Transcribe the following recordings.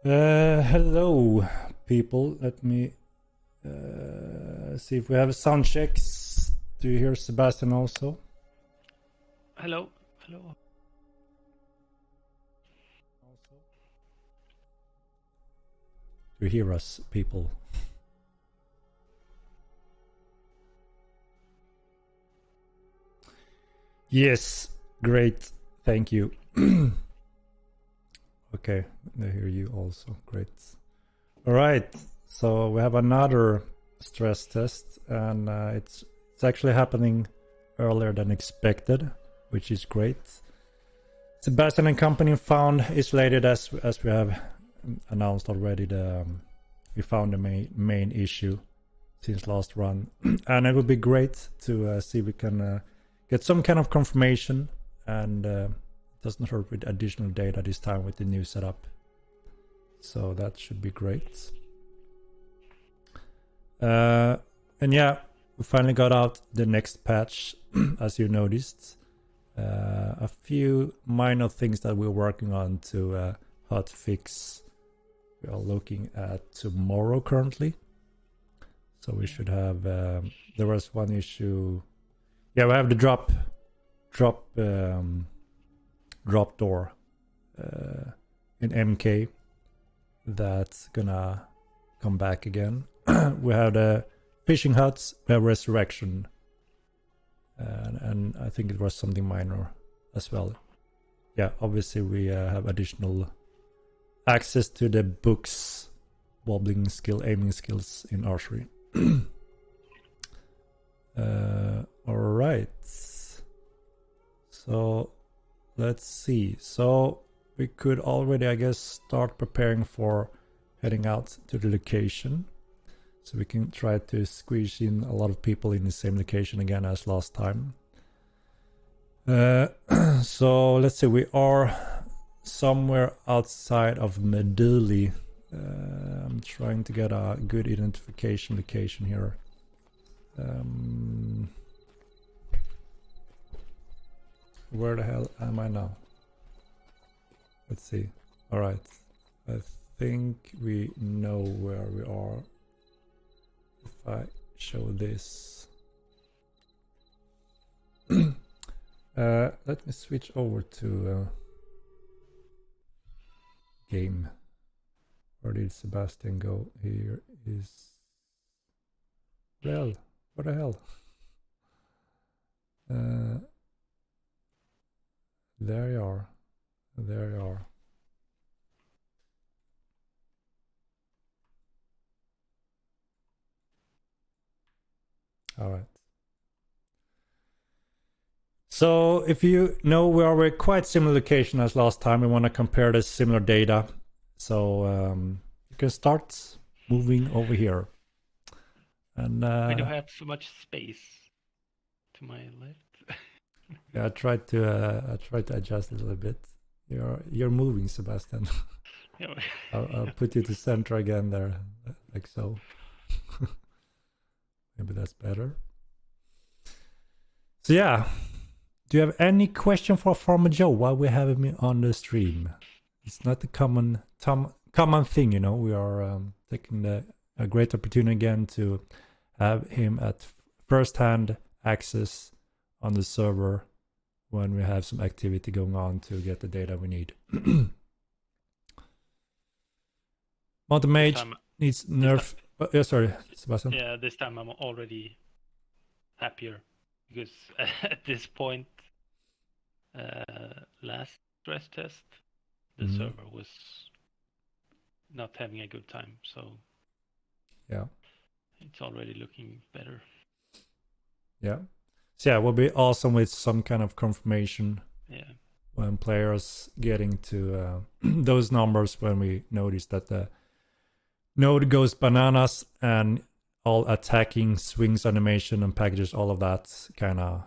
Hello, people. Let me see if we have sound checks. Do you hear Sebastian also? Hello. Hello. Do you hear us, people? Yes, great. Thank you. Okay, I hear you also. Great. All right. So we have another stress test, and it's actually happening earlier than expected, which is great. Sebastian and company found isolated, as we have announced already. We found the main issue since last run, and it would be great to see if we can get some kind of confirmation, and it doesn't hurt with additional data this time with the new setup. So that should be great. And yeah, we finally got out the next patch, as you noticed. A few minor things that we're working on to hot fix. We are looking at tomorrow currently. So we should have, there was one issue. Yeah, we have the drop door in MK that's gonna come back again. We have the fishing huts, we have resurrection, and I think it was something minor as well. Yeah, obviously we have additional access to the books, wobbling skill, aiming skills in archery. All right. So let's see. So we could already, I guess, start preparing for heading out to the location. So we can try to squeeze in a lot of people in the same location again as last time. So let's see, we are somewhere outside of Meduli. I'm trying to get a good identification location here. Where the hell am I now? Let's see. All right. I think we know where we are. If I show this. Let me switch over to game. Where did Sebastian go? Here is... Well, what the hell? There you are. There you are. All right. So if you know, we are at quite similar location as last time. We want to compare the similar data. So you can start moving over here. And we don't have so much space to my left. Yeah, I tried to adjust it a little bit. You're moving, Sebastian. Yeah. I'll put you to center again there, like so. Maybe that's better. So yeah, do you have any question for Farmer Joe while we have him on the stream? It's not a common thing, you know. We are taking a great opportunity again to have him at first-hand access on the server when we have some activity going on to get the data we need. Mountain Mage needs nerf. Yeah, sorry, Sebastian. Yeah, this time I'm already happier because at this point, last stress test, the server was not having a good time. So yeah, it's already looking better. Yeah. So yeah, it would be awesome with some kind of confirmation. Yeah. When players getting to those numbers, when we notice that the node goes bananas and all attacking, swings, animation, and packages, all of that kind of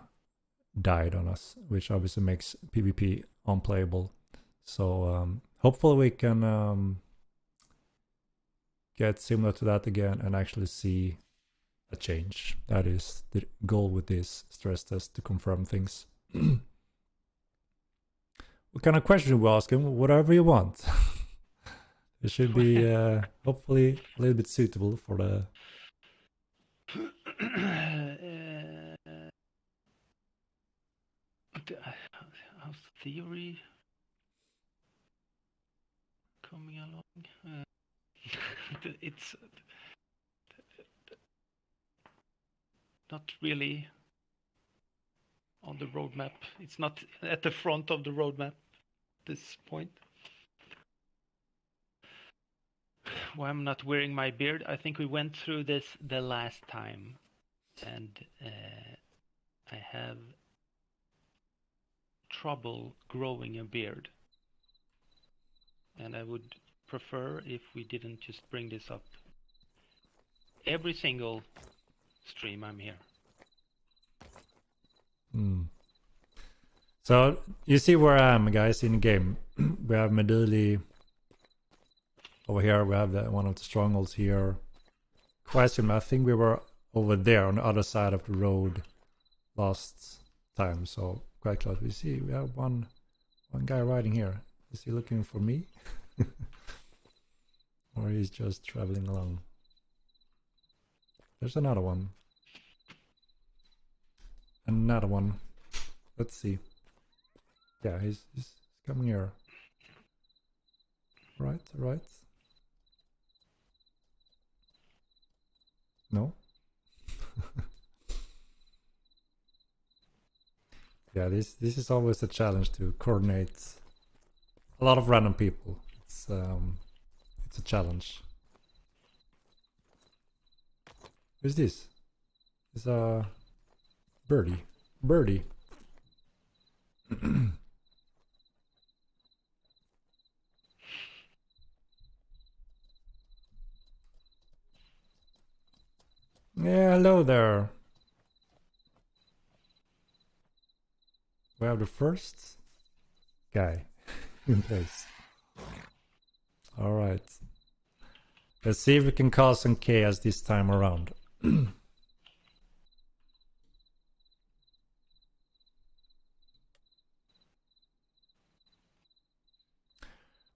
died on us, which obviously makes PvP unplayable. So hopefully we can get similar to that again and actually see a change. That is the goal with this stress test, to confirm things. What kind of question we asking? Whatever you want. It should be hopefully a little bit suitable for the. How's the theory coming along? It's not really on the roadmap. It's not at the front of the roadmap at this point. Why I'm not wearing my beard? I think we went through this the last time, and I have trouble growing a beard. And I would prefer if we didn't just bring this up every single stream I'm here. So you see where I am, guys, in the game. We have Meduli over here. We have one of the strongholds here. Question, I think we were over there on the other side of the road last time, so quite close. We see we have one guy riding here. Is he looking for me? Or he's just traveling along? There's another one. Another one. Let's see. Yeah, he's coming here. Right. No? Yeah, this is always a challenge to coordinate a lot of random people. It's a challenge. Who's this? It's a birdie. Yeah, hello there. We have the first guy in place. All right. Let's see if we can cause some chaos this time around.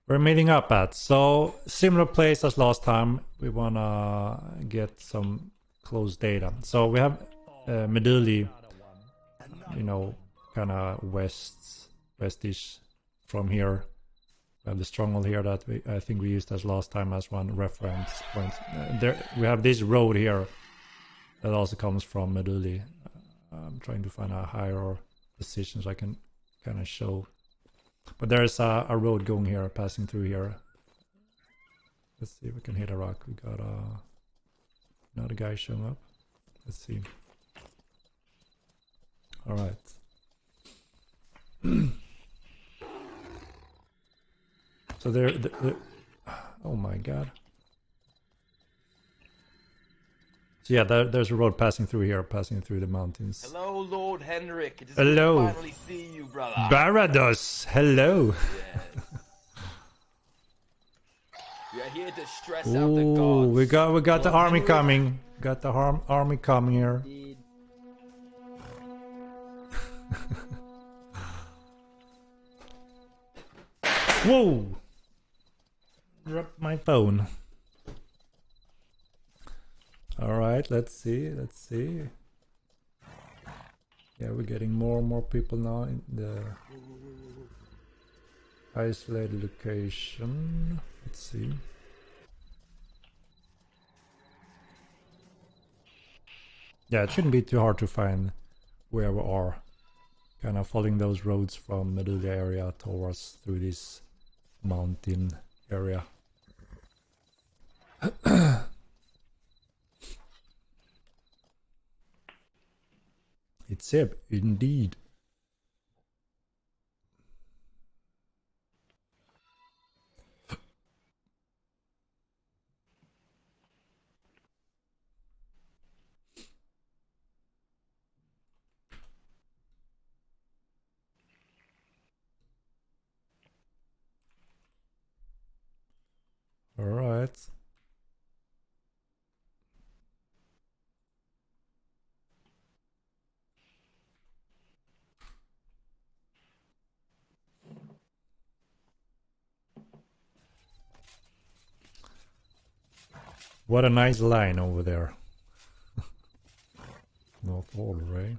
We're meeting up at, so similar place as last time. We wanna get some close data. So we have Meduli, you know, kind of westish from here. We have the stronghold here that I think we used as last time as one reference point. There we have this road here that also comes from Meduli. I'm trying to find a higher position so I can kind of show. But there's a road going here, passing through here. Let's see if we can hit a rock. We got another guy showing up. Let's see. All right. So there. Oh my god. So yeah, there's a road passing through here, passing through the mountains. Hello, Lord Henrik. It is Hello. good to finally see you, brother. Barados, hello. Yes. We are here to stress Ooh, out the gods. we got the Lord army Henrik. coming. Got the army coming here. Whoa! Dropped my phone. All right, let's see. Yeah, we're getting more and more people now in the isolated location. Let's see. Yeah, it shouldn't be too hard to find where we are. Kind of following those roads from Meduli area towards through this mountain area. It's Seb, indeed. All right. What a nice line over there. Not all, right?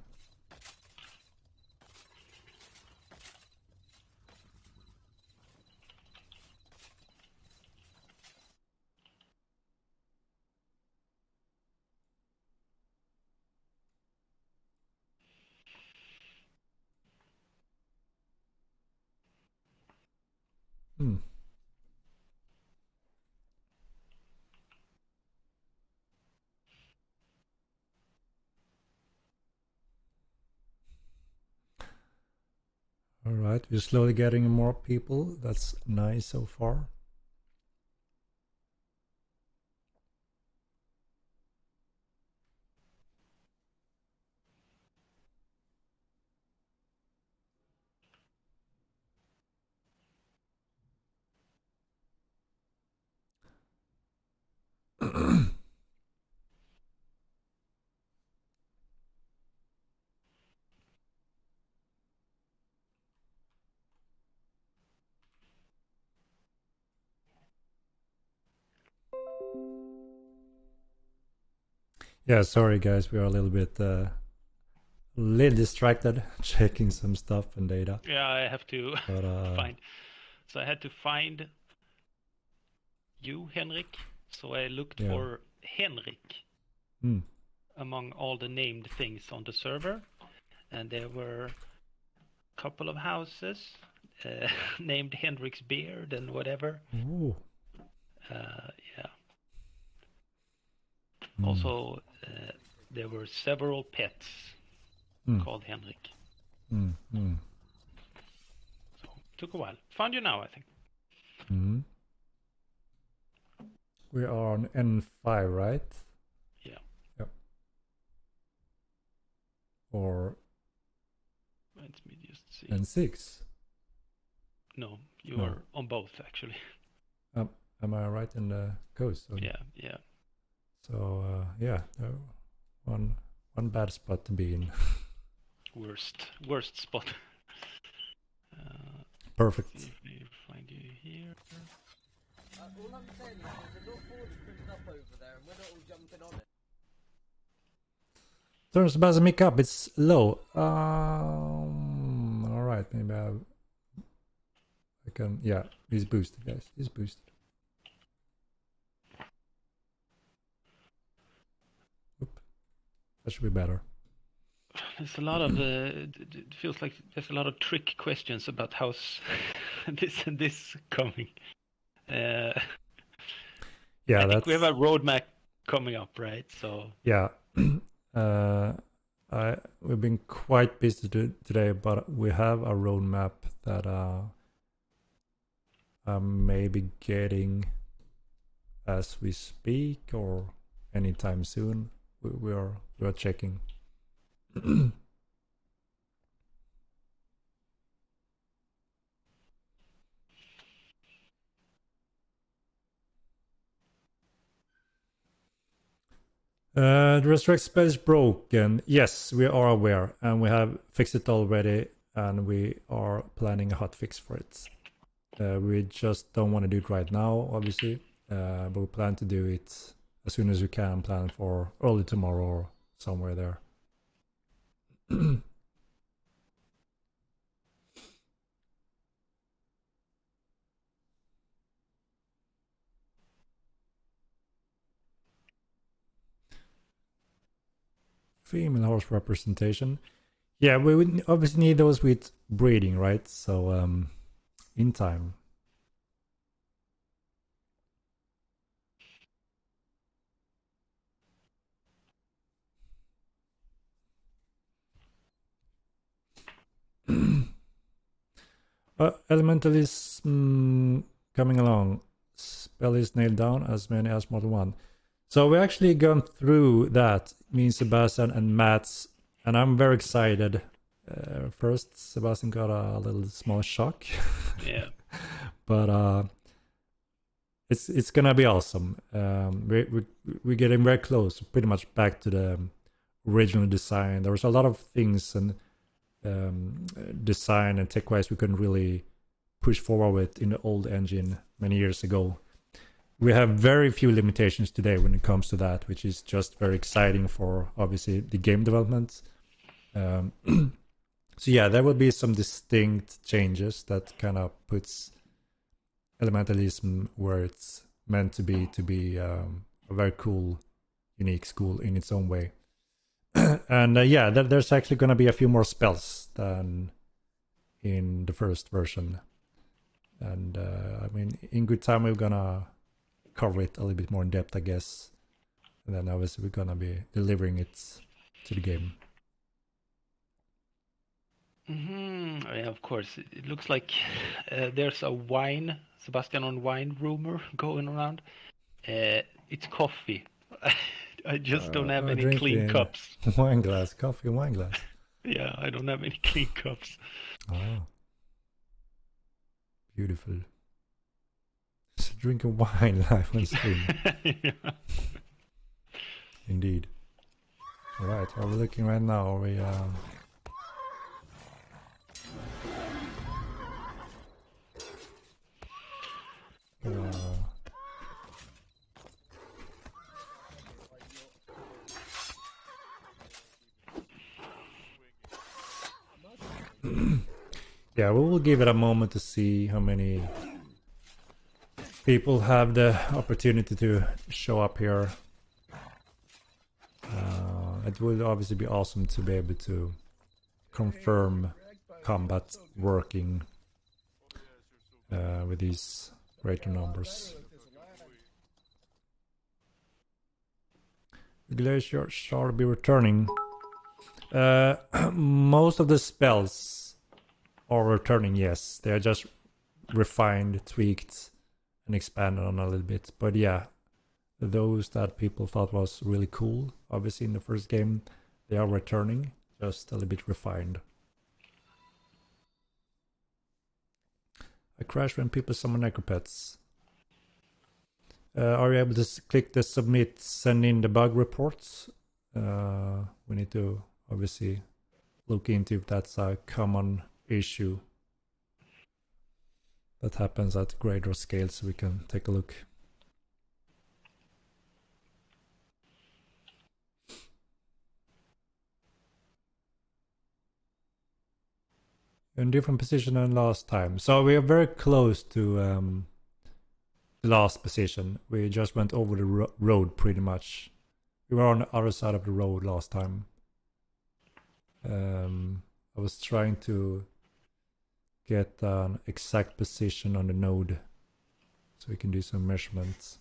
Hmm. All right, we're slowly getting more people. That's nice so far. Yeah, sorry guys, we are a little distracted checking some stuff and data. Yeah, I have to But find. So I had to find you, Henrik. So I looked yeah. for Henrik Hmm. among all the named things on the server, and there were a couple of houses named Henrik's Beard and whatever. Ooh. Yeah. Hmm. Also, there were several pets called Henrik. Hmm. Hmm. So it took a while. Found you now, I think. Hmm. We are on N5, right? Yeah. Yep. Or Let me just see. N6. No, you No. are on both actually. Am I right in the coast? Or... Yeah, yeah. So yeah, one bad spot to be in. Worst spot. Perfect. See if we find you here. All I'm saying is there's a lot board printed up over there and we're not all jumping on it. Turn Sebastian mic up, it's low. Alright, maybe I can, yeah, he's boosted, guys. He's boosted. Oop. That should be better. There's a lot of it feels like there's a lot of trick questions about how's this and this coming. Yeah, I think we have a roadmap coming up, right? So yeah. We've been quite busy today, but we have a roadmap that I'm maybe getting as we speak or anytime soon. We are checking. The resurrect spell is broken. Yes, we are aware, and we have fixed it already, and we are planning a hotfix for it. We just don't want to do it right now, obviously, but we plan to do it as soon as we can. Plan for early tomorrow or somewhere there. Female horse representation. Yeah, we would obviously need those with breeding, right? So in time. Elemental is coming along. Spell is nailed down as many as Model 1. So we actually gone through that, me and Sebastian and Matt's, and I'm very excited. First, Sebastian got a little small shock. yeah. But it's gonna be awesome. We're getting very close, pretty much back to the original design. There was a lot of things and design and tech wise we couldn't really push forward with in the old engine many years ago. we have very few limitations today when it comes to that, which is just very exciting for obviously the game development. So yeah, there will be some distinct changes that kind of puts elementalism where it's meant to be a very cool, unique school in its own way. And yeah, there's actually going to be a few more spells than in the first version. And I mean, in good time, we're gonna cover it a little bit more in depth, I guess. And then obviously we're gonna be delivering it to the game. Yeah, of course. It looks like there's a Sebastian on wine rumor going around. It's coffee. I just don't have any clean Drinking cups. wine glass, coffee wine glass. Yeah, I don't have any clean cups. Oh, beautiful. It's drinking wine live on stream. Yeah. Indeed. All right, are we looking right now? Are we? Yeah, we will give it a moment to see how many people have the opportunity to show up here. It would obviously be awesome to be able to confirm combat working with these greater numbers. The glacier shall be returning. Most of the spells are returning, yes. They are just refined, tweaked, and expanded on a little bit. But yeah, those that people thought was really cool, obviously in the first game, they are returning, just a little bit refined. I crash when people summon necropets. Are you able to click the submit, send in the bug reports? We need to obviously look into if that's a common issue that happens at greater scale, so we can take a look. In different position than last time, so we are very close to the last position. We just went over the road pretty much. We were on the other side of the road last time. I was trying to get an exact position on the node so we can do some measurements.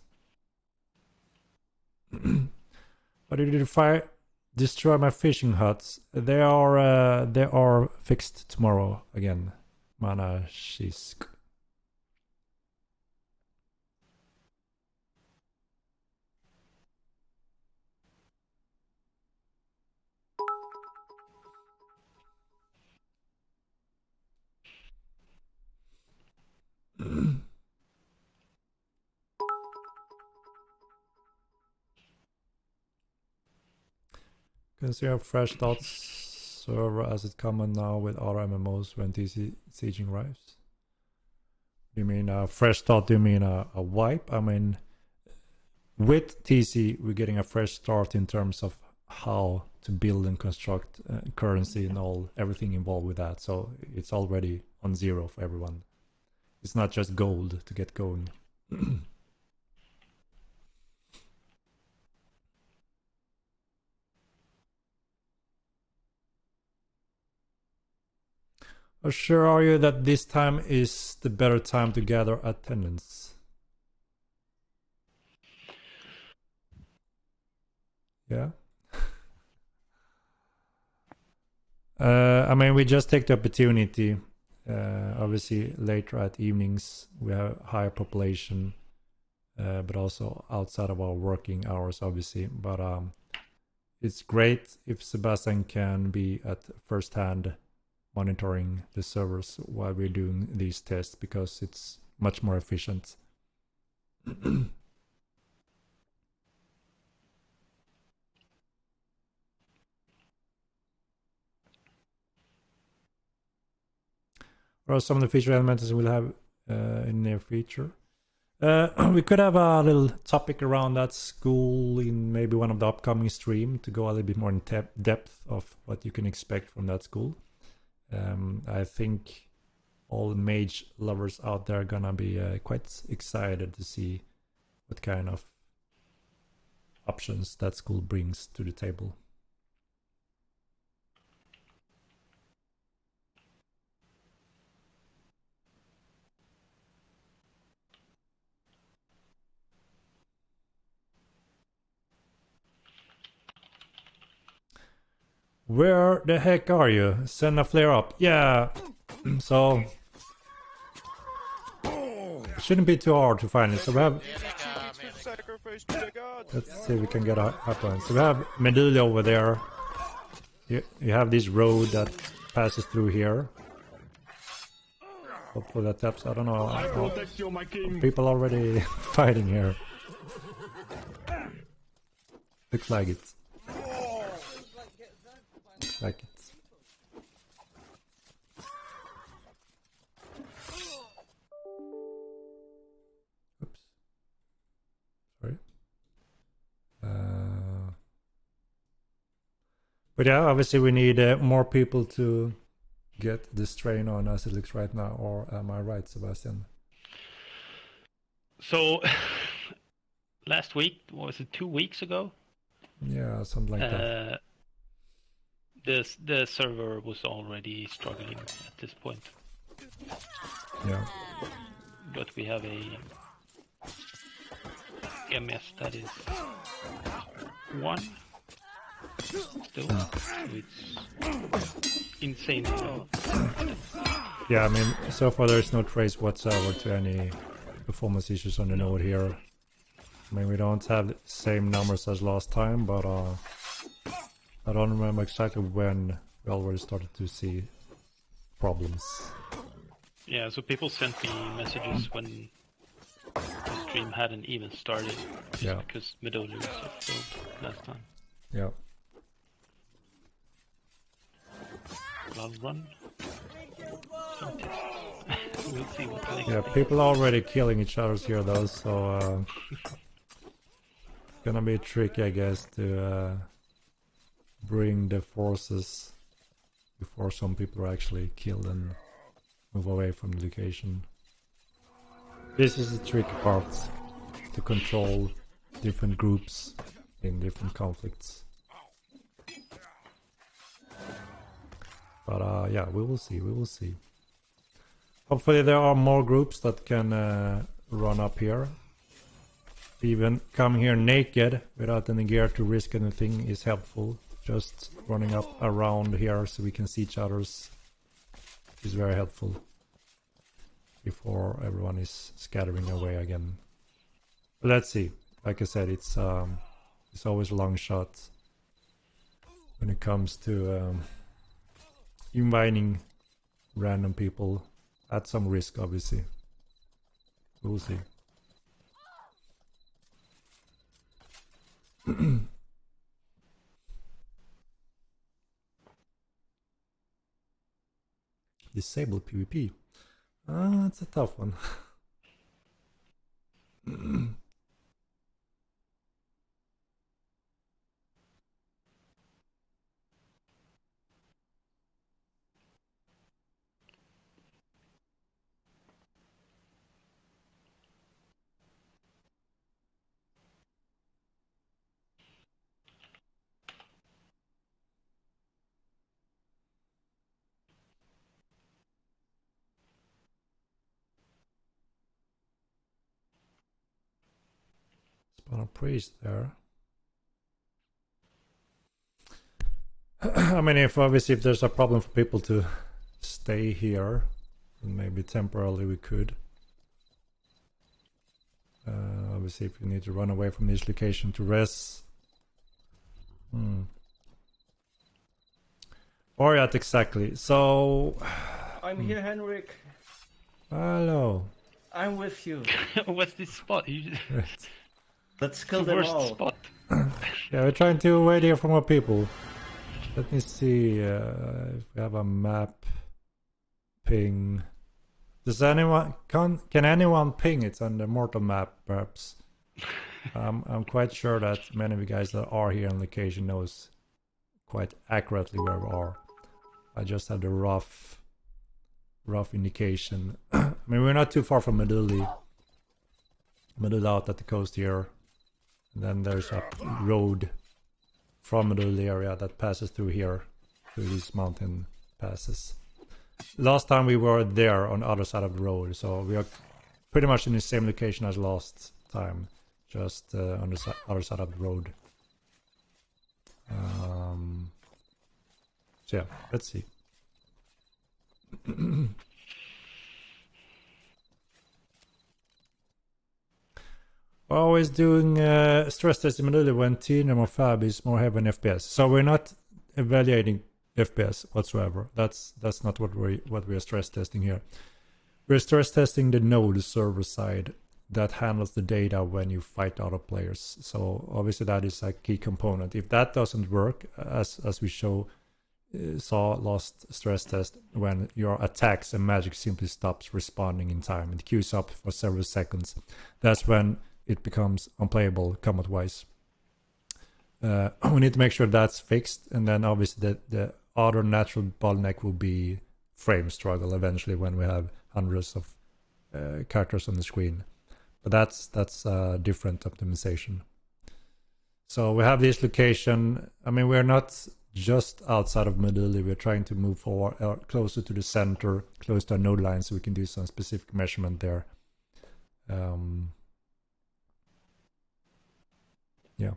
But did you destroy my fishing huts? They are fixed tomorrow again. Mana Shisk. Consider fresh dots server as it common now with other MMOs when TC sieging arrives. You mean a fresh start? Do you mean a wipe? I mean, with TC, we're getting a fresh start in terms of how to build and construct currency and everything involved with that. So it's already on zero for everyone. It's not just gold to get going. How sure are you that this time is the better time to gather attendance? Yeah. I mean, we just take the opportunity. Obviously, later at evenings, we have higher population, but also outside of our working hours, obviously. But it's great if Sebastian can be at first hand monitoring the servers while we're doing these tests, because it's much more efficient. What are some of the feature elements we'll have in near future? We could have a little topic around that school in maybe one of the upcoming stream to go a little bit more in depth of what you can expect from that school. I think all mage lovers out there are gonna be quite excited to see what kind of options that school brings to the table. Where the heck are you? Send a flare up. Yeah. So it shouldn't be too hard to find it. So we have. Let's see if we can get a one. So we have Meduli over there. You have this road that passes through here. Hopefully that taps. I don't know. People already fighting here. Looks like it. Like it. Oops. Sorry. But yeah, obviously we need more people to get this train on as it looks right now. Or am I right, Sebastian? So last week, was it 2 weeks ago? Yeah, something like that. The server was already struggling at this point. Yeah. But we have a MS that is 1 still. So it's insane. Yeah, I mean, so far there's no trace whatsoever to any performance issues on the node here. I mean, we don't have the same numbers as last time, but I don't remember exactly when we already started to see problems. Yeah, so people sent me messages when the stream hadn't even started, just because Meduli was filled last time. Yeah. I'll run some tests. We'll see what can Yeah, people are already killing each other here though, so it's gonna be tricky, I guess, to bring the forces before some people are actually killed and move away from the location. This is the tricky part, to control different groups in different conflicts. But yeah, we will see. Hopefully there are more groups that can run up here. Even come here naked without any gear to risk anything is helpful. Just running up around here so we can see each other's is very helpful before everyone is scattering away again. But let's see. Like I said, it's always a long shot when it comes to inviting random people at some risk, obviously. We'll see. Disable PvP. That's a tough one. Spawn a priest there. I mean, if there's a problem for people to stay here, maybe temporarily we could. Obviously, if you need to run away from this location to rest. Or yet exactly. So I'm here, Henrik. hello. I'm with you. What's this spot? Let's kill the them worst all. spot. Yeah, we're trying to wait here for more people. Let me see if we have a map. Ping. Does anyone can anyone ping it on the mortal map perhaps? I'm quite sure that many of you guys that are here on location knows quite accurately where we are. I just have the rough indication. I mean, we're not too far from Meduli. Meduli out at the coast here. And then there's a road from Meduli area that passes through here, through these mountain passes. Last time we were there on the other side of the road, so we are pretty much in the same location as last time, just on the other side of the road. So yeah, let's see. Always doing stress test in Meduli when TNM or Fab is more heavy on FPS. So we're not evaluating FPS whatsoever. That's not what we are stress testing here. We're stress testing the node server side that handles the data when you fight other players. So obviously that is a key component. If that doesn't work, as we saw last stress test, when your attacks and magic simply stops responding in time, it queues up for several seconds. That's when it becomes unplayable combat-wise. We need to make sure that's fixed, and then obviously the other natural bottleneck will be frame struggle eventually when we have hundreds of characters on the screen. But that's different optimization. So we have this location. I mean, we're not just outside of Meduli. We're trying to move forward closer to the center, close to our node line, so we can do some specific measurement there. Yeah.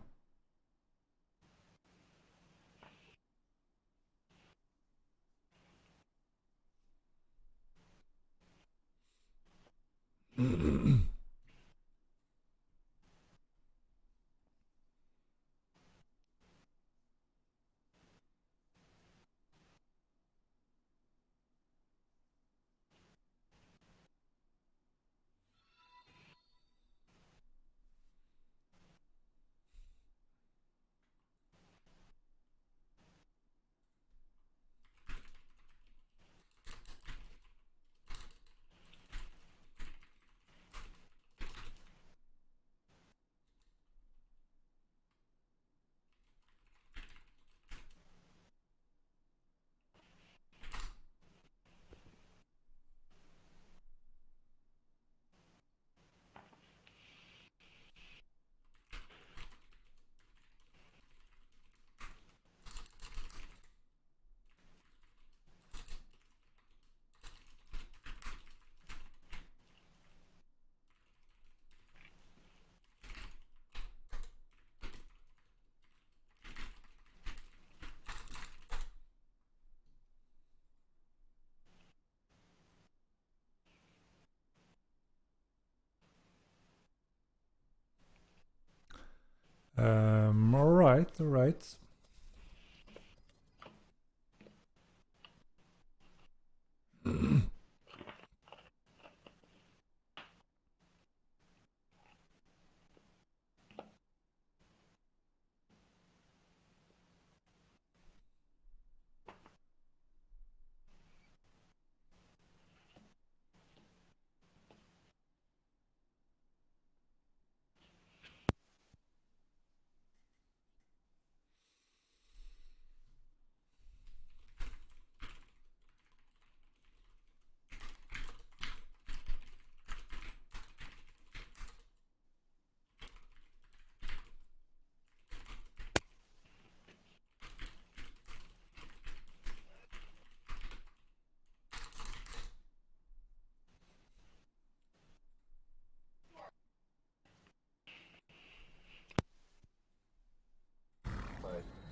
All right.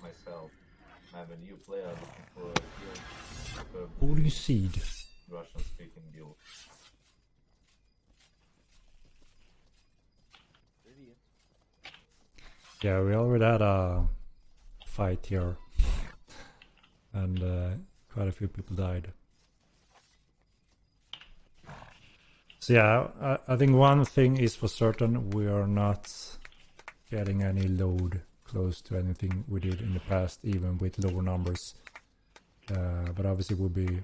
Myself. I'm a new player looking for a guild. Holy seed. Russian speaking guild. Yeah, we already had a fight here. And quite a few people died. So yeah, I think one thing is for certain, we are not getting any load close to anything we did in the past, even with lower numbers. But obviously it would be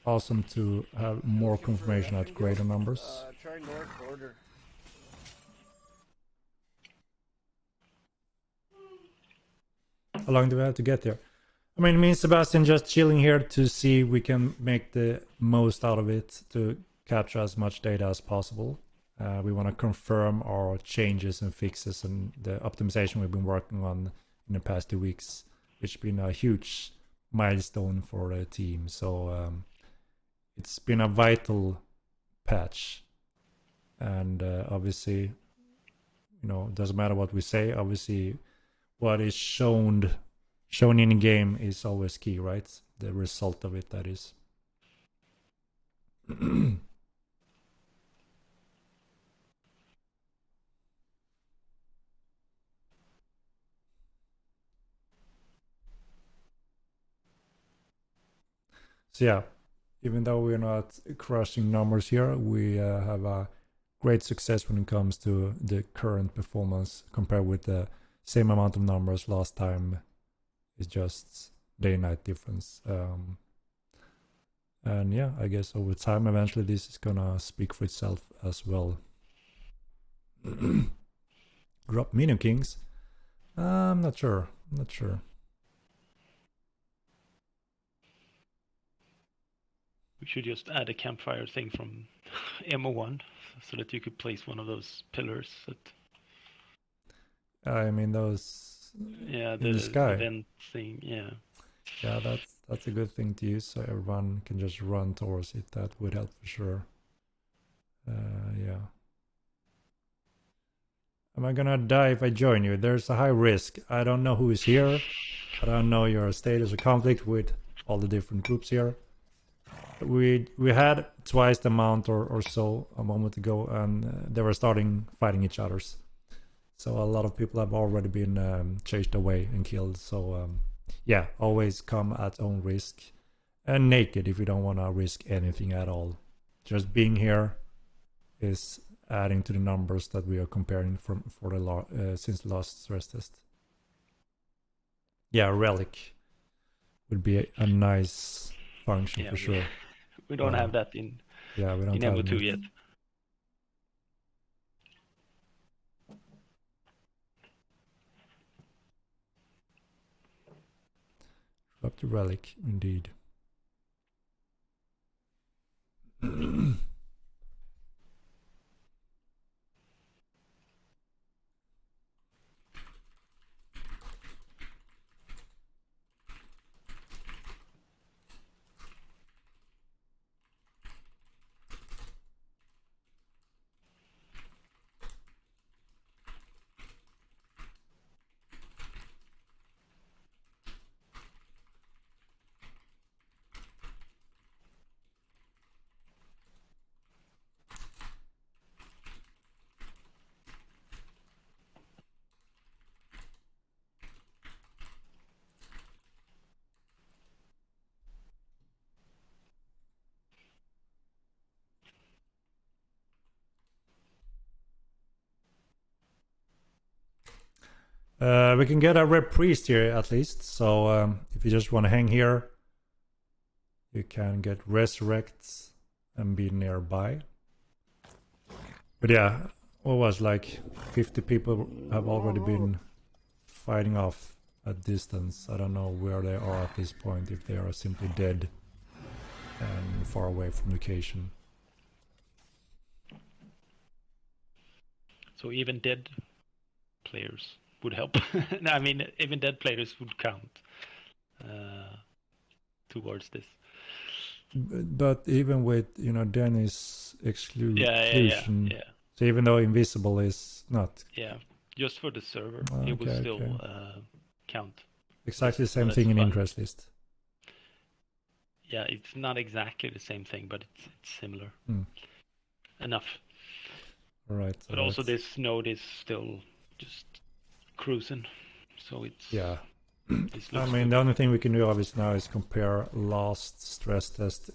awesome to have more confirmation at greater numbers. Try north border. How long do we have to get there? I mean, me and Sebastian just chilling here to see if we can make the most out of it to capture as much data as possible. We want to confirm our changes and fixes and the optimization we've been working on in the past 2 weeks, which has been a huge milestone for the team. So it's been a vital patch. And obviously, you know, it doesn't matter what we say. Obviously, what is shown in game is always key, right? The result of it, that is. So yeah, even though we're not crushing numbers here, we have a great success when it comes to the current performance compared with the same amount of numbers last time. It's just day and night difference. And yeah, I guess over time, eventually this is gonna speak for itself as well. Drop Minion Kings? I'm not sure. We should just add a campfire thing from MO1 so that you could place one of those pillars that... I mean, those Yeah, in the sky. Event thing, yeah. Yeah, that's a good thing to use, so everyone can just run towards it. That would help for sure. Yeah. Am I gonna die if I join you? There's a high risk. I don't know who is here. I don't know your status or conflict with all the different groups here. We had twice the amount or so a moment ago, and they were starting fighting each others. So a lot of people have already been chased away and killed. So yeah, always come at own risk and naked if you don't want to risk anything at all. Just being here is adding to the numbers that we are comparing since the last stress test. Yeah, relic would be a nice function for sure. We don't have that in we don't in have MO2 yet. Up to relic, indeed. We can get a red priest here at least. So if you just want to hang here, you can get resurrects and be nearby. But yeah, what was like 50 people have already been fighting off at distance. I don't know where they are at this point, if they are simply dead and far away from location. So even dead players would help. No, I mean, even dead players would count towards this. But even with, you know, Dennis exclusion, Yeah. so even though invisible is not... Yeah, just for the server, it will still count. Exactly the same thing in interest list. Yeah, it's not exactly the same thing, but it's similar. Enough. All right. But also this node is still just cruising, so it's... Yeah. I mean, the only thing we can do obviously now is compare last stress test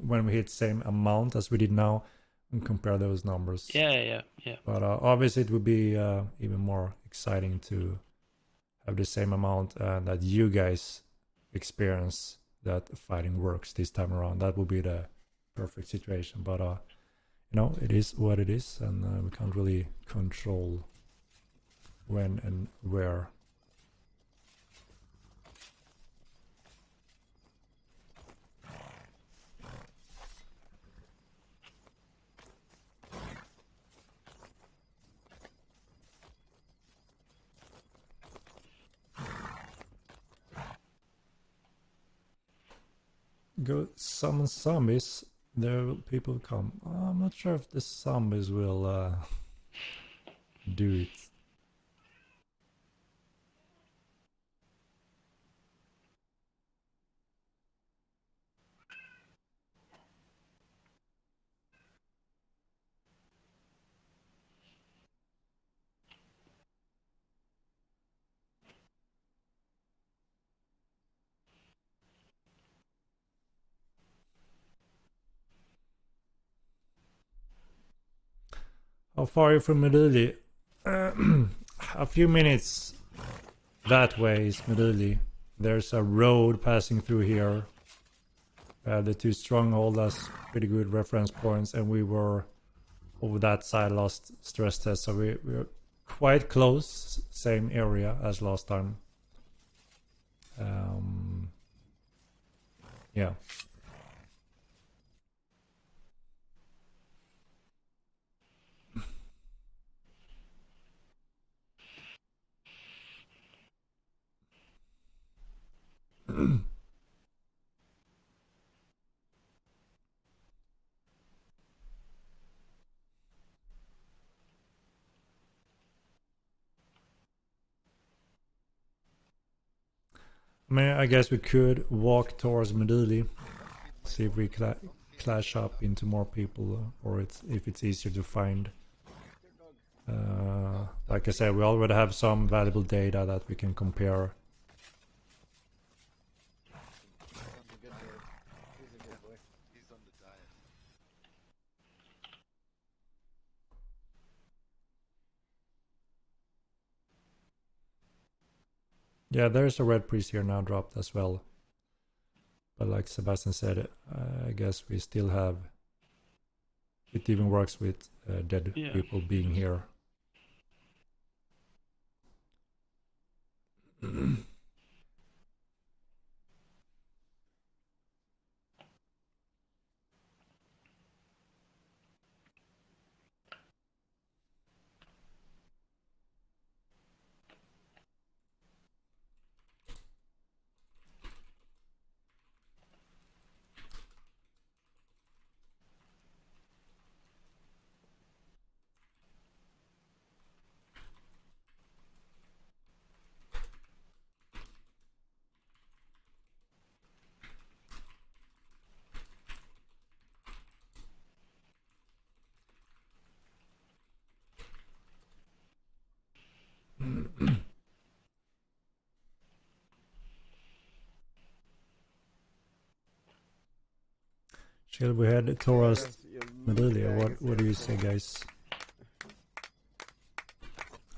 when we hit same amount as we did now, and compare those numbers. Yeah. But obviously it would be even more exciting to have the same amount that you guys experience that fighting works this time around. That would be the perfect situation, but you know, it is what it is, and we can't really control when and where. Go summon zombies. There will people come. I'm not sure if the zombies will do it. How far are you from Meduli? A few minutes that way is Meduli. There's a road passing through here. The two stronghold has pretty good reference points, and we were over that side last stress test, so we're quite close, same area as last time. Yeah. I mean, I guess we could walk towards Meduli, see if we clash up into more people, or if it's easier to find. Like I said, we already have some valuable data that we can compare. Yeah, there's a red priest here now dropped as well. But like Sebastian said, I guess we still have... It even works with dead people being here. Shall we head towards Meduli? What do you say, guys?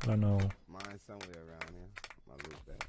I don't know. Mine's somewhere around here. My loot bag.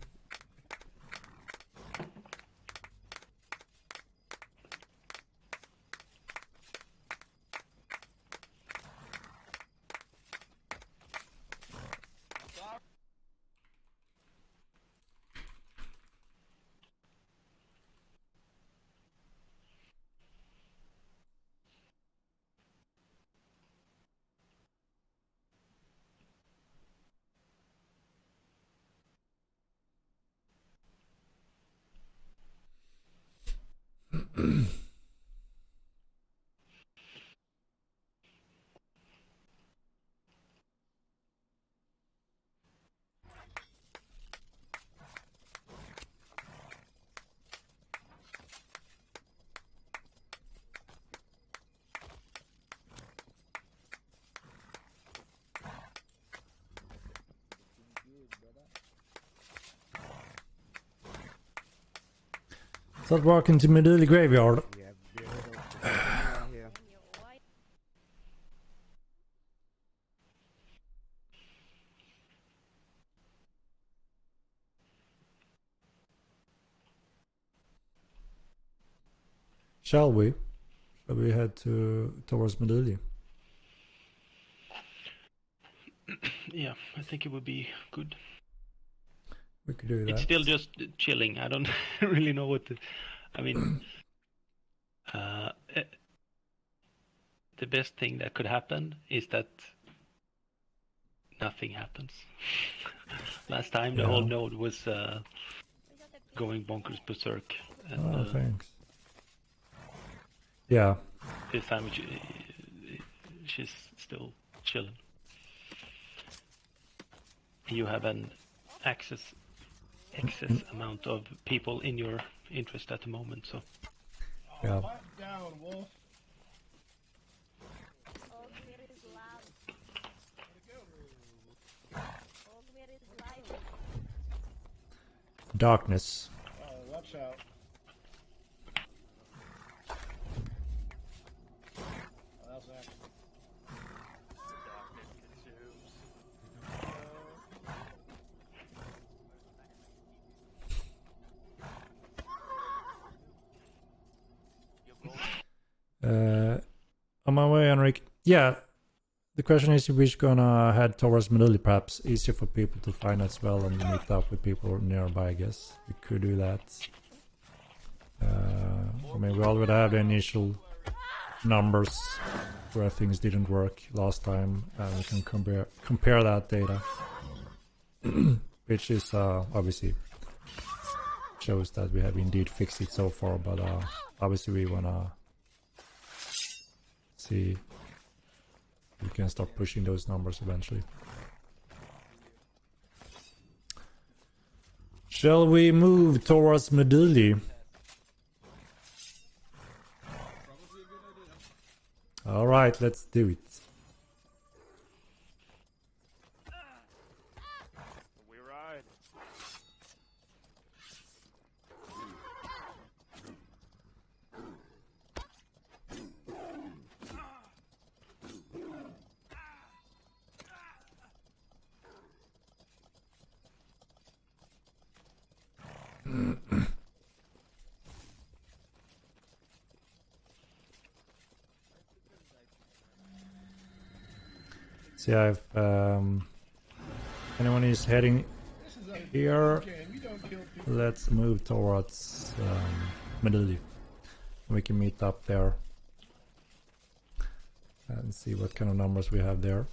Start walking to Meduli graveyard. Shall we? Shall we head towards Meduli? Yeah, I think it would be good. We could do that. It's still just chilling. I don't really know what to. I mean, the best thing that could happen is that nothing happens. Last time the whole node was going bonkers berserk. And, thanks. Yeah. This time she's still chilling. You have an excess amount of people in your interest at the moment, so. Yeah. Down, Wolf. Darkness. Watch out. That's actually. On my way, Henrik. Yeah. The question is if we're gonna head towards Meduli, perhaps easier for people to find as well and meet up with people nearby, I guess. We could do that. I mean, we already have the initial numbers where things didn't work last time, and we can compare that data, which is obviously shows that we have indeed fixed it so far, but obviously we wanna see if we can start pushing those numbers eventually. Shall we move towards Meduli? All right, let's do it. We ride. See if anyone is heading here. Let's move towards Meduli. We can meet up there and see what kind of numbers we have there.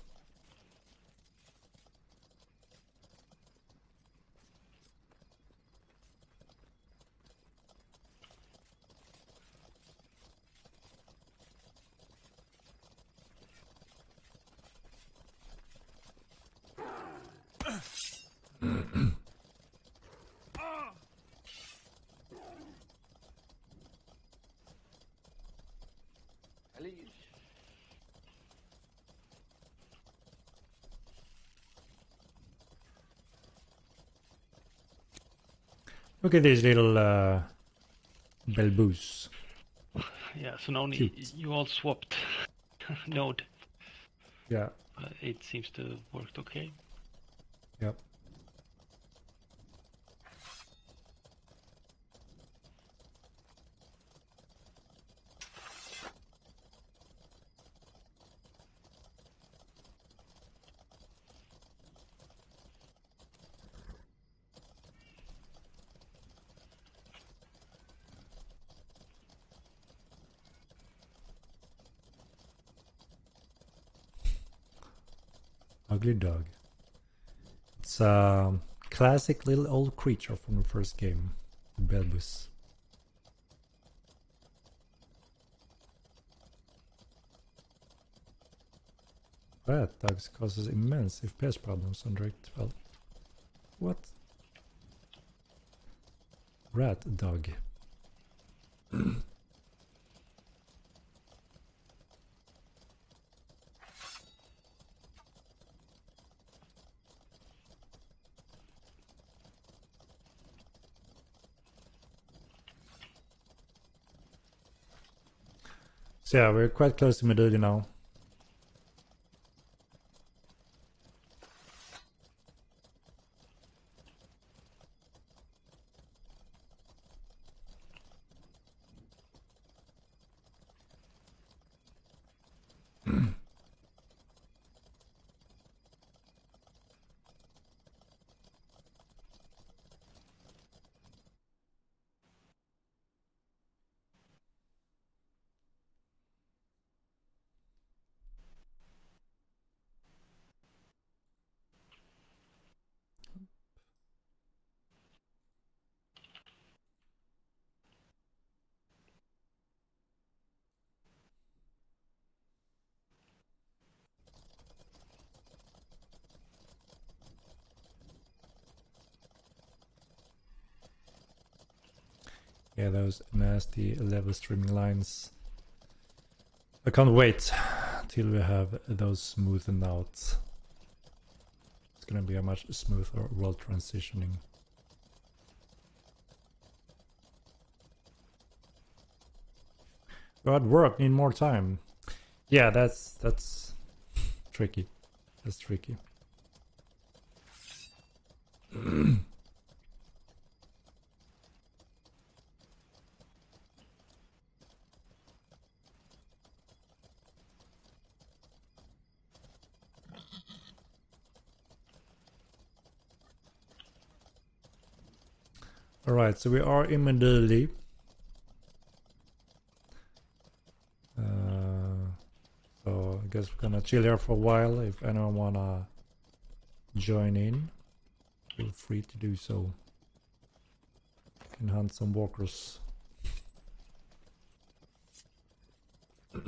Look at these little Belboos. Yeah, so now you all swapped node. Yeah. It seems to have worked okay. Yep. Ugly dog. It's a classic little old creature from the first game, the Belbus. Rat dogs causes immense FPS problems on direct. Well, what? Rat dog. So yeah, we're quite close to Meduli now. Yeah, those nasty level streaming lines. I can't wait till we have those smoothened out. It's gonna be a much smoother world transitioning. We're at work, need more time. Yeah, that's tricky. That's tricky. Alright, so we are in Meduli. So I guess we're gonna chill here for a while. If anyone wanna join in, feel free to do so. Can hunt some walkers. Hell,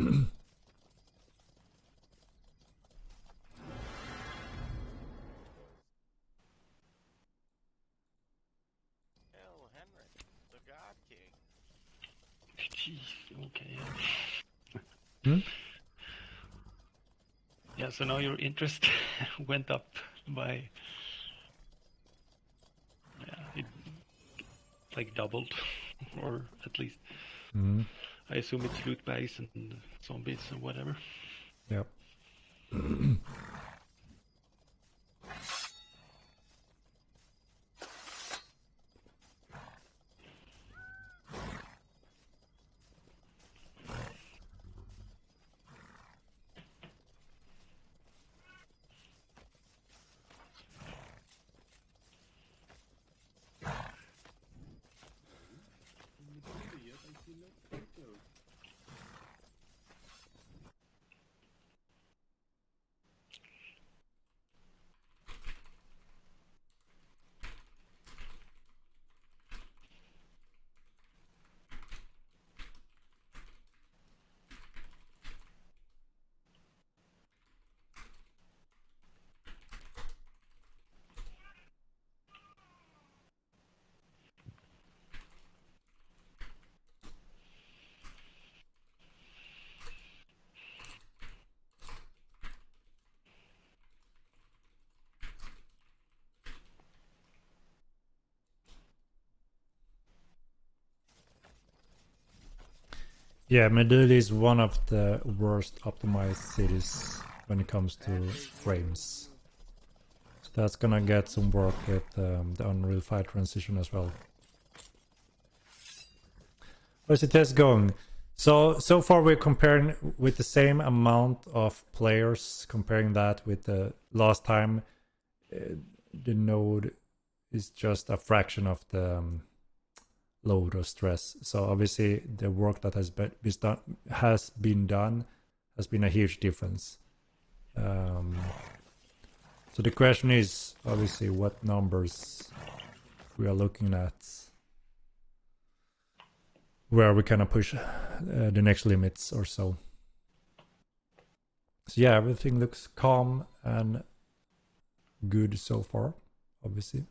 Henrik, the God King. Jeez, okay. Hmm? Yeah, so now your interest went up by, yeah, it like doubled, or at least. Mm-hmm. I assume it's loot bags and zombies and whatever. Yep. Yeah, Meduli is one of the worst optimized cities when it comes to frames. So that's gonna get some work with the Unreal 5 transition as well. How's the test going? So far we're comparing with the same amount of players, comparing that with the last time. The node is just a fraction of the load or stress. So obviously the work that has been done has been a huge difference. So the question is obviously what numbers we are looking at, where we kind of push the next limits or so. So yeah, everything looks calm and good so far, obviously.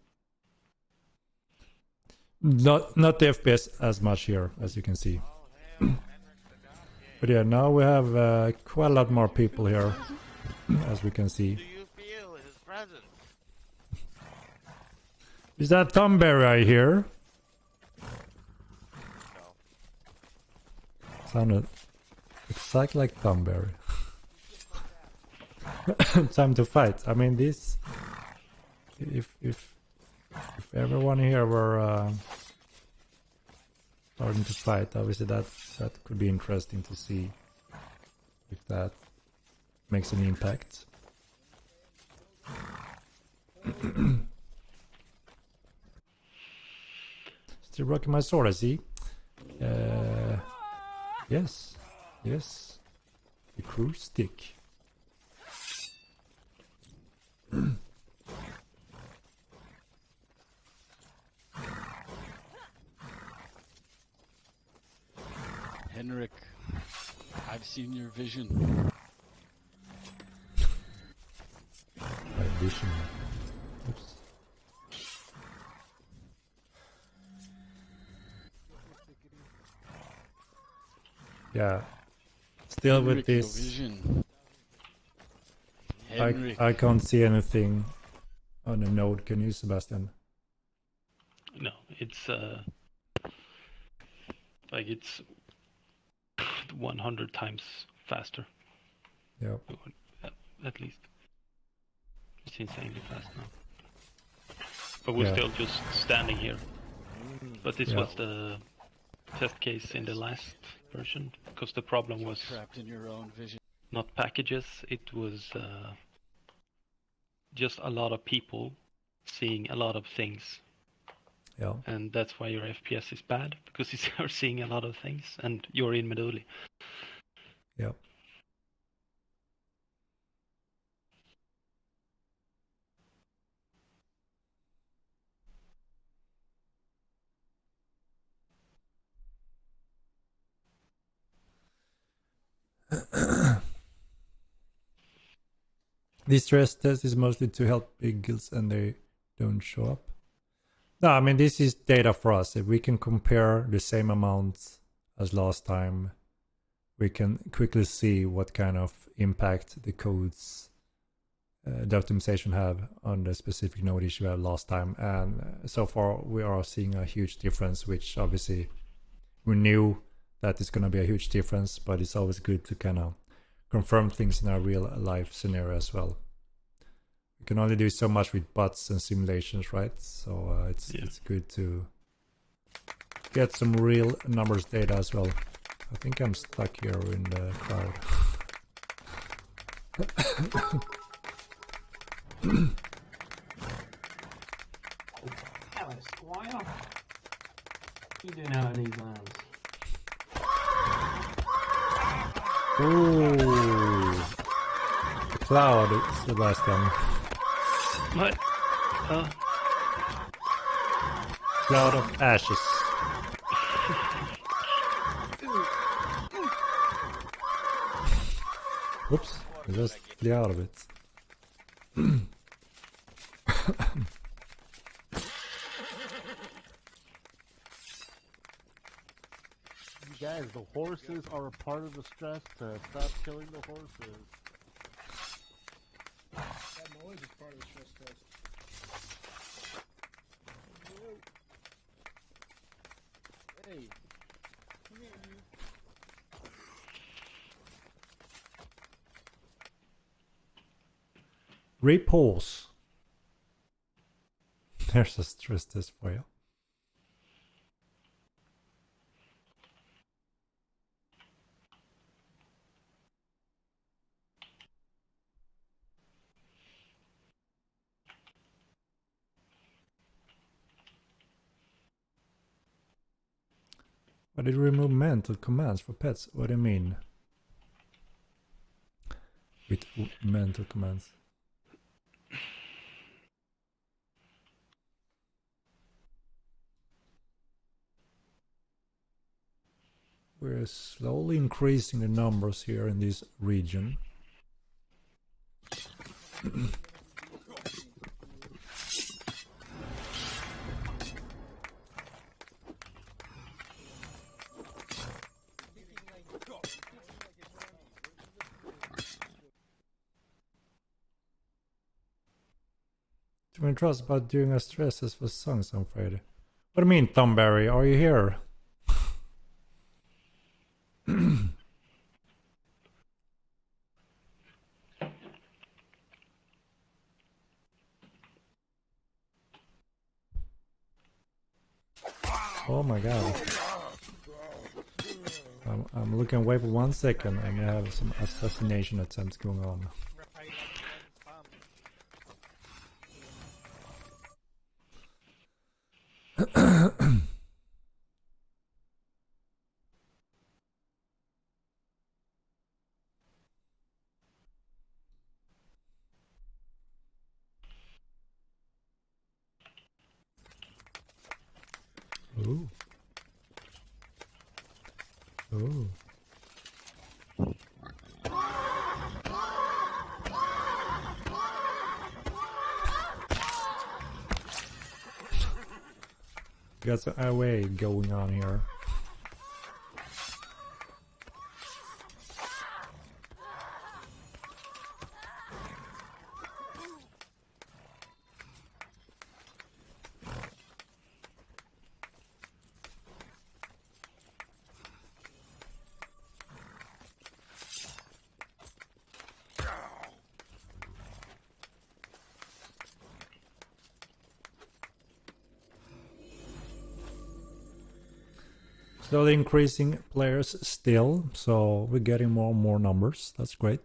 Not the FPS as much here, as you can see. But yeah, now we have quite a lot more people here, as we can see. Do you feel his presence? Is that Thumberry I hear? No. Sounded exactly like Thumberry. Time to fight. I mean, this... If everyone here were starting to fight, obviously that could be interesting to see if that makes an impact. Still rocking my sword, I see. Yes. The crew stick. Henrik, I've seen your vision. My vision. Oops. Yeah. Still with Henrik, your this, vision. Henrik. I can't see anything on the node. Can you, Sebastian? No, it's like it's 100 times faster. Yeah. At least. It's insanely fast now. But we're Yeah. still just standing here. But this Yeah. was the test case in the last version, because the problem was Trapped in your own vision. not packages, it was just a lot of people seeing a lot of things. Yeah. And that's why your FPS is bad, because you're seeing a lot of things, and you're in Meduli. Yeah. This stress test is mostly to help big guilds and they don't show up. No, I mean, this is data for us. If we can compare the same amounts as last time, we can quickly see what kind of impact the codes, the optimization have on the specific node issue we had last time. And so far, we are seeing a huge difference, which obviously we knew that it's going to be a huge difference, but it's always good to kind of confirm things in a real life scenario as well. You can only do so much with bots and simulations, right? So it's good to get some real numbers data as well. I think I'm stuck here in the crowd. Hello, Squire. What are you doing out of these lands? Ooh, cloud, Sebastian. What? Cloud of ashes. Oops, I just flew out of it. Guys, the horses are a part of the stress test. Stop killing the horses. That noise is part of the stress test. Hey, come here, you. Repose. There's a stress test for you. Why did you remove mental commands for pets? What do you mean? With mental commands. We're slowly increasing the numbers here in this region. Do you trust about doing a stress test for songs on Friday? What do you mean, Thumberry? Are you here? Oh my god. I'm looking away for 1 second and we have some assassination attempts going on. Ooh. Ooh. Got some away going on here. Slowly increasing players still, so we're getting more and more numbers. That's great.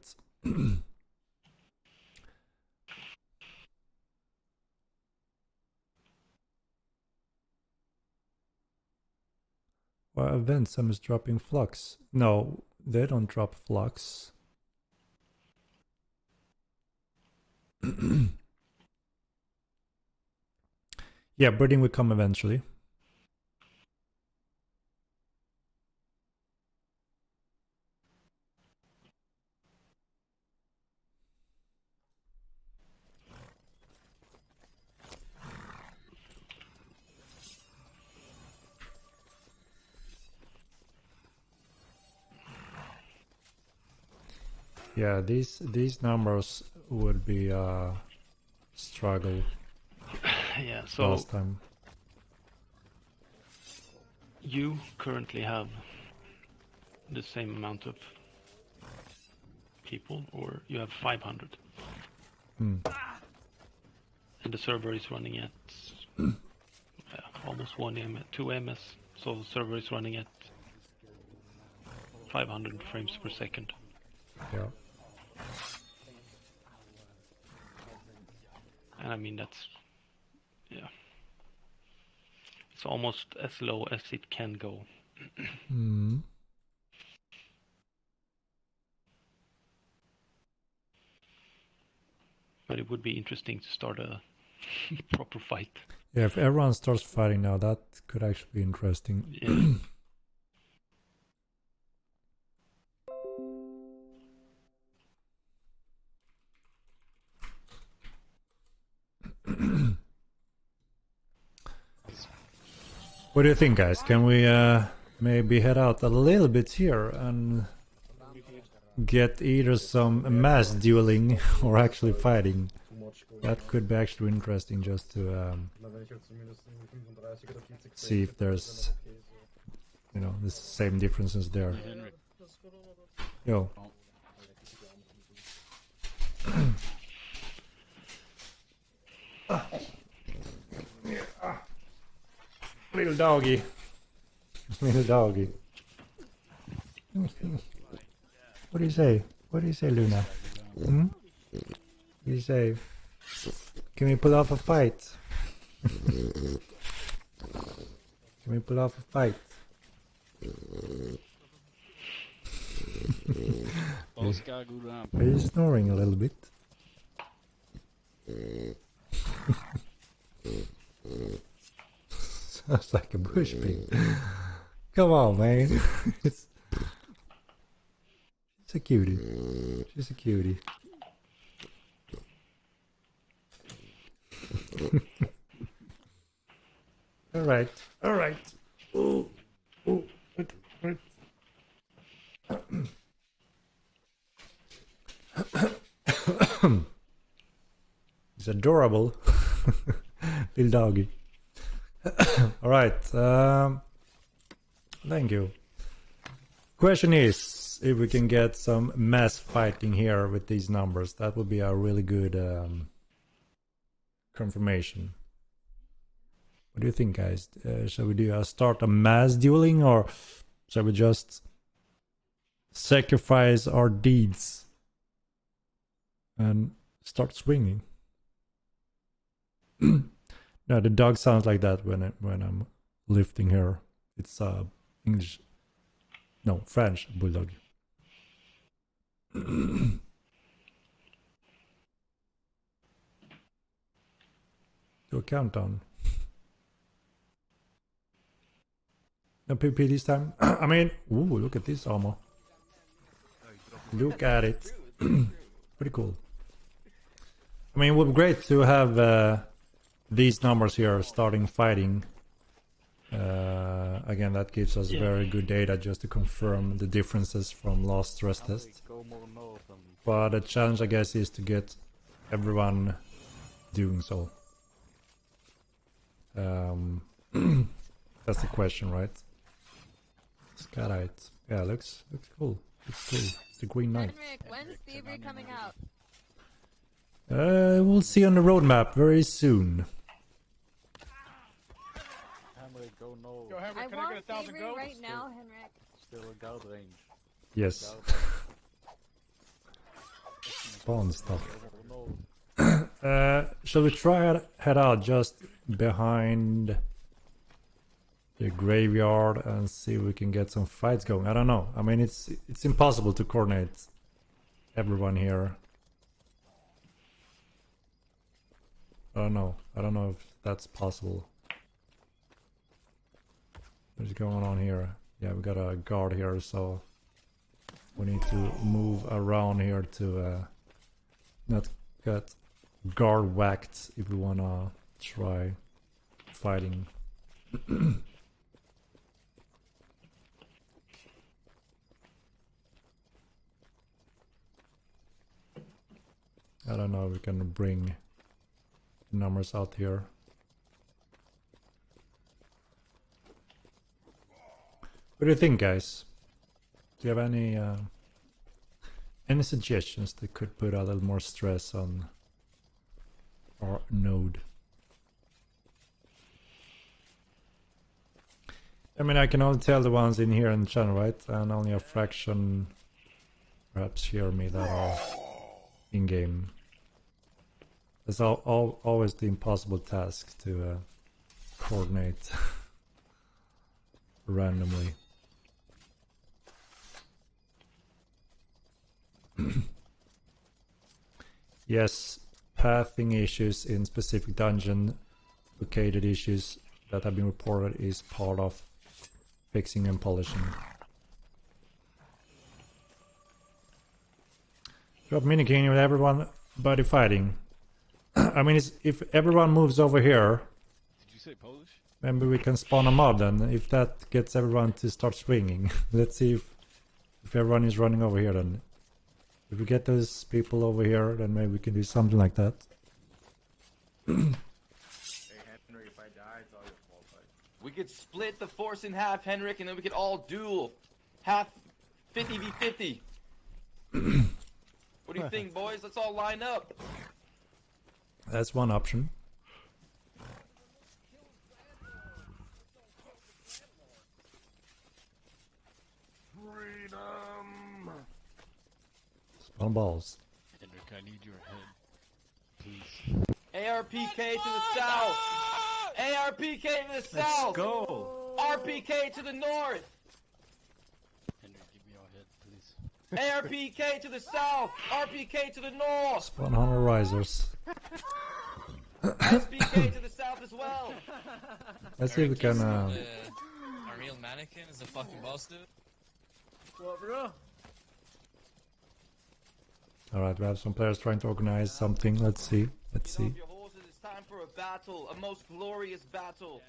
Well, events, I'm just dropping flux. No, they don't drop flux. Yeah, breeding will come eventually. Yeah, these numbers would be a struggle. Yeah, so last time. You currently have the same amount of people, or you have 500. Hmm. And the server is running at almost 2 ms, so the server is running at 500 frames per second. Yeah. And I mean, that's, yeah, it's almost as low as it can go. Hmm. But it would be interesting to start a proper fight. Yeah, if everyone starts fighting now, that could actually be interesting. Yeah. What do you think, guys? Can we maybe head out a little bit here and get either some mass dueling or actually fighting? That could be actually interesting, just to see if there's, you know, the same differences there. Yo. Little doggy. Little doggy. What do you say? What do you say, Luna? Hmm? What do you say? Can we pull off a fight? Can we pull off a fight? Are you snoring a little bit? Sounds like a bush pig. Come on, man. It's a cutie. She's a cutie. Alright, alright. Ooh, ooh, wait. It's adorable. Little doggy. Alright, thank you. Question is, if we can get some mass fighting here with these numbers, that would be a really good confirmation. What do you think, guys? Shall we start a mass dueling, or shall we just sacrifice our deeds and start swinging? No, the dog sounds like that when I'm lifting her. It's English, no, French bulldog. Do a countdown. No PP this time. I mean, ooh, look at this armor. Look at it. Pretty cool. I mean, it would be great to have these numbers here starting fighting. Again, that gives us very good data just to confirm the differences from last stress test. But the challenge, I guess, is to get everyone doing so. That's the question, right? Skylight. Yeah, looks cool. Looks cool. It's the Green Knight. Henrik, when's Thievery coming out? We'll see on the roadmap very soon. Henrik, Go no. Yo, Henrik, I can I want get 1,000 Avery goats? right now, Henrik. Still a gold range. Yes. Spawn stuff. Shall we try and head out just behind the graveyard and see if we can get some fights going? I don't know. I mean, it's impossible to coordinate everyone here. I don't know. I don't know if that's possible. What's going on here? Yeah, we got a guard here, so we need to move around here to not get guard whacked if we wanna try fighting. I don't know if we can bring numbers out here. What do you think, guys? Do you have any suggestions that could put a little more stress on our node? I mean, I can only tell the ones in here in the channel, right? And only a fraction perhaps hear me that are in-game. It's always the impossible task to coordinate randomly. Yes, pathing issues in specific dungeon, located issues that have been reported is part of fixing and polishing. Drop miniking with everybody fighting. I mean, if everyone moves over here, Did you say Polish? maybe we can spawn a mod, and if that gets everyone to start swinging. Let's see if everyone is running over here, then if we get those people over here, then maybe we can do something like that. Hey Henry, if I die, it's all your fault. Buddy. We could split the force in half, Henrik, and then we could all duel. Half 50v50. What do you think, boys? Let's all line up. That's one option. Freedom! Spawn balls. Henrik, I need your head. Please. ARPK to the south. ARPK to the south. Let's go. RPK to the north. Henrik, give me your head, please. ARPK to the south. RPK to the north. Spawn 100 risers. SPK to the south as well. Let's see if we can. A real mannequin is a fucking boss, dude. What, bro? Alright, we have some players trying to organize something. Let's see. Let's see. Your horses, it's time for a battle, a most glorious battle.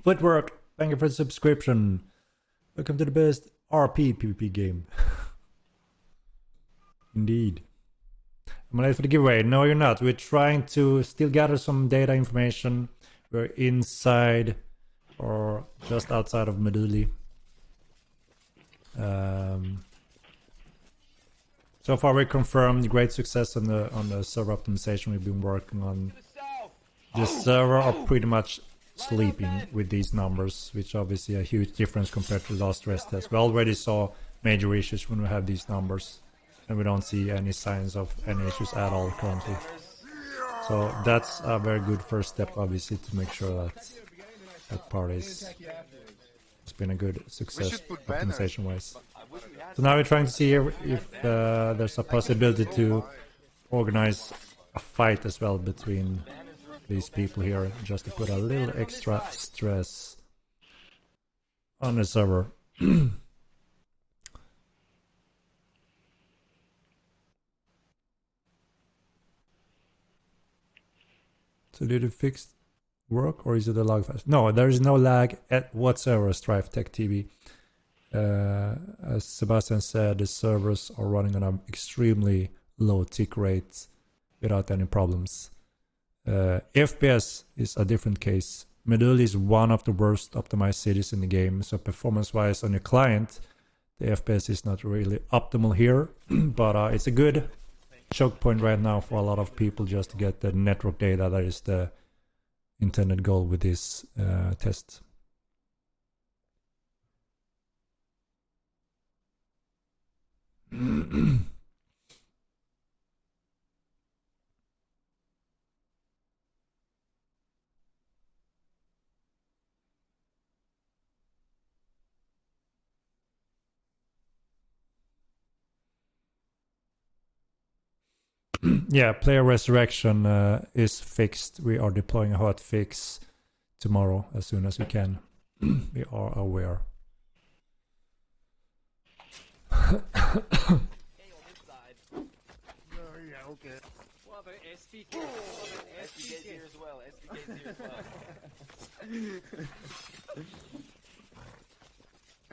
Footwork, thank you for the subscription. Welcome to the best RP PvP game. Indeed. I'm late for the giveaway. No, you're not. We're trying to still gather some data information. We're inside or just outside of Meduli. So far, we confirmed great success on the server optimization we've been working on. The server are pretty much sleeping with these numbers, which obviously a huge difference compared to the last stress test. We already saw major issues when we have these numbers, and we don't see any signs of any issues at all currently. So that's a very good first step, obviously, to make sure that that part is. It's been a good success optimization wise. So now we're trying to see if there's a possibility to organize a fight as well between these people here, just to put a little extra stress on the server. So did it fix work, or is it a lag fast? No, there is no lag at whatsoever, Strife Tech TV. As Sebastian said, the servers are running on an extremely low tick rate without any problems. FPS is a different case. Meduli is one of the worst optimized cities in the game, so performance-wise on your client, the FPS is not really optimal here, but it's a good choke point right now for a lot of people just to get the network data. That is the intended goal with this test. Yeah, player resurrection is fixed. We are deploying a hot fix tomorrow as soon as we can. We are aware. Yeah, okay. What about SPK? What about SPK's here as well. SPK's here as well.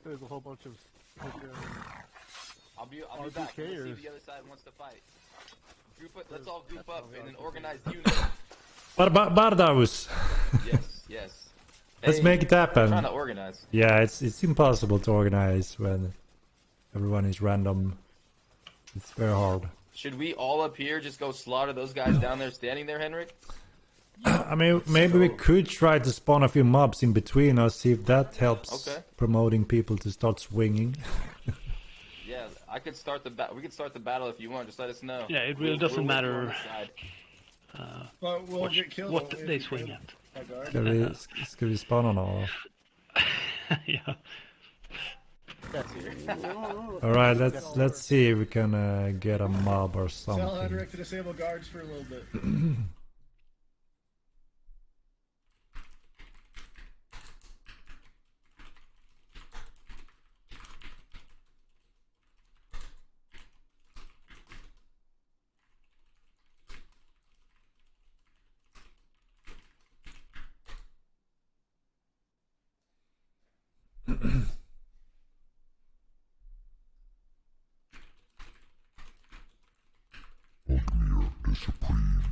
There's a whole bunch of I'll be back. We'll see if the other side wants to fight. Let's all group up in an organized unit. Bardaus. Yes. Let's Hey, make it happen. I'm trying to organize. Yeah, it's impossible to organize when everyone is random. It's very hard. Should we all up here just go slaughter those guys down there standing there, Henrik? I mean, maybe we could try to spawn a few mobs in between us, see if that helps promoting people to start swinging. Yeah, I could start the we could start the battle if you want. Just let us know. Yeah, it really doesn't matter But we'll get killed. what they swing at. Ska vi spana nå? Yeah. Alright, let's see if we can get a mob or Tell something. Henrik to disable guards for a little bit. the Supreme.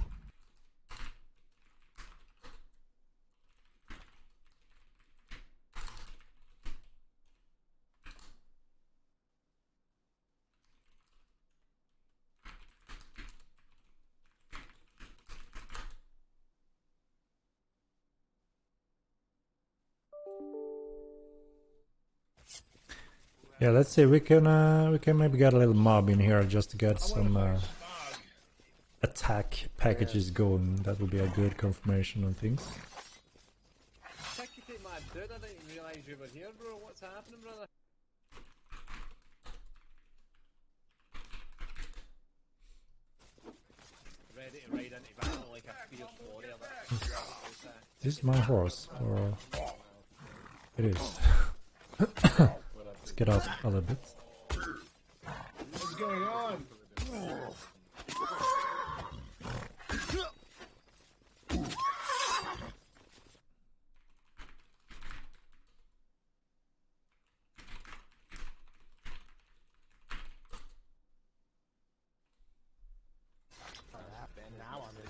Yeah, let's see. We can maybe get a little mob in here just to get some attack packages going. That would be a good confirmation on things. Technically, my dude, I didn't even realise you were here, bro. What's happening, brother? Ready to ride into battle like a fierce warrior. This is my horse, or it is. Let's get out a little bit. What's going on? Now I'm in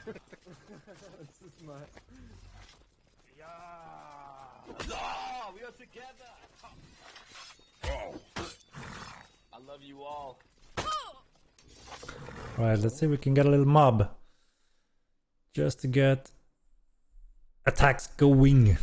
This is my... Oh, we are together. I love you all. Alright, let's see if we can get a little mob. Just to get attacks going.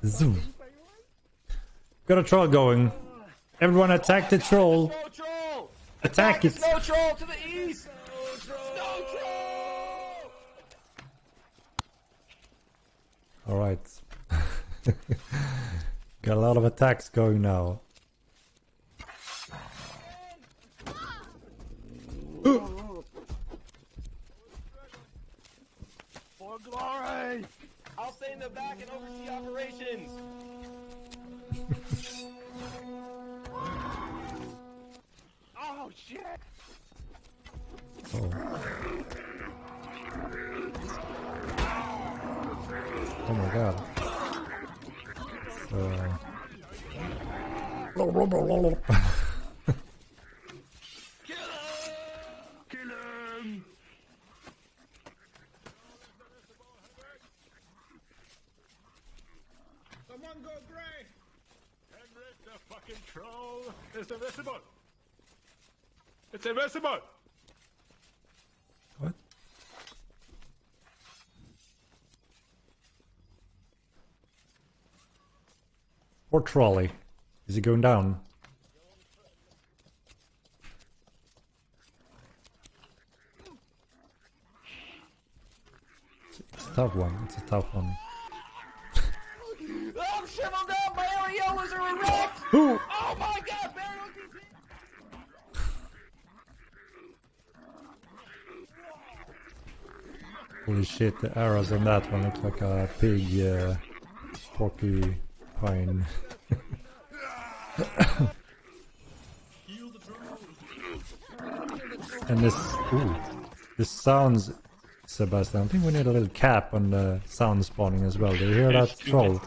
Zoom. Got a troll going. Everyone attack the troll. Attack it. Snow troll to the east. Snow troll. Alright. Got a lot of attacks going now. For glory! I'll stay in the back and oversee operations. Oh shit! Oh. Oh my god. Kill him! Someone go gray! Henrik, the fucking troll is invisible! It's invisible! What? Poor trolley. Is he going down? It's a tough one. It's a tough one. I'm shriveled up! My areolas are erect! Ooh. Oh my god! Barrel Holy shit, the arrows on that one look like a pig porcupine. And this sounds, Sebastian, I think we need a little cap on the sound spawning as well. Do you hear that troll?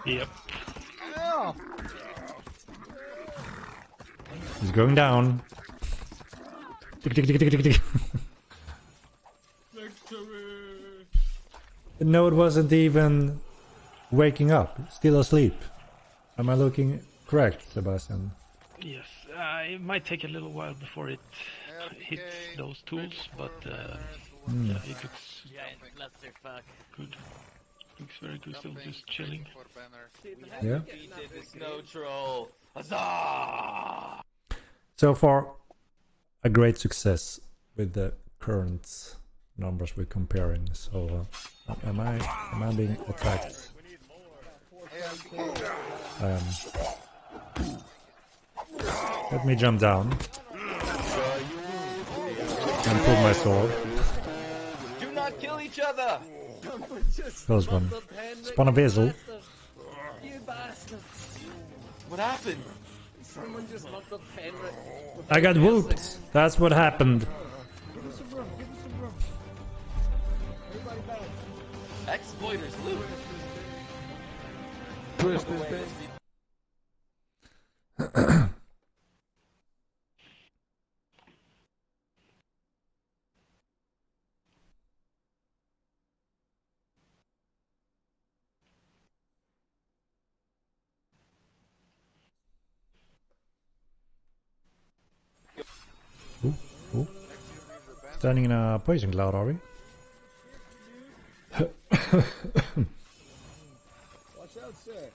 Yep. He's going down. The node wasn't even waking up, still asleep. Am I looking correct, Sebastian? Yes, it might take a little while before it hits those tools, but yeah, it looks good. Looks very good, still just chilling. Yeah. defeated the snow troll. Huzzah! So far, a great success with the current numbers we're comparing. So, am I being attacked? Let me jump down and pull my sword. Do not kill each other! Close one. Spawn a vessel. You bastard! What happened? Someone just locked up Henrik. I got whooped. That's what happened. Give us some room, give us some room. Everybody back. Exploiters loot! Twist this thing. Ooh. Standing in a poison cloud, are we? Watch out, sir.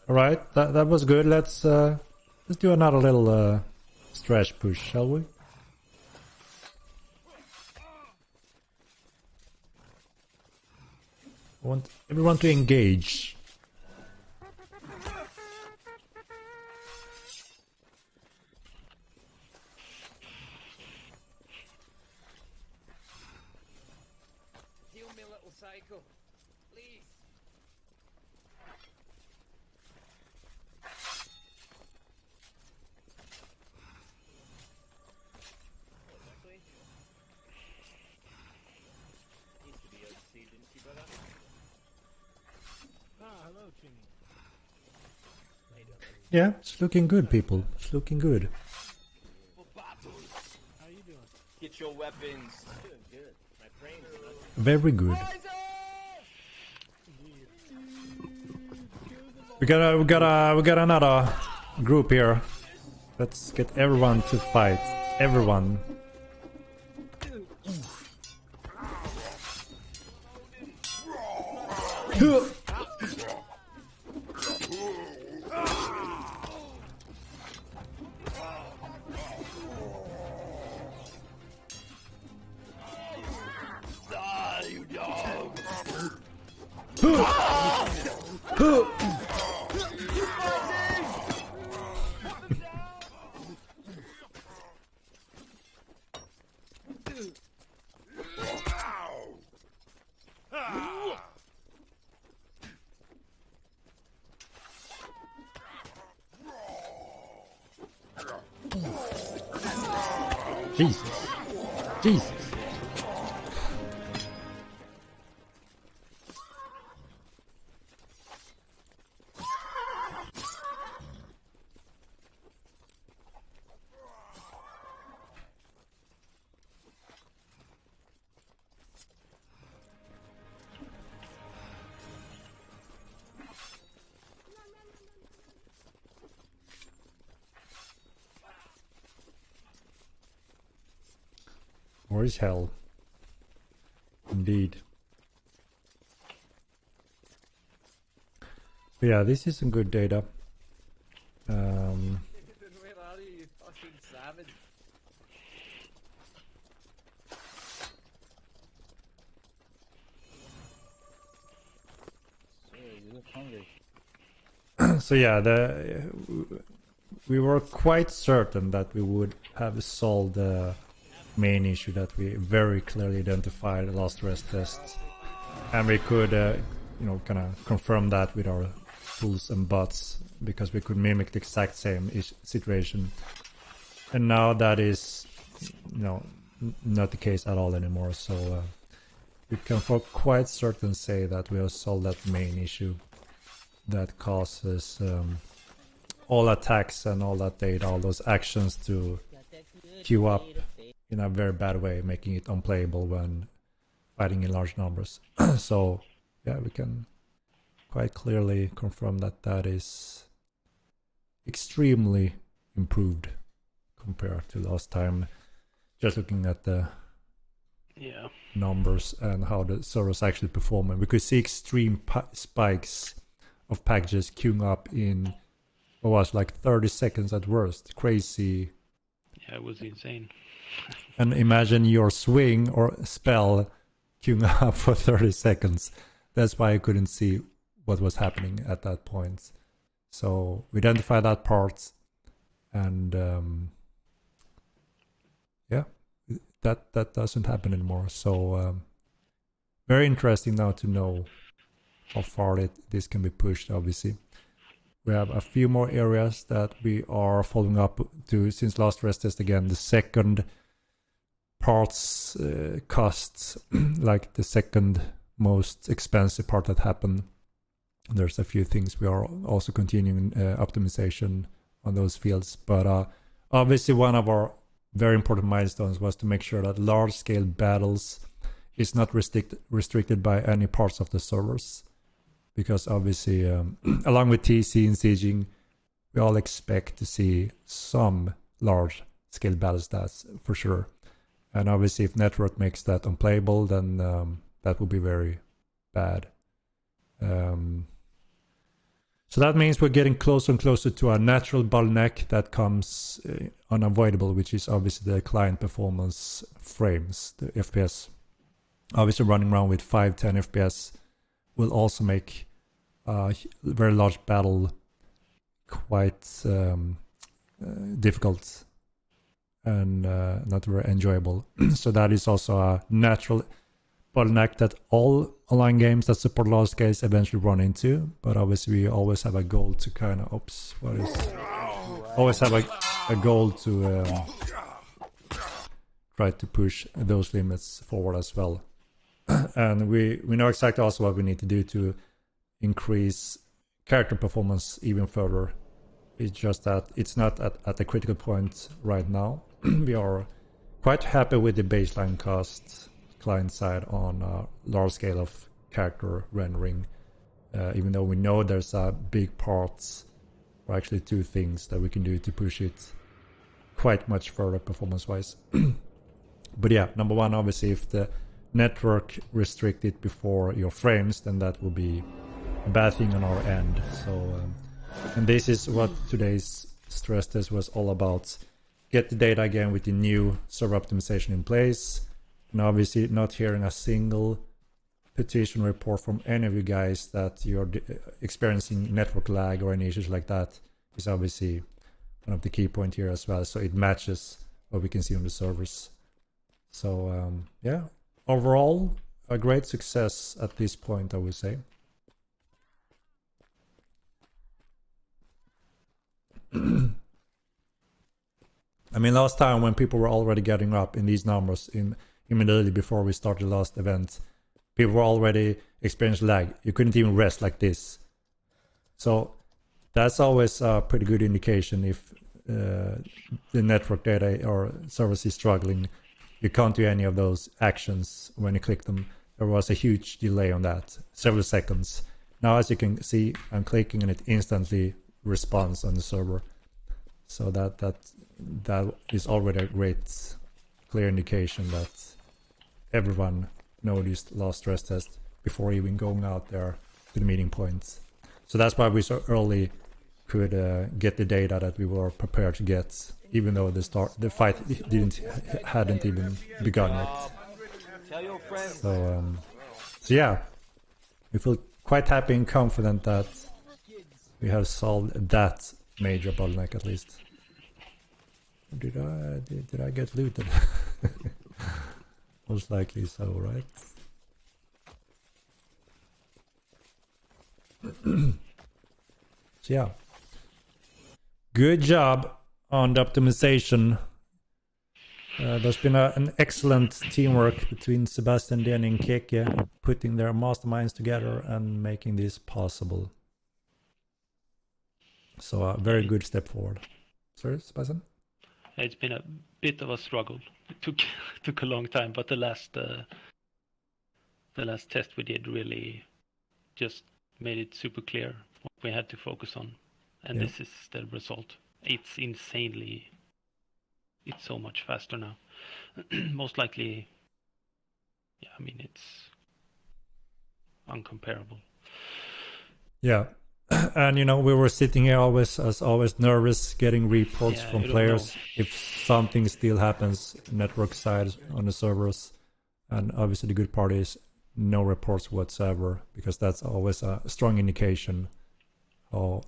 All right, that was good. Let's do another little stretch push, shall we? I want everyone to engage. Heal me, little psycho. Please. Used to be able to see, didn't you, brother? Hello, Jimmy. Yeah, it's looking good, people. It's looking good. How you doing? Get your weapons. Doing good. My brain's not. Very good. We got another group here. Let's get everyone to fight. Everyone. Die, you dog! Jesus. Jesus. Or is hell? Indeed. But yeah, this is some good data. Where are you, fucking savage? You look hungry. So yeah, we were quite certain that we would have solved the main issue that we very clearly identified the last rest test, and we could kind of confirm that with our tools and bots, because we could mimic the exact same situation. And now that is not the case at all anymore, so we can for quite certain say that we have solved that main issue that causes all attacks and all that data, all those actions to queue up in a very bad way, making it unplayable when fighting in large numbers. So yeah, we can quite clearly confirm that that is extremely improved compared to last time. Just looking at the numbers and how the servers actually perform, and we could see extreme spikes of packages queuing up in what was like 30 seconds at worst. Crazy. Yeah, it was insane. And imagine your swing or spell queuing up for 30 seconds. That's why I couldn't see what was happening at that point. So we identified that part, and yeah, that doesn't happen anymore. So very interesting now to know how far this can be pushed. Obviously, we have a few more areas that we are following up to since last rest test. Again, the second parts costs, like the second most expensive part that happened. There's a few things we are also continuing optimization on those fields, but obviously one of our very important milestones was to make sure that large-scale battles is not restricted by any parts of the servers, because obviously along with TC and sieging, we all expect to see some large-scale battles, that's for sure. And obviously if network makes that unplayable, then that will be very bad. So that means we're getting closer and closer to a natural bottleneck that comes unavoidable, which is obviously the client performance frames, the FPS. Obviously running around with 5-10 FPS will also make a very large battle quite difficult and not very enjoyable. So that is also a natural bottleneck that all online games that support large scales eventually run into. But obviously we always have a goal to kind of always have a goal to try to push those limits forward as well. And we know exactly also what we need to do to increase character performance even further. It's just that it's not at a critical point right now. We are quite happy with the baseline cost client side on a large scale of character rendering, even though we know there's a big parts, or actually two things that we can do to push it quite much further performance wise. But yeah, number one, obviously if the network restrict it before your frames, then that will be a bad thing on our end. So and this is what today's stress test was all about. Get the data again with the new server optimization in place. And obviously not hearing a single petition report from any of you guys that you're experiencing network lag or any issues like that is obviously one of the key points here as well. So it matches what we can see on the servers. So yeah, overall a great success at this point, I would say. I mean, last time when people were already getting up in these numbers in Meduli before we started the last event, people were already experiencing lag. You couldn't even rest like this. So that's always a pretty good indication if the network data or service is struggling. You can't do any of those actions when you click them. There was a huge delay on that, several seconds. Now, as you can see, I'm clicking and it instantly responds on the server. So that is already a great, clear indication that everyone noticed last stress test before even going out there to the meeting points. So that's why we so early could get the data that we were prepared to get, even though the fight hadn't even begun yet. Tell your friends. So yeah, we feel quite happy and confident that we have solved that major bottleneck at least. Did I get looted? Most likely so, right? So yeah, good job on the optimization. There's been an excellent teamwork between Sebastian, Danny, and Keke, putting their masterminds together and making this possible. So a very good step forward. Sorry, Sebastian? It's been a bit of a struggle. It took a long time, but the last test we did really just made it super clear what we had to focus on, and this is the result. It's insanely. It's so much faster now. Most likely, yeah. I mean, it's uncomparable. Yeah. And you know, we were sitting here always nervous, getting reports from players if something still happens network side on the servers. And obviously the good part is no reports whatsoever, because that's always a strong indication how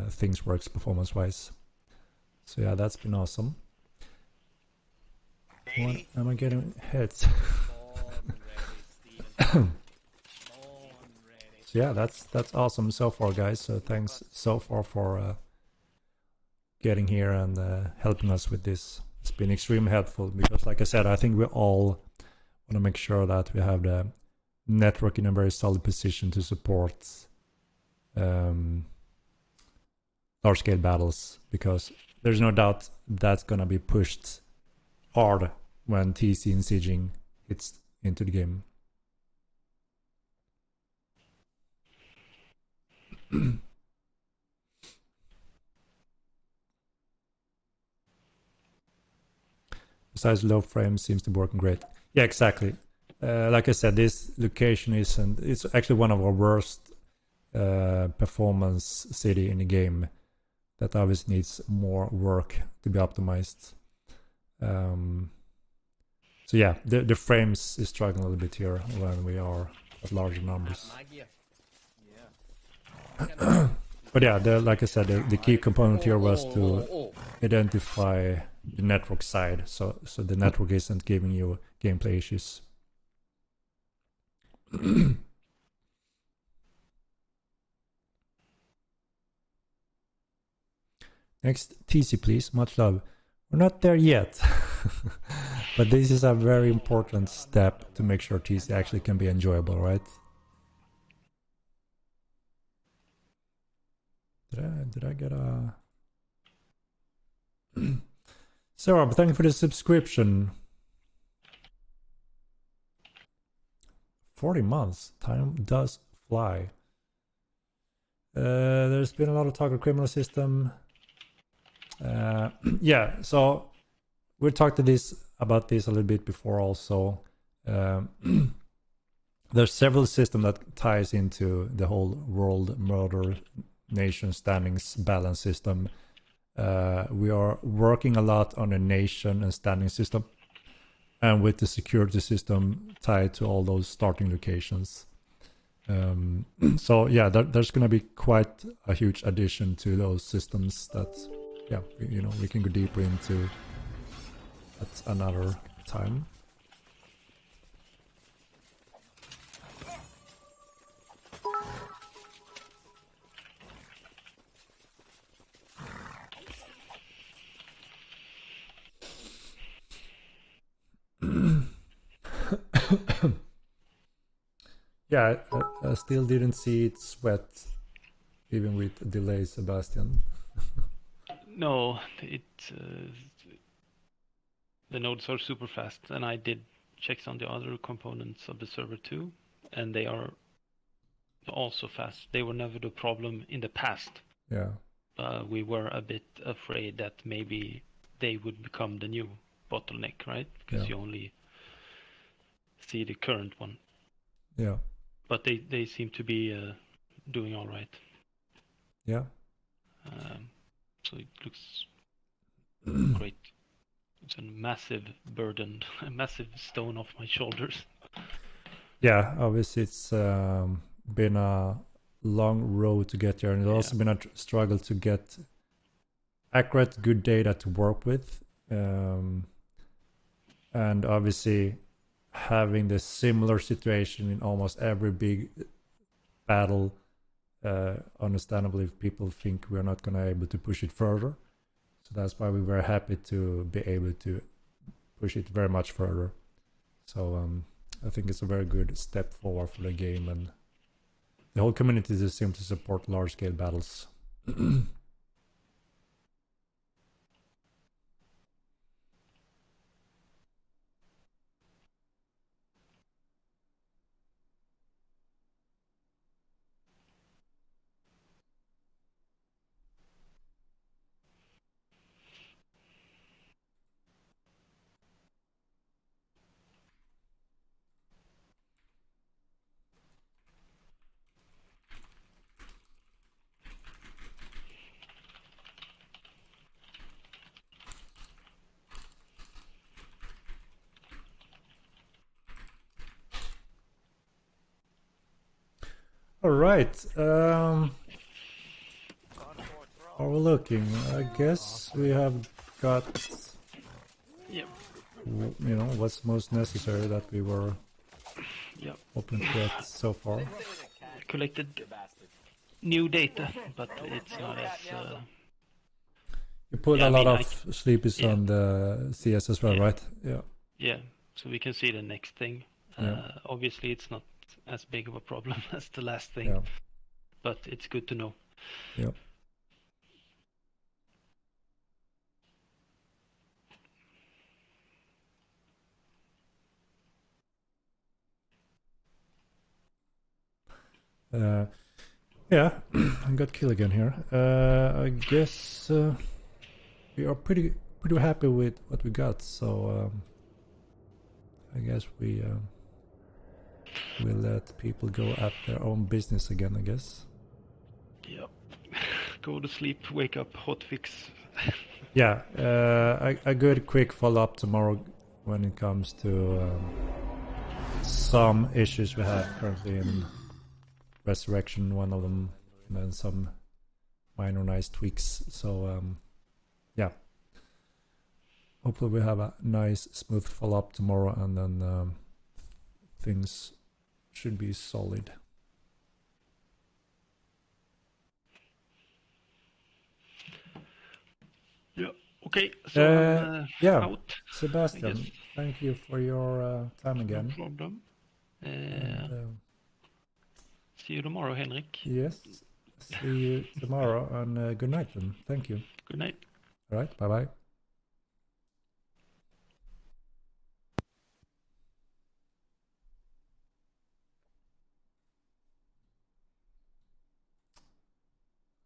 things works performance wise. So yeah, that's been awesome. What am I getting hits? So yeah, that's awesome so far, guys. So thanks so far for getting here and helping us with this. It's been extremely helpful because, like I said, I think we all want to make sure that we have the network in a very solid position to support large-scale battles, because there's no doubt that's gonna be pushed hard when TC and sieging hits into the game. Besides, low frame seems to be working great. Yeah, exactly. Like I said, this location it's actually one of our worst performance city in the game that obviously needs more work to be optimized. So yeah, the frames is struggling a little bit here when we are at larger numbers. But yeah, like I said, the key component here was to identify the network side, so the network isn't giving you gameplay issues. Next, TC please, much love. We're not there yet, but this is a very important step to make sure TC actually can be enjoyable, right? Did I get a... Sarah, thank you for the subscription. 40 months. Time does fly. There's been a lot of talk of criminal system. Yeah, so we talked about this a little bit before also. There's several systems that ties into the whole world murder nation standings balance system. We are working a lot on a nation and standing system, and with the security system tied to all those starting locations. So yeah, there's going to be quite a huge addition to those systems that, yeah, we can go deeper into at another time. Yeah, I still didn't see it sweat, even with delay, Sebastian. No, the nodes are super fast, and I did checks on the other components of the server too, and they are also fast. They were never the problem in the past. Yeah. We were a bit afraid that maybe they would become the new bottleneck, right? Because you only see the current one. Yeah. But they seem to be doing all right. Yeah. So it looks great. It's a massive burden, a massive stone off my shoulders. Yeah, obviously it's been a long road to get there, and it's also been a struggle to get accurate, good data to work with. And obviously having the similar situation in almost every big battle, understandably people think we're not going to be able to push it further. So that's why we were happy to be able to push it very much further. So I think it's a very good step forward for the game, and the whole community just seems to support large-scale battles. All right. Are we looking? I guess we have got, what's most necessary that we were hoping to get so far. Collected new data, but it's not as... You put a lot of sleepies on the CS as well, right? Yeah. Yeah, so we can see the next thing. Obviously, it's not as big of a problem as the last thing, but it's good to know. Yep. Yeah, I got kill again here. I guess we are pretty happy with what we got. So I guess we will let people go at their own business again. I guess. Yep. Go to sleep, wake up, hotfix. Yeah, a good quick follow up tomorrow when it comes to some issues we have currently in Resurrection, one of them, and then some minor nice tweaks. So yeah, hopefully we have a nice smooth follow up tomorrow, and then things should be solid. Yeah. Okay. So yeah, out. Sebastian, thank you for your time again. No problem. See you tomorrow, Henrik. Yes. See you tomorrow, and good night then. Thank you. Good night. All right. Bye bye.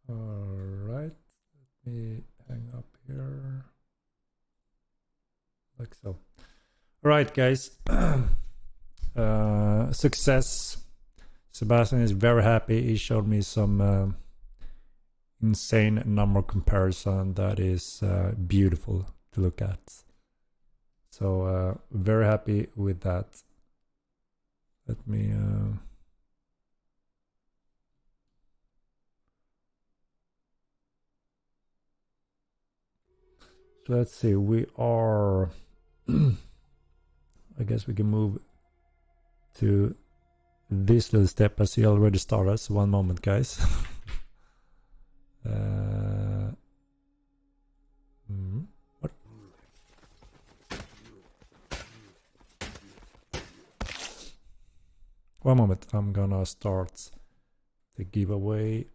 All right. Let me hang up here. Like so. All right, guys. Success. Sebastian is very happy. He showed me some insane number comparison that is beautiful to look at. So very happy with that. Let me so let's see, we are I guess we can move to this little step as he already started. So one moment, guys. What? One moment, I'm gonna start the giveaway.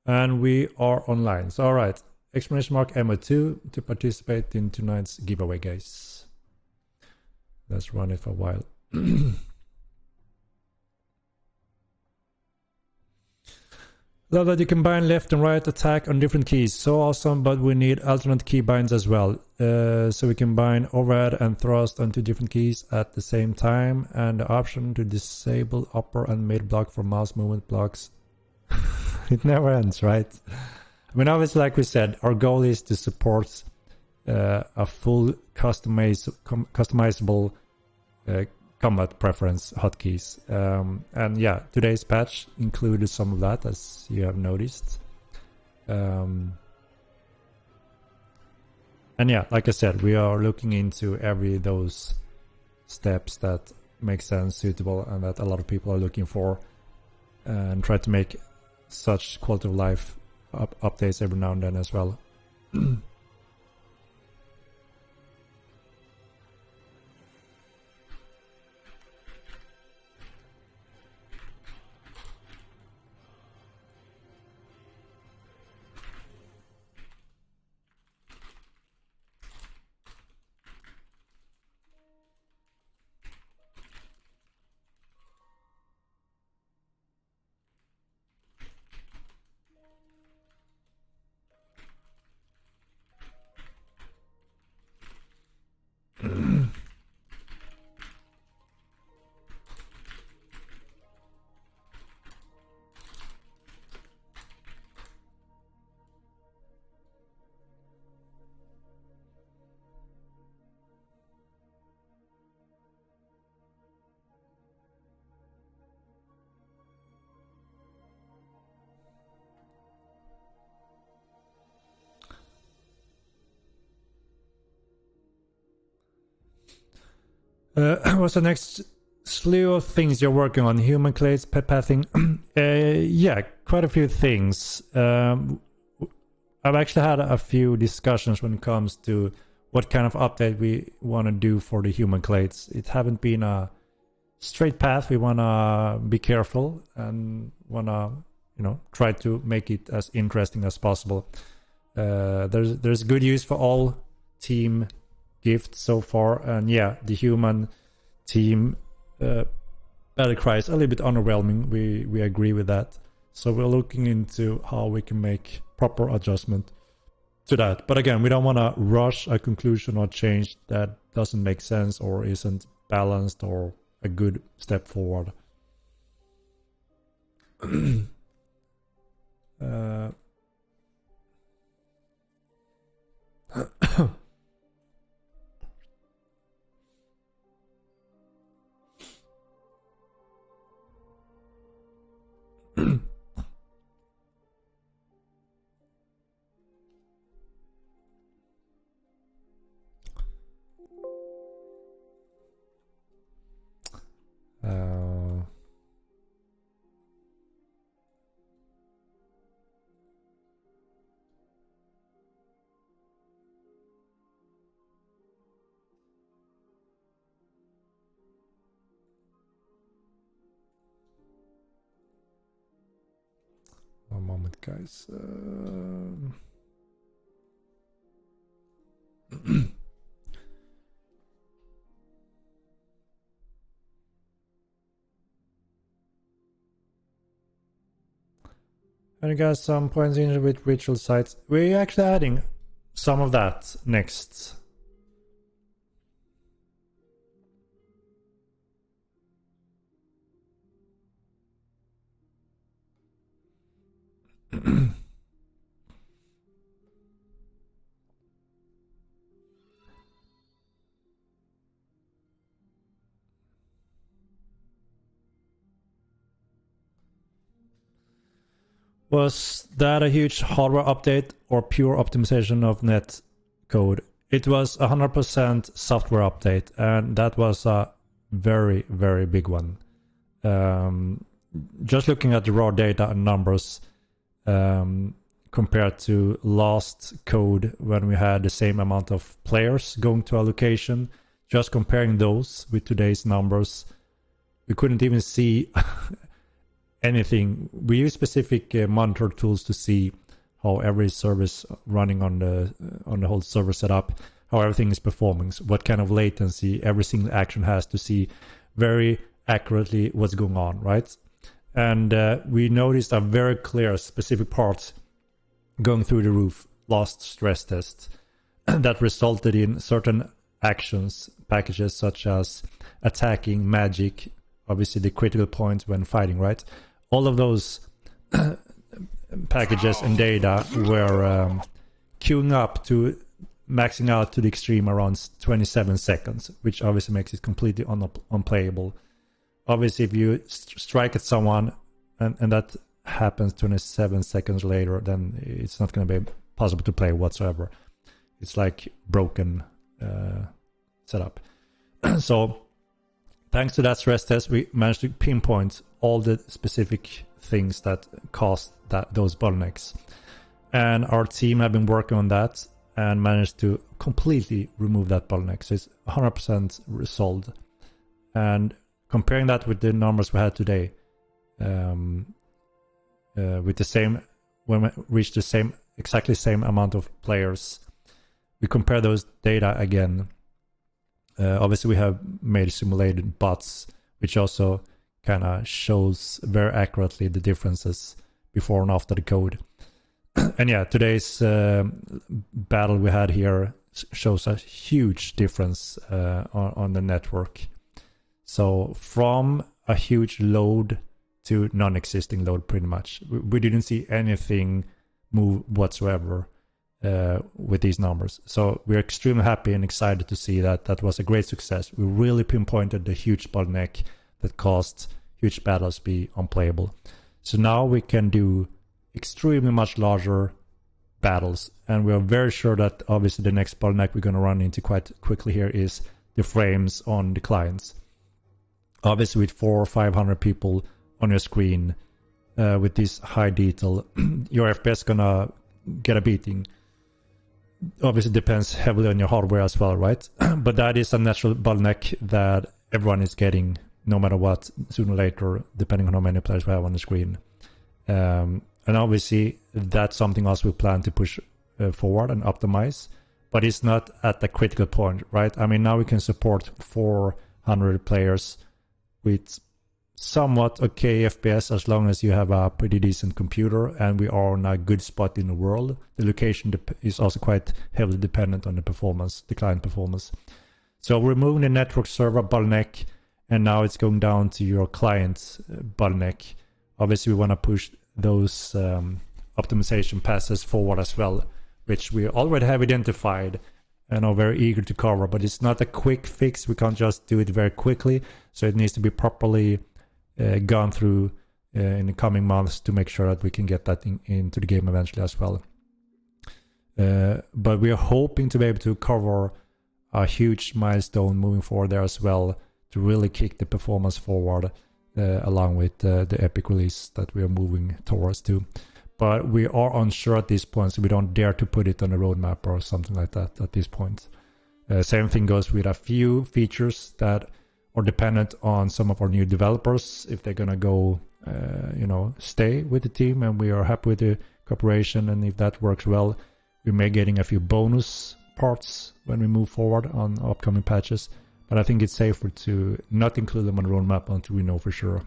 And we are online. So, all right, exclamation mark MO2 to participate in tonight's giveaway, guys. Let's run it for a while. Love that you combine left and right attack on different keys. So awesome, but we need alternate key binds as well. So we can bind overhead and thrust onto different keys at the same time. And the option to disable upper and mid block for mouse movement blocks. It never ends, right? I mean, obviously, like we said, our goal is to support a full customizable combat preference hotkeys. And yeah, today's patch included some of that, as you have noticed. And yeah, like I said, we are looking into those steps that make sense, suitable, and that a lot of people are looking for, and try to make such quality of life updates every now and then as well. What's the next slew of things you're working on? Human clades, pet pathing? Yeah, quite a few things. I've actually had a few discussions when it comes to what kind of update we want to do for the human clades. It haven't been a straight path. We want to be careful and want to, try to make it as interesting as possible. There's good use for all team gifts so far, and yeah, the human team battlecry is a little bit underwhelming. We agree with that, so we're looking into how we can make proper adjustment to that. But again, we don't want to rush a conclusion or change that doesn't make sense or isn't balanced or a good step forward. One moment, guys. And you got some points in with ritual sites. We're actually adding some of that next. Was that a huge hardware update or pure optimization of net code? It was 100% software update, and that was a very, very big one. Just looking at the raw data and numbers, compared to last code when we had the same amount of players going to our location. Just comparing those with today's numbers, we couldn't even see anything. We use specific monitor tools to see how every service running on the whole server setup, how everything is performing, what kind of latency every single action has, to see very accurately what's going on, right? And we noticed a very clear specific parts going through the roof last stress test that resulted in certain actions, packages such as attacking, magic, obviously the critical points when fighting, right? All of those packages and data were queuing up to maxing out to the extreme around 27 seconds, which obviously makes it completely unplayable. Obviously, if you strike at someone and that happens 27 seconds later, then it's not going to be possible to play whatsoever. It's like broken setup. So thanks to that stress test, we managed to pinpoint all the specific things that caused those bottlenecks. And our team have been working on that and managed to completely remove that bottleneck. So it's 100% resolved. And comparing that with the numbers we had today, with the same, when we reached the same, exactly same amount of players, we compare those data again. Obviously, we have made simulated bots, which also kind of shows very accurately the differences before and after the code. And yeah, today's battle we had here shows a huge difference on the network. So from a huge load to non-existing load, pretty much. We didn't see anything move whatsoever with these numbers. So we're extremely happy and excited to see that that was a great success. We really pinpointed the huge bottleneck that caused huge battles be unplayable. So now we can do extremely much larger battles, and we are very sure that obviously the next bottleneck we're going to run into quite quickly here is the frames on the clients. Obviously, with 400 or 500 people on your screen with this high detail, your FPS gonna get a beating. Obviously, depends heavily on your hardware as well, right? But that is a natural bottleneck that everyone is getting, no matter what, sooner or later, depending on how many players we have on the screen. And obviously, that's something else we plan to push forward and optimize, but it's not at the critical point, right? I mean, now we can support 400 players with somewhat okay FPS as long as you have a pretty decent computer, and we are in a good spot in the world. The location is also quite heavily dependent on the performance, the client performance. So we're removing the network server bottleneck, and now it's going down to your client bottleneck. Obviously, we want to push those optimization passes forward as well, which we already have identified and are very eager to cover, but it's not a quick fix. We can't just do it very quickly, so it needs to be properly gone through in the coming months to make sure that we can get that into the game eventually as well. But we are hoping to be able to cover a huge milestone moving forward there as well, to really kick the performance forward along with the epic release that we are moving towards to. But we are unsure at this point, so we don't dare to put it on a roadmap or something like that at this point. Same thing goes with a few features that are dependent on some of our new developers, if they're gonna go, stay with the team, and we are happy with the cooperation, and if that works well, we may getting a few bonus parts when we move forward on upcoming patches. But I think it's safer to not include them on the roadmap until we know for sure.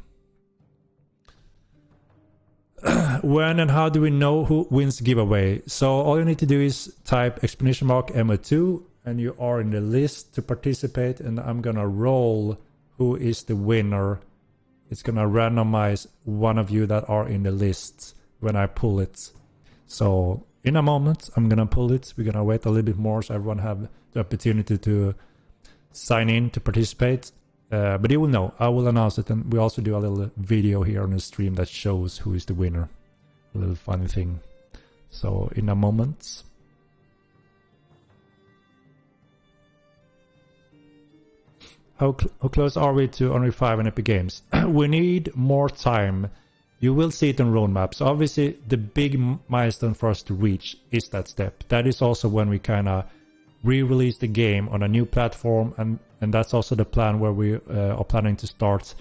When and how do we know who wins the giveaway? So all you need to do is type !MO2 and you are in the list to participate, and I'm gonna roll who is the winner. It's gonna randomize one of you that are in the list when I pull it. So in a moment I'm gonna pull it. We're gonna wait a little bit more so everyone have the opportunity to sign in to participate. But you will know. I will announce it, and we also do a little video here on the stream that shows who is the winner. A little funny thing. So in a moment. How close are we to Unreal 5 and Epic Games? We need more time. You will see it on roadmaps. Obviously, the big milestone for us to reach is that step. That is also when we kind of re-release the game on a new platform, and that's also the plan where we are planning to start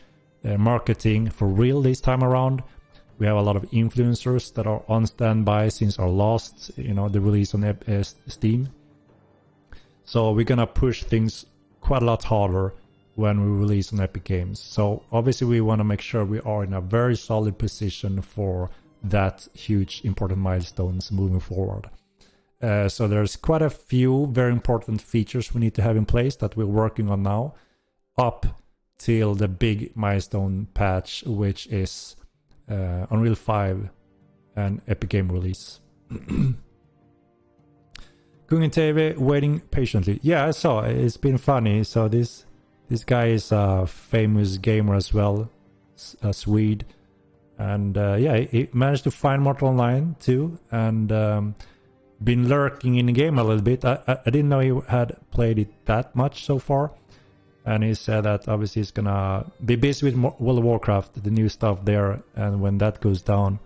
marketing for real this time around. We have a lot of influencers that are on standby since our last, the release on Steam. So we're gonna push things quite a lot harder when we release on Epic Games. So obviously we want to make sure we are in a very solid position for that huge important milestones moving forward. So there's quite a few very important features we need to have in place that we're working on now, up till the big milestone patch, which is Unreal 5 and Epic Game release. Kungen TV waiting patiently. Yeah, I saw. It's been funny. So this guy is a famous gamer as well, a Swede. And yeah, he managed to find Mortal Online too, and been lurking in the game a little bit. I didn't know he had played it that much so far. And he said that obviously he's gonna be busy with World of Warcraft, the new stuff there, and when that goes down,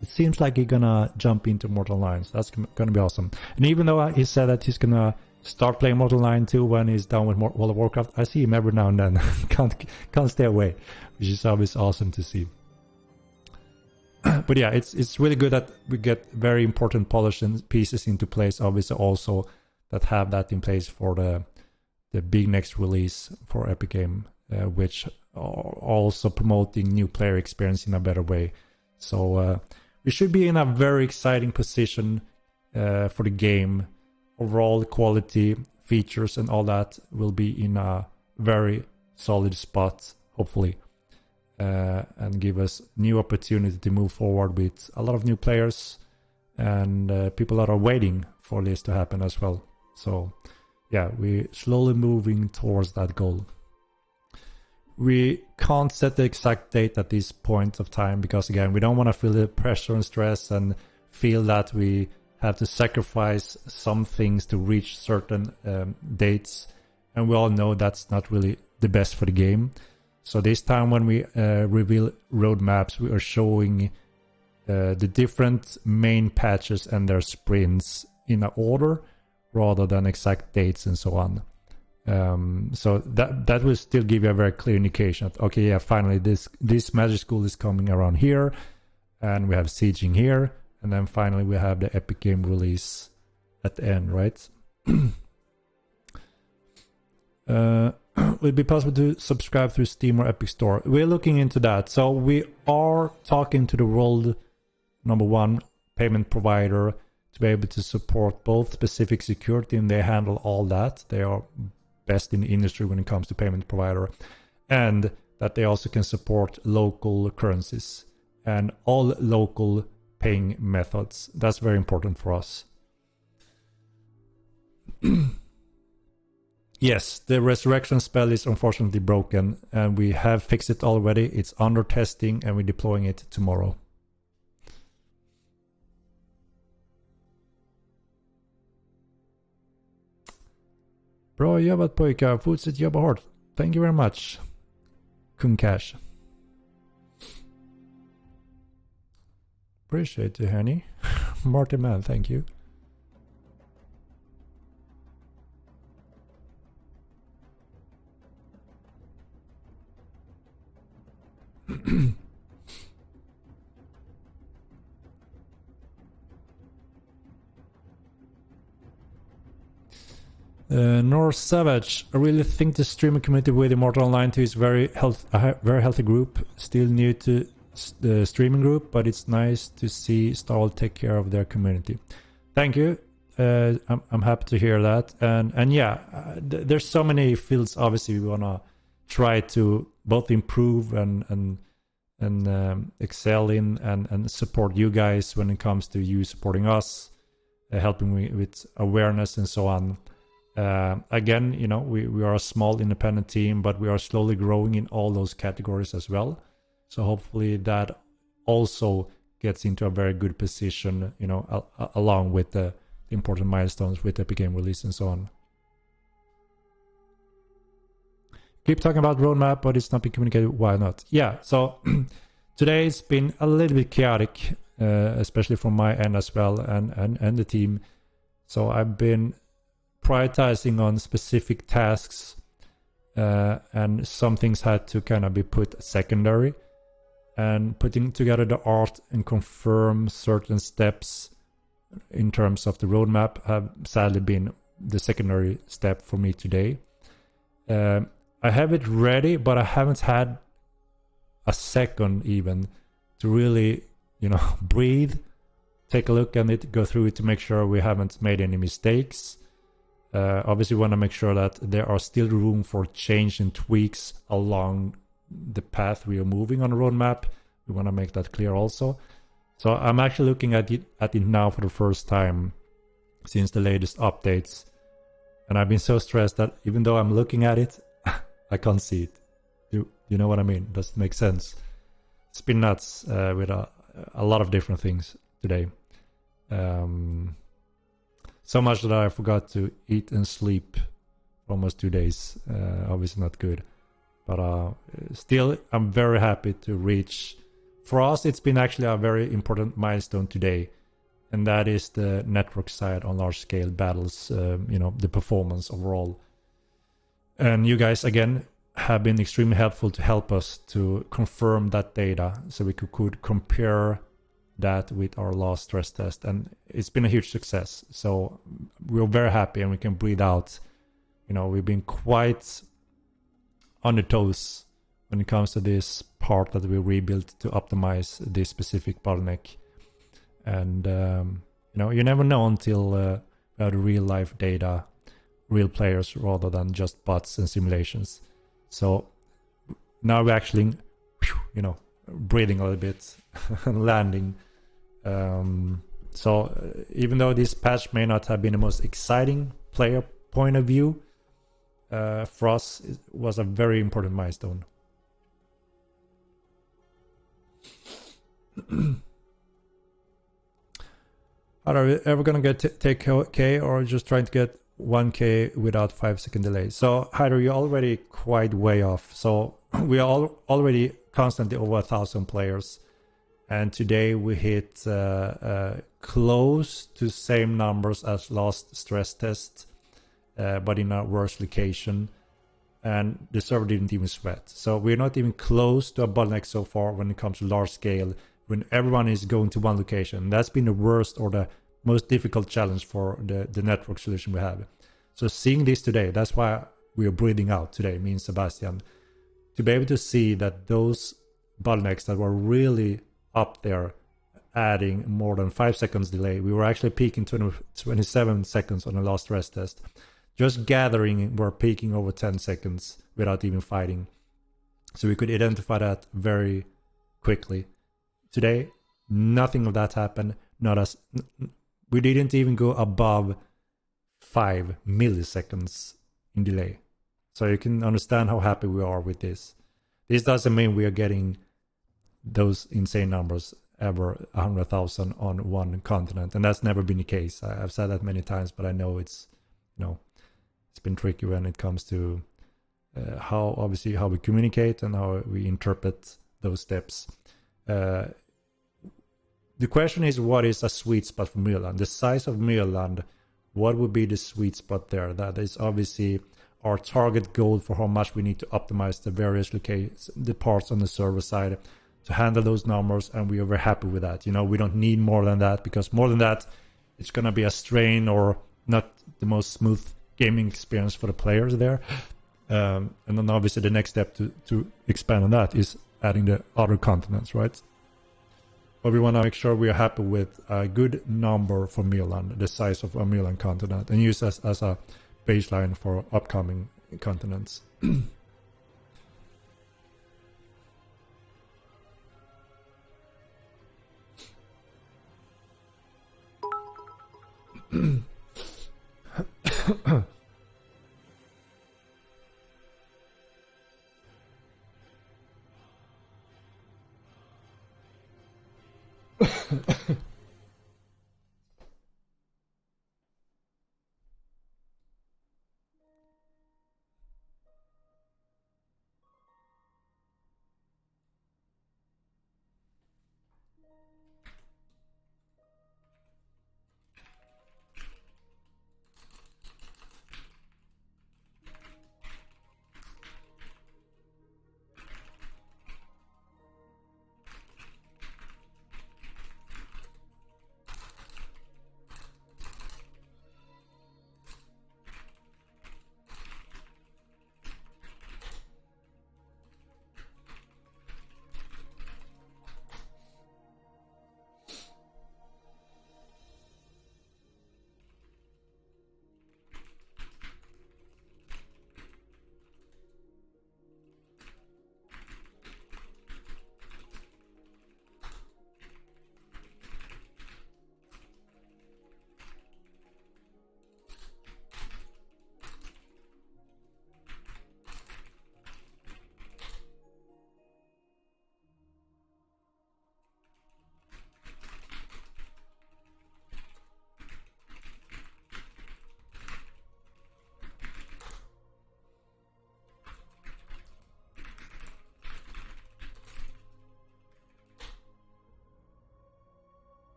it seems like he's gonna jump into Mortal Online. So that's gonna be awesome. And even though he said that he's gonna start playing Mortal Online too when he's done with World of Warcraft, I see him every now and then. can't stay away, which is always awesome to see. But yeah, it's really good that we get very important polishing pieces into place, obviously also that have that in place for the big next release for Epic Game, which are also promoting new player experience in a better way. So we should be in a very exciting position for the game. Overall quality, features and all that will be in a very solid spot, hopefully. And give us new opportunity to move forward with a lot of new players and people that are waiting for this to happen as well. So yeah, we're slowly moving towards that goal. We can't set the exact date at this point of time because again, we don't want to feel the pressure and stress and feel that we have to sacrifice some things to reach certain dates, and we all know that's not really the best for the game. So this time when we reveal roadmaps, we are showing the different main patches and their sprints in an order rather than exact dates and so on. So that will still give you a very clear indication that, okay, yeah, finally this Magic School is coming around here, and we have Sieging here, and then finally we have the Epic Game release at the end, right? Will it be possible to subscribe through Steam or Epic Store? We're looking into that. So we are talking to the world #1 payment provider to be able to support both specific security, and they handle all that. They are best in the industry when it comes to payment provider, and that they also can support local currencies and all local paying methods. That's very important for us. Yes, the resurrection spell is unfortunately broken, and we have fixed it already. It's under testing, and we're deploying it tomorrow. Bra jobbat pojkar, fortsätt jobba hårt. Thank you very much. Kung Cash. Appreciate you, honey. Marty Man, thank you. North Savage, I really think the streamer community with Immortal Online 2 is a very healthy group. Still new to the streaming group, but it's nice to see Star take care of their community. Thank you. I'm happy to hear that. And yeah, there's so many fields. Obviously, we wanna try to both improve and excel in and support you guys when it comes to you supporting us, helping with awareness and so on. Again, you know, we are a small independent team, but we are slowly growing in all those categories as well. So hopefully that also gets into a very good position, you know, along with the important milestones with Epic Game release and so on. Keep talking about roadmap, but it's not being communicated. Why not? Yeah, so today it's been a little bit chaotic, especially from my end as well, and the team. So I've been prioritizing on specific tasks, and some things had to kind of be put secondary, and putting together the art and confirm certain steps in terms of the roadmap have sadly been the secondary step for me today. I have it ready, but I haven't had a second even to really, breathe, take a look at it, go through it to make sure we haven't made any mistakes. Obviously, want to make sure that there are still room for change and tweaks along the path we are moving on the roadmap. We want to make that clear also. So I'm actually looking at it now for the first time since the latest updates. And I've been so stressed that even though I'm looking at it, I can't see it. You know what I mean? Does it make sense? It's been nuts with a lot of different things today. So much that I forgot to eat and sleep for almost 2 days. Obviously not good. But still, I'm very happy to reach. For us, it's been actually a very important milestone today. And that is the network side on large scale battles, the performance overall. And you guys, again, have been extremely helpful to help us to confirm that data so we could compare that with our last stress test. And it's been a huge success. So we're very happy and we can breathe out. We've been quite on the toes when it comes to this part that we rebuilt to optimize this specific bottleneck. And, you never know until we have the real life data, real players rather than just bots and simulations. So now we're actually, breathing a little bit and landing. So even though this patch may not have been the most exciting player point of view, for us it was a very important milestone. Are we ever gonna get take K or just trying to get 1K without 5-second delay? So Hyder, you're already quite way off. So we are already constantly over 1,000 players, and today we hit close to same numbers as last stress test, but in a worse location, and the server didn't even sweat. So we're not even close to a bottleneck so far when it comes to large scale, when everyone is going to one location. That's been the worst or the most difficult challenge for the network solution we have. So seeing this today, that's why we are breathing out today, me and Sebastian, to be able to see that those bottlenecks that were really up there, adding more than 5 seconds delay, we were actually peaking 27 seconds on the last rest test. Just gathering, we're peaking over 10 seconds without even fighting. So we could identify that very quickly. Today, nothing of that happened. We didn't even go above 5 milliseconds in delay. So you can understand how happy we are with this. This doesn't mean we are getting those insane numbers ever, 100,000 on one continent, and that's never been the case. I've said that many times, but I know it's it's been tricky when it comes to how we communicate and how we interpret those steps. The question is, what is a sweet spot for Myrland? The size of Myrland, what would be the sweet spot there? That is obviously our target goal for how much we need to optimize the various locations, the parts on the server side to handle those numbers, and we are very happy with that. We don't need more than that, because more than that, it's going to be a strain or not the most smooth gaming experience for the players there. And then obviously the next step to expand on that is adding the other continents, right? But we want to make sure we are happy with a good number for Myrland, the size of a Myrland continent, and use as a baseline for upcoming continents.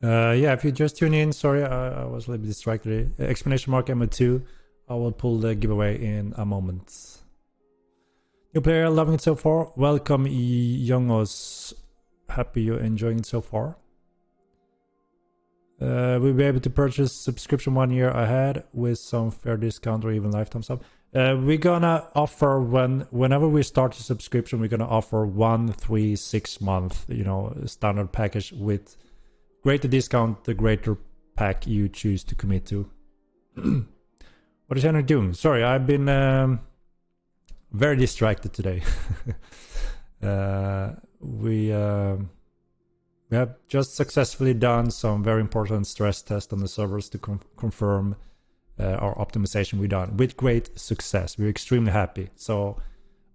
Yeah, if you just tune in, sorry, I was a little bit distracted. Explanation mark MO2. I will pull the giveaway in a moment. New player, loving it so far. Welcome, Youngos. Happy you're enjoying it so far. We'll be able to purchase subscription 1 year ahead with some fair discount or even lifetime sub. We're gonna offer whenever we start a subscription, we're gonna offer 1, 3, 6 month, standard package with greater discount the greater pack you choose to commit to. What is Henrik doing? Sorry, I've been very distracted today. We have just successfully done some very important stress tests on the servers to confirm our optimization we've done with great success. We're extremely happy. So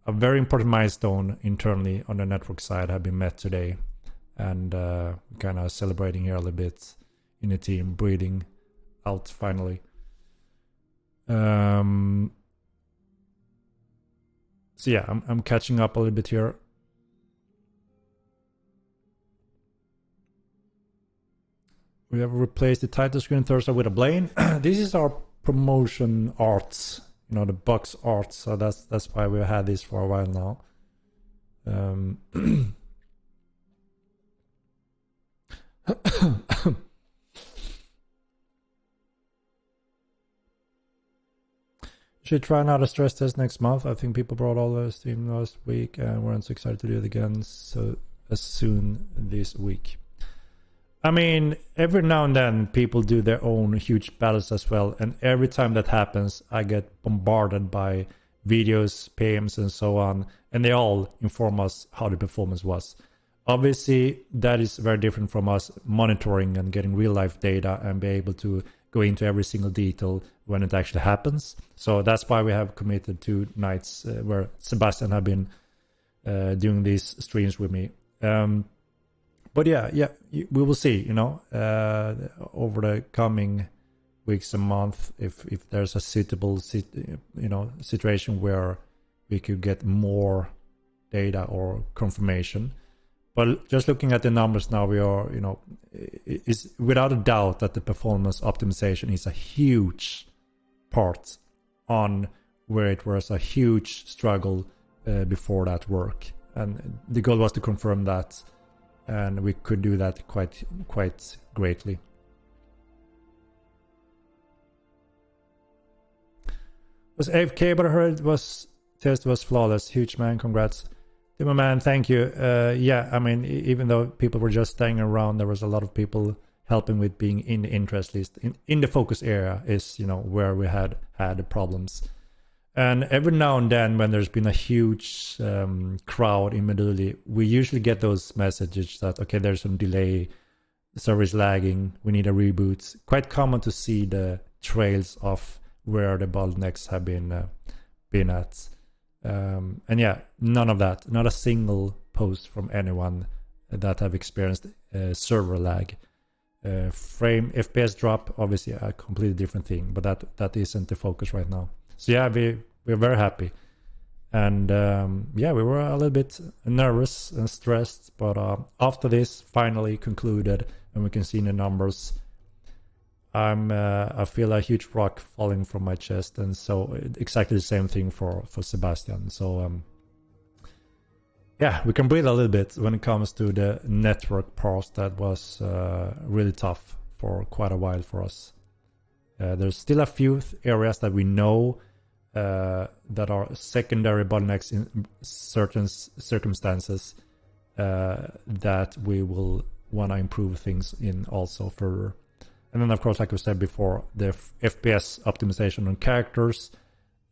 a very important milestone internally on the network side have been met today, and kind of celebrating here a little bit in the team, breathing out finally. So yeah, I'm catching up a little bit here. We have replaced the title screen Thursday with a Blaine. This is our promotion arts, the box arts. So that's why we've had this for a while now. Should try another stress test next month. I think people brought all the Steam last week and weren't so excited to do it again so as soon this week. I mean, every now and then people do their own huge battles as well, and every time that happens I get bombarded by videos, PMs and so on, and they all inform us how the performance was. Obviously that is very different from us monitoring and getting real life data and be able to go into every single detail when it actually happens. So that's why we have committed 2 nights where Sebastian have been doing these streams with me. But yeah, we will see, over the coming weeks and month if there's a suitable situation where we could get more data or confirmation. But just looking at the numbers now, we are, is without a doubt that the performance optimization is a huge part on where it was a huge struggle before that work. And the goal was to confirm that, and we could do that quite greatly. Was AFK, but I heard test was flawless. Huge man, congrats. Timmer man, thank you. Yeah, I mean, even though people were just staying around, there was a lot of people helping with being in the interest list. In the focus area is, where we had problems. And every now and then when there's been a huge crowd in Meduli, we usually get those messages that, okay, there's some delay, the server is lagging, we need a reboot. Quite common to see the trails of where the bottlenecks have been at. And yeah, none of that, not a single post from anyone that have experienced server lag. Frame FPS drop, obviously a completely different thing, but that isn't the focus right now. So yeah, we're very happy. And yeah, we were a little bit nervous and stressed, but after this finally concluded and we can see in the numbers, I feel a huge rock falling from my chest, and so exactly the same thing for Sebastian. So yeah, we can breathe a little bit when it comes to the network part that was really tough for quite a while for us. There's still a few areas that we know that are secondary bottlenecks in certain circumstances that we will want to improve things in also further. And then, of course, like we said before, the FPS optimization on characters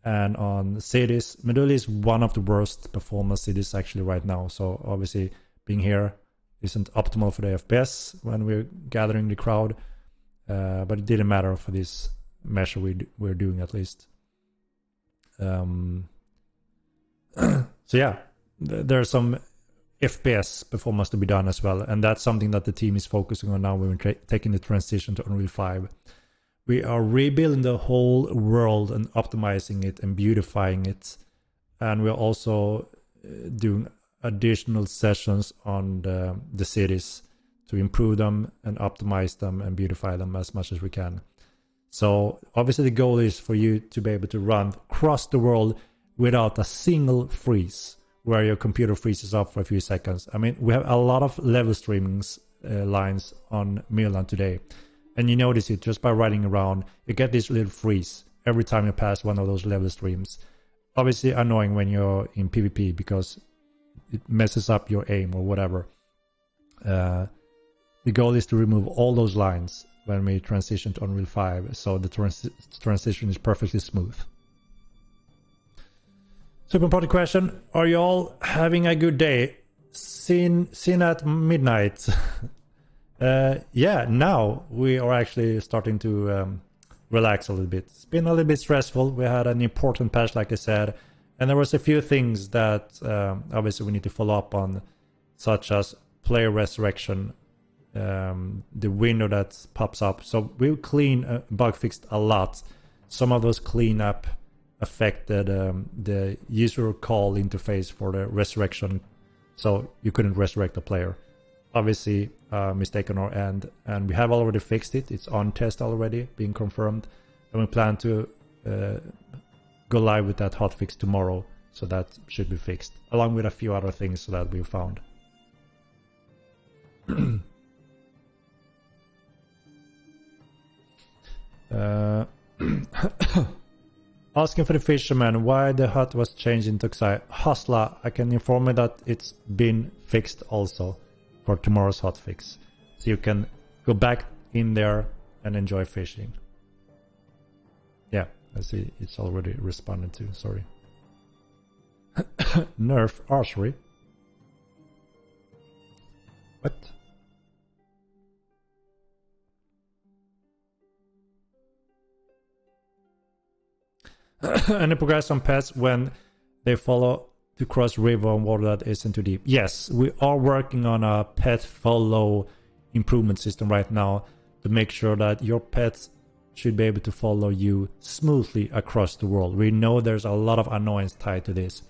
and on cities. Meduli is one of the worst performance cities actually right now. So obviously being here isn't optimal for the FPS when we're gathering the crowd. But it didn't matter for this measure we're doing at least. So yeah, there's some FPS performance to be done as well, and that's something that the team is focusing on now when we're taking the transition to Unreal 5. We are rebuilding the whole world and optimizing it and beautifying it, and we're also doing additional sessions on the cities to improve them and optimize them and beautify them as much as we can. So obviously the goal is for you to be able to run across the world without a single freeze where your computer freezes up for a few seconds. I mean, we have a lot of level streamings lines on Milan today, and you notice it just by riding around. You get this little freeze every time you pass one of those level streams. Obviously annoying when you're in PvP because it messes up your aim or whatever. The goal is to remove all those lines when we transition to Unreal 5, so the transition is perfectly smooth. Super important question: are you all having a good day? Seen at midnight. Yeah, now we are actually starting to relax a little bit. It's been a little bit stressful. We had an important patch, like I said, and there was a few things that obviously we need to follow up on, such as player resurrection, the window that pops up. So we bug fixed a lot. Some of those cleanup affected the user call interface for the resurrection, so you couldn't resurrect the player. Obviously mistake on our end, and we have already fixed it. It's on test already, being confirmed, and we plan to go live with that hotfix tomorrow, so that should be fixed, along with a few other things that we found. Asking for the fisherman why the hut was changed into Toxai. Hustler, I can inform you that it's been fixed also for tomorrow's hotfix. So you can go back in there and enjoy fishing. Yeah, I see it's already responded to, sorry. Nerf archery. What? And the progress on pets when they follow to cross river on water that isn't too deep. Yes, we are working on a pet follow improvement system right now to make sure that your pets should be able to follow you smoothly across the world. We know there's a lot of annoyance tied to this,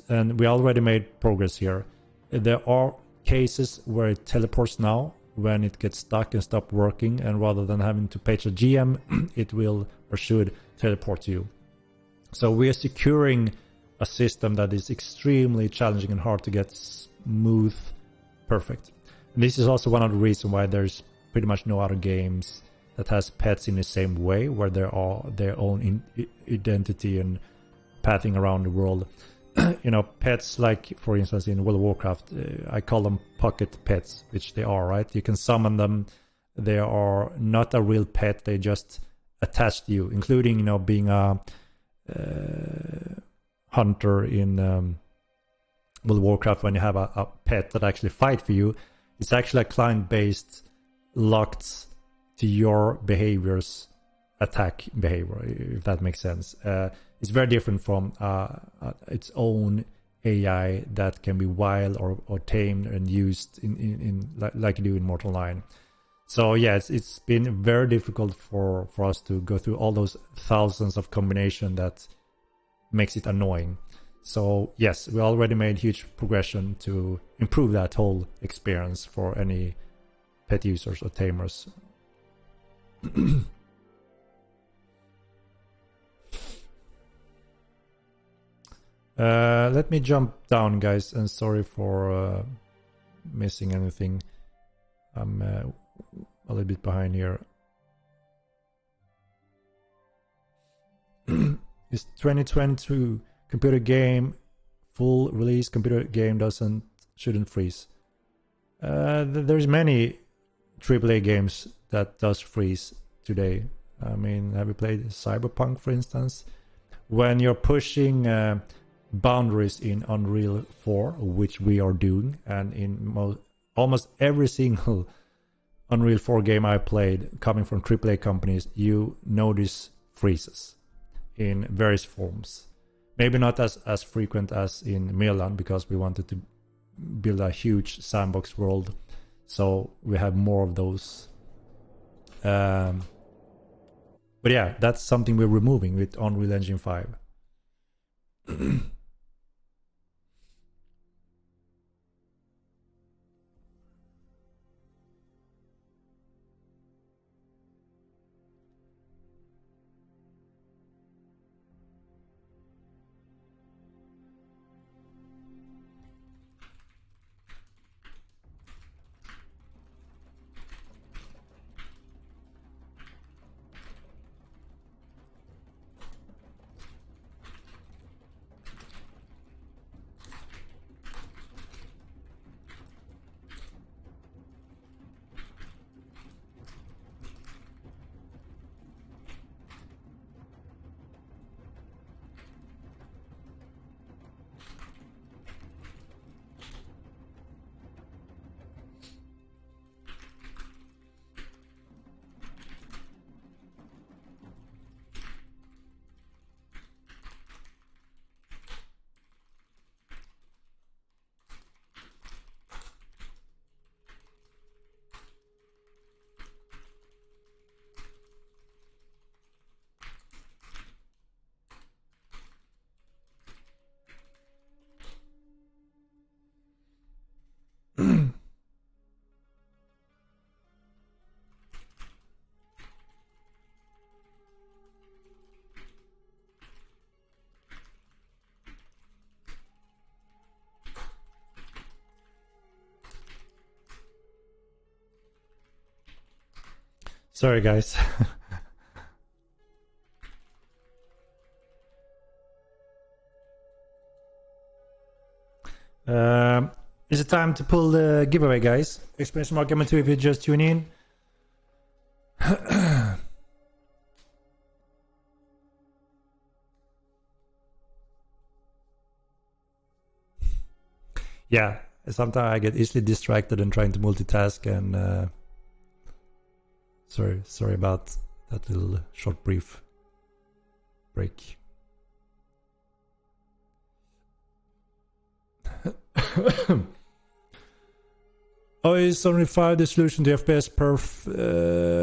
and we already made progress here. There are cases where it teleports now when it gets stuck and stop working, and rather than having to page a GM, it will or should teleport you. So we are securing a system that is extremely challenging and hard to get smooth, perfect. And this is also one of the reasons why there's pretty much no other games that has pets in the same way, where there are their own identity and pathing around the world. You know, pets like, for instance, in World of Warcraft, I call them pocket pets, which they are, right? You can summon them. They are not a real pet. They just attach to you, including, you know, being a hunter in World of Warcraft. When you have a pet that actually fight for you, it's actually a client-based locked to your behaviors, attack behavior, if that makes sense. It's very different from its own AI that can be wild or tamed and used in like you do in Mortal 9. So yeah, it's been very difficult for us to go through all those thousands of combination that makes it annoying. So yes, we already made huge progression to improve that whole experience for any pet users or tamers. Let me jump down, guys, and sorry for missing anything. I'm a little bit behind here. Is 2022 computer game full release? Computer game shouldn't freeze. There's many AAA games that does freeze today. I mean, have you played Cyberpunk, for instance? When you're pushing boundaries in Unreal 4, which we are doing, and in almost every single Unreal 4 game I played coming from AAA companies, you notice freezes in various forms. Maybe not as frequent as in Milan, because we wanted to build a huge sandbox world, so we have more of those. But yeah, that's something we're removing with Unreal Engine 5. Sorry, guys. Is it time to pull the giveaway, guys? Experience Mark Gamer 2 if you just tune in. Yeah, sometimes I get easily distracted and trying to multitask, and sorry about that little short brief break. Oh, it's only 5 the solution to FPS perf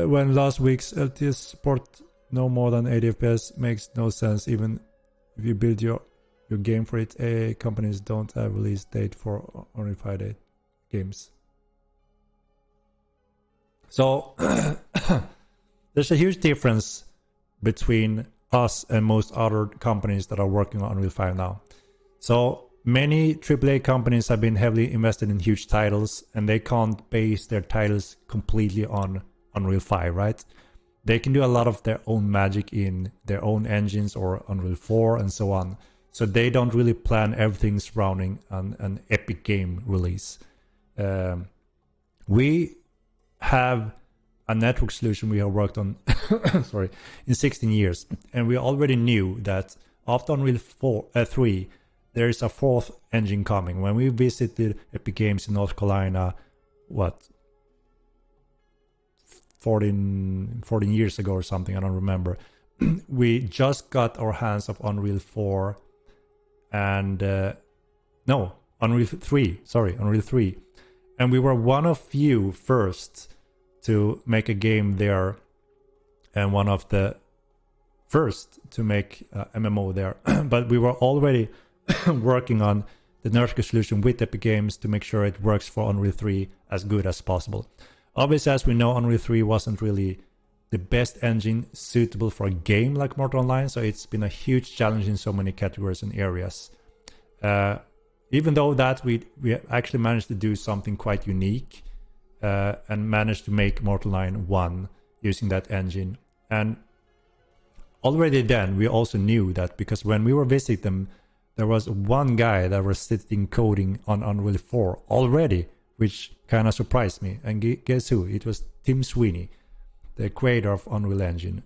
when last week's LTS support no more than 80 FPS makes no sense even if you build your game for it. AA companies don't have release date for only 5 games. So there's a huge difference between us and most other companies that are working on Unreal 5 now. So many AAA companies have been heavily invested in huge titles, and they can't base their titles completely on Unreal 5, right? They can do a lot of their own magic in their own engines or Unreal 4 and so on. So they don't really plan everything surrounding an epic game release. We have a network solution we have worked on sorry, in 16 years, and we already knew that after Unreal 3 there is a 4th engine coming. When we visited Epic Games in North Carolina, 14 years ago or something, I don't remember, we just got our hands of Unreal 4 and Unreal 3, and we were one of few first to make a game there, and one of the first to make MMO there. But we were already working on the network solution with Epic Games to make sure it works for Unreal 3 as good as possible. Obviously, as we know, Unreal 3 wasn't really the best engine suitable for a game like Mortal Online, so it's been a huge challenge in so many categories and areas. Even though that we actually managed to do something quite unique and managed to make Mortal Online 1 using that engine. And already then we also knew that, because when we were visiting them, there was one guy that was sitting coding on Unreal 4 already, which kind of surprised me. And guess who? It was Tim Sweeney, the creator of Unreal Engine.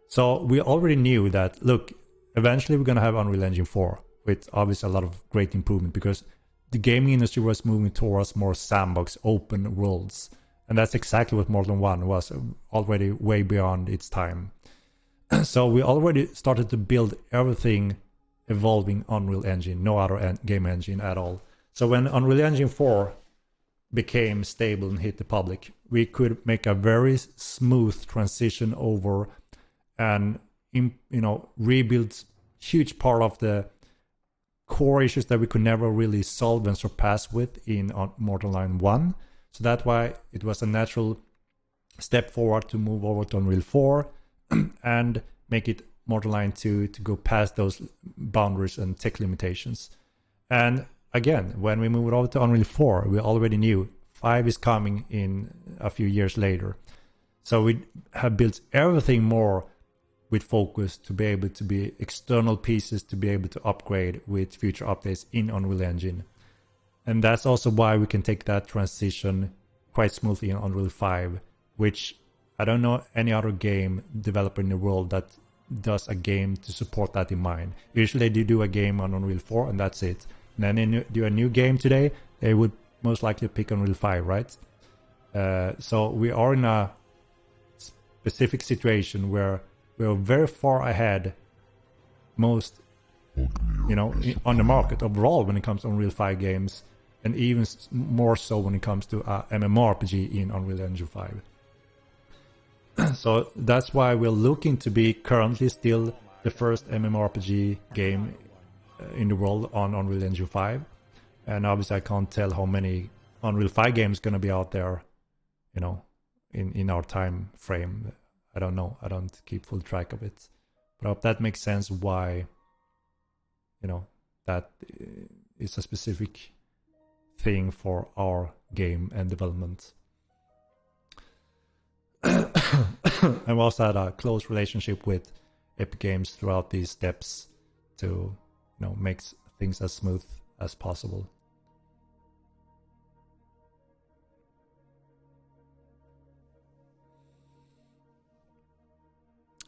So we already knew that, look, eventually we're going to have Unreal Engine 4 with obviously a lot of great improvement, because the gaming industry was moving towards more sandbox, open worlds. And that's exactly what Mortal 1 was, already way beyond its time. So we already started to build everything evolving Unreal Engine, no other game engine at all. So when Unreal Engine 4 became stable and hit the public, we could make a very smooth transition over and rebuild huge part of the core issues that we could never really solve and surpass with in Mortal Online 1. So that's why it was a natural step forward to move over to Unreal 4 and make it Mortal Online 2 to go past those boundaries and tech limitations. And again, when we moved over to Unreal 4, we already knew 5 is coming in a few years later. So we have built everything more with focus to be able to be external pieces to be able to upgrade with future updates in Unreal Engine. And that's also why we can take that transition quite smoothly in Unreal 5, which I don't know any other game developer in the world that does a game to support that in mind. Usually they do a game on Unreal 4 and that's it. And then they do a new game today, they would most likely pick Unreal 5, right? So we are in a specific situation where we are very far ahead most, on the market overall when it comes to Unreal 5 games, and even more so when it comes to MMORPG in Unreal Engine 5. So that's why we're looking to be currently still the first MMORPG game in the world on Unreal Engine 5. And obviously I can't tell how many Unreal 5 games going to be out there, in our time frame. I don't know. I don't keep full track of it. But I hope that makes sense why, that is a specific thing for our game and development. And we also had a close relationship with Epic Games throughout these steps to, you know, make things as smooth as possible.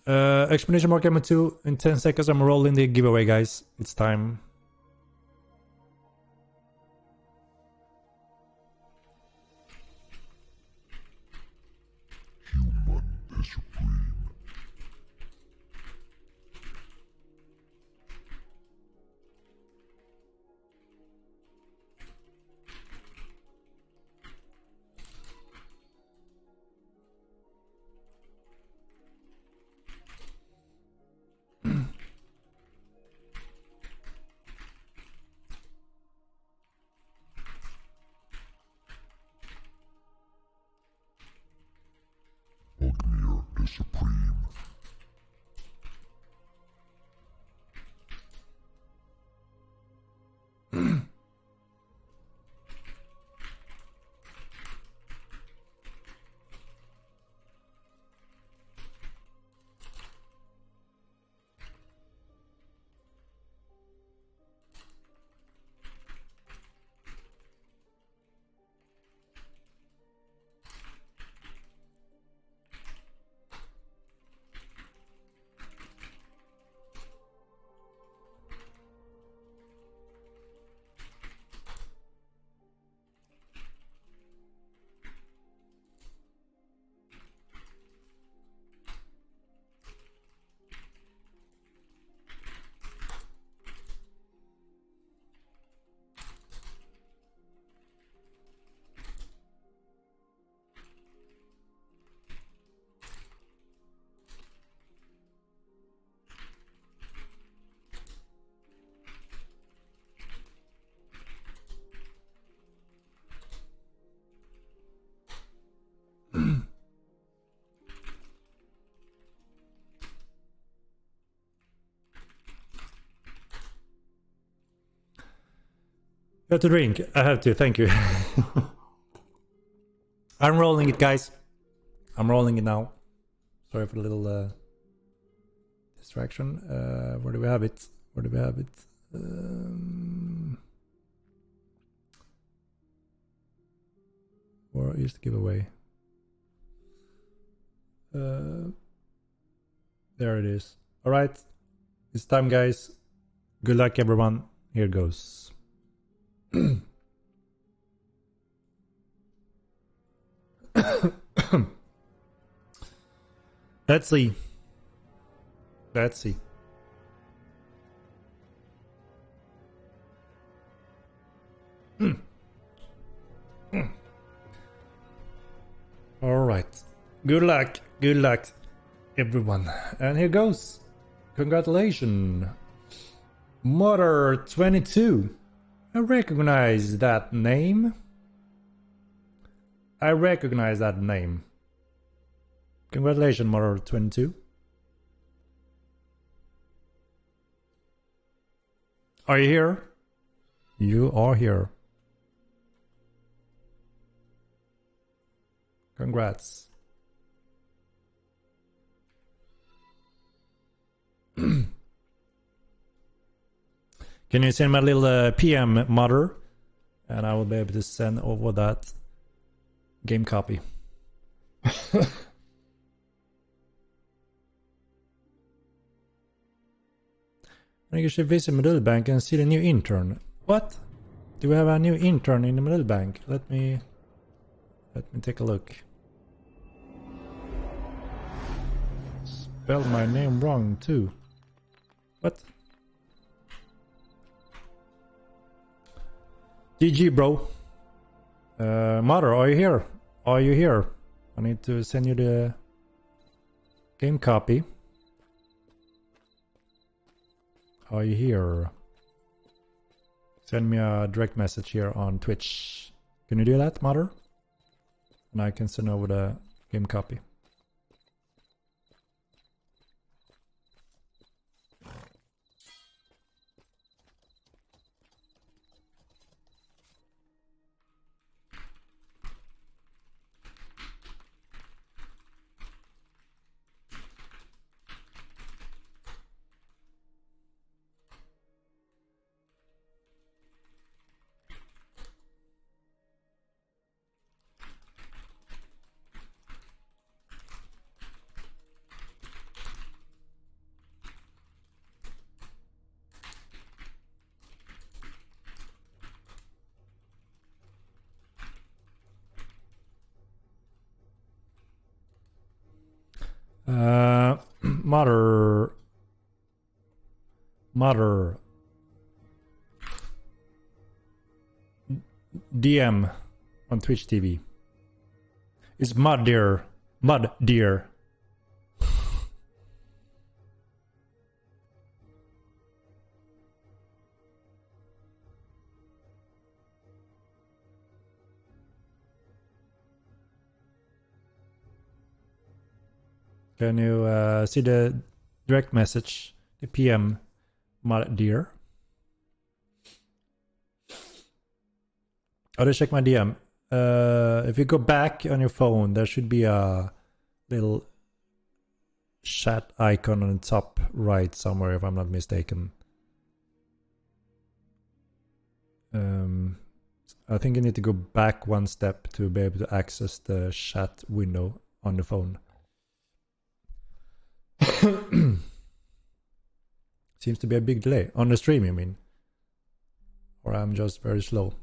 Explanation mark M2 in 10 seconds. I'm rolling the giveaway, guys. It's time. Human is supreme. Ogmir is supreme. You have to drink. I have to. Thank you. I'm rolling it, guys. I'm rolling it now. Sorry for the little distraction. Where do we have it? Where do we have it? Where is the giveaway? There it is. All right. It's time, guys. Good luck, everyone. Here goes. Let's see. Let's see. All right. Good luck. Good luck, everyone. And here goes. Congratulations. Mother 22. I recognize that name. I recognize that name. Congratulations, Mother 22. Are you here? You are here. Congrats. Can you send my little PM, Mother? And I will be able to send over that game copy. I think you should visit Meduli Bank and see the new intern. What? Do we have a new intern in the Meduli Bank? Let me take a look. Spelled my name wrong too. What? GG, bro. Mother, are you here? Are you here? I need to send you the game copy. Are you here? Send me a direct message here on Twitch. Can you do that, Mother? And I can send over the game copy. Mother. DM on Twitch TV. It's Mud Deer. Mud Deer. Can you see the direct message? The PM Mud Deer. Oh, let's check my DM. If you go back on your phone, there should be a little chat icon on the top right somewhere, if I'm not mistaken. I think you need to go back one step to be able to access the chat window on the phone. Seems to be a big delay. On the stream, you mean? Or I'm just very slow.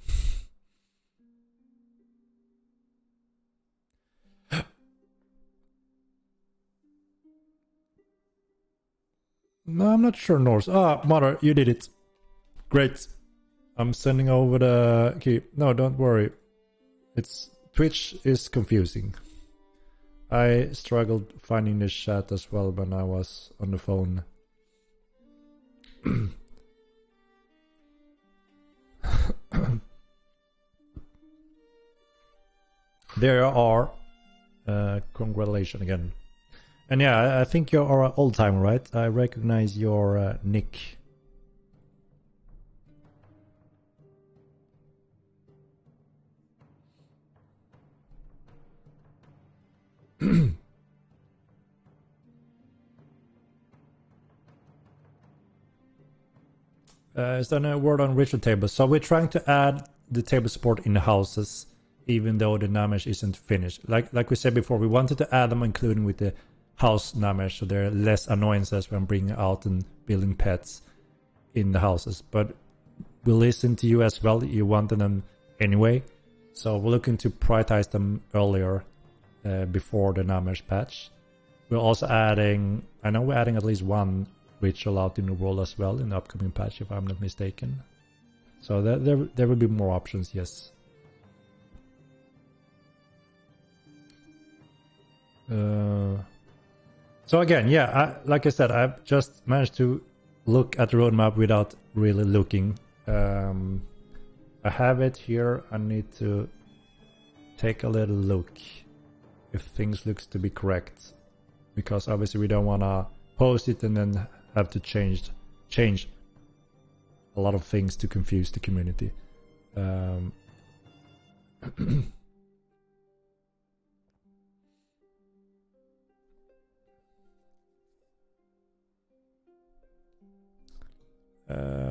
No, I'm not sure, Norse. Ah, Mother, you did it. Great. I'm sending over the key. No, don't worry. It's Twitch is confusing. I struggled finding the chat as well when I was on the phone. There you are. Congratulations again. And yeah, I think you're an old timer, right? I recognize your nick. Is there a word on ritual tables? So we're trying to add the table support in the houses, even though the Namesh isn't finished. Like we said before, we wanted to add them, including with the house Namesh, so there are less annoyances when bringing out and building pets in the houses. But we listen to you as well. You wanted them anyway, so we're looking to prioritize them earlier before the Namesh patch. We're also adding, I know we're adding at least one ritual out in the world as well in the upcoming patch, if I'm not mistaken. So there will be more options, yes. So again, yeah, like I said, I've just managed to look at the roadmap without really looking. I have it here. I need to take a little look if things looks to be correct, because obviously we don't want to post it and then have to change a lot of things to confuse the community.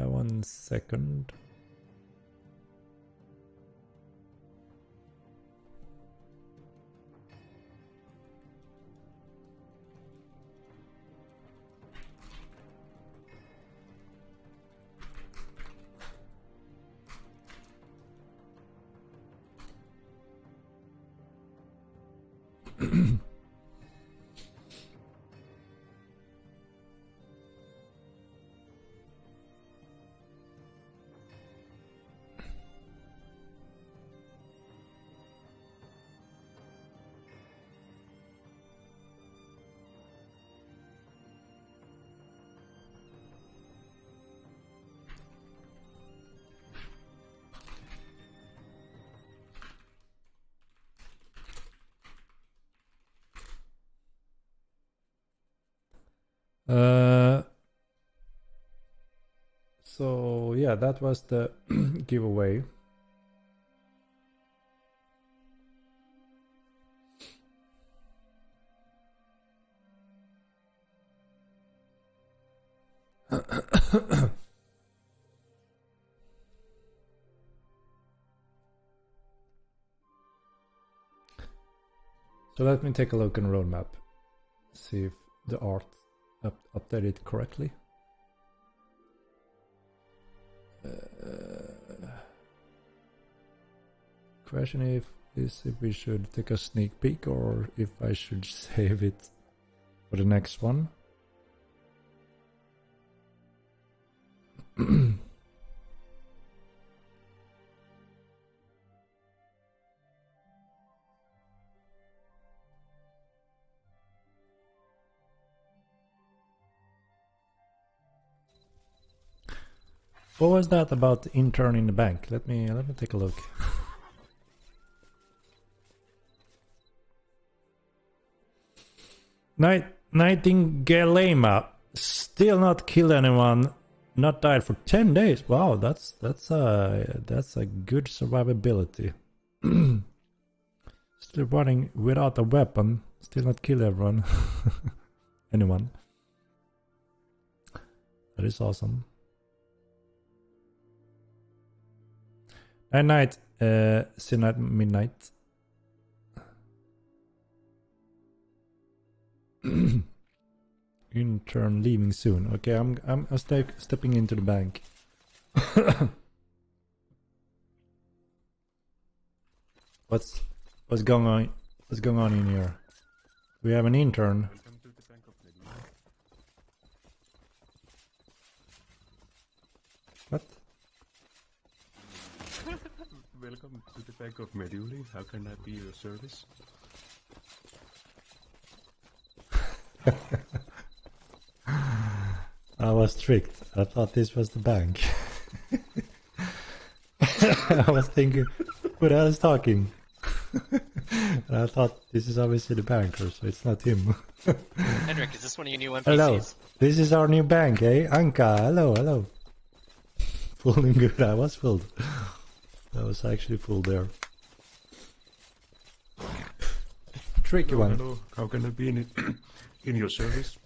One second. So yeah, that was the giveaway. So let me take a look on the roadmap, see if the art updated correctly. Question is if we should take a sneak peek or if I should save it for the next one. What was that about the intern in the bank? Let me take a look. Nightingale still not killed anyone, not died for 10 days. Wow, that's a good survivability. Still running without a weapon, still not kill everyone. Anyone. That is awesome. Night, see night midnight. Intern leaving soon. Okay, I'm stepping into the bank. What's going on? What's going on in here? We have an intern. Welcome to the Bank of Meduli. What? Welcome to the Bank of Meduli. How can I be your service? I was tricked. I thought this was the bank. I was thinking, who the hell is talking? And I thought, this is obviously the banker, so it's not him. Henrik, is this one of your new NPCs? Hello, this is our new bank, eh? Anka, hello. Full and good, I was full. I was actually full there. Tricky one. Hello, how can I be in your service?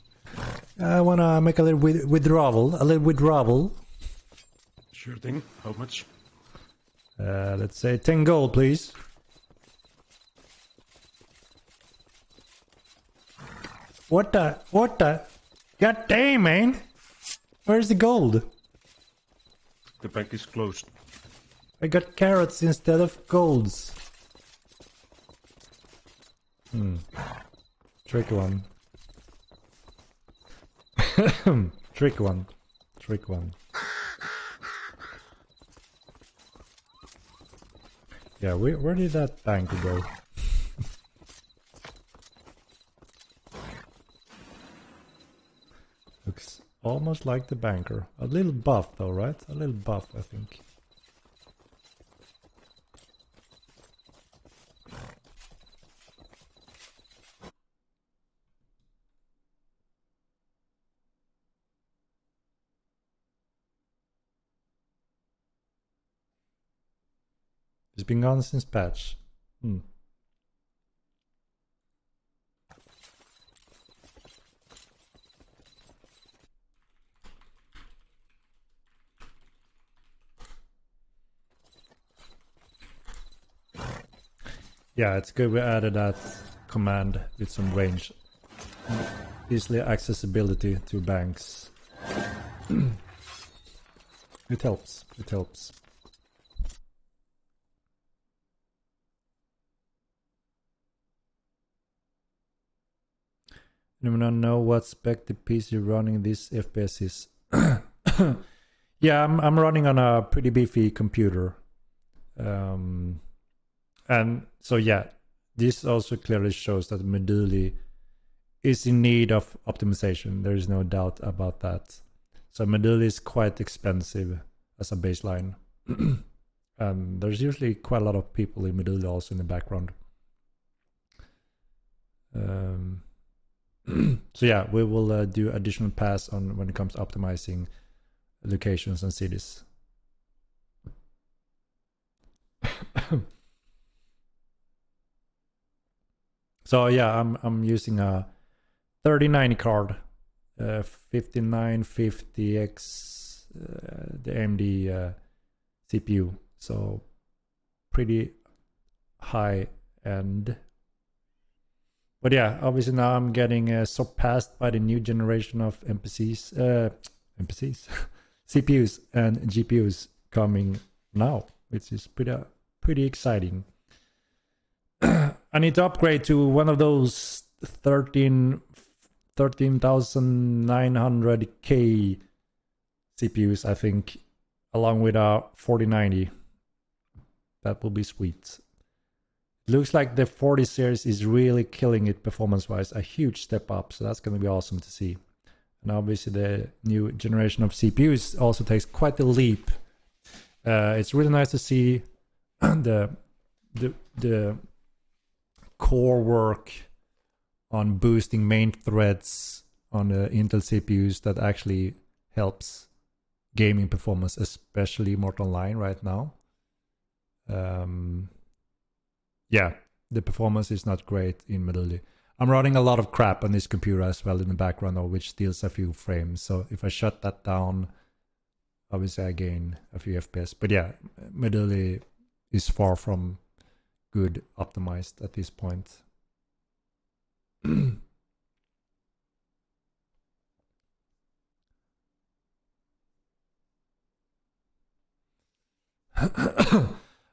I wanna make a little withdrawal. Sure thing. How much? Let's say 10 gold, please. What the? God damn, man! Where's the gold? The bank is closed. I got carrots instead of golds. Tricky one. Trick one. Yeah, where did that banker go? Looks almost like the banker. A little buff though, right? A little buff, I think. It's been gone since patch. Yeah, it's good we added that command with some range. Easily accessibility to banks. It helps. Anyone know what spec the PC running this FPS is? Yeah, I'm running on a pretty beefy computer. And so yeah, this also clearly shows that Meduli is in need of optimization. There is no doubt about that. So Meduli is quite expensive as a baseline. And there's usually quite a lot of people in Meduli also in the background. So yeah, we will do additional pass on when it comes to optimizing locations and cities. So yeah, I'm using a 3090 card, 5950X, the AMD CPU. So pretty high end. But yeah, obviously now I'm getting surpassed by the new generation of CPUs and GPUs coming now, which is pretty exciting. I need to upgrade to one of those 13 13,900K CPUs, I think, along with our 4090. That will be sweet. Looks like the 40 series is really killing it performance-wise, a huge step up, so that's going to be awesome to see. And obviously the new generation of CPUs also takes quite a leap. It's really nice to see the core work on boosting main threads on the Intel CPUs that actually helps gaming performance, especially Mortal Online right now. Yeah, the performance is not great in Meduli. I'm running a lot of crap on this computer as well in the background, though, which steals a few frames. So if I shut that down, obviously I gain a few FPS. But yeah, Meduli is far from good optimized at this point.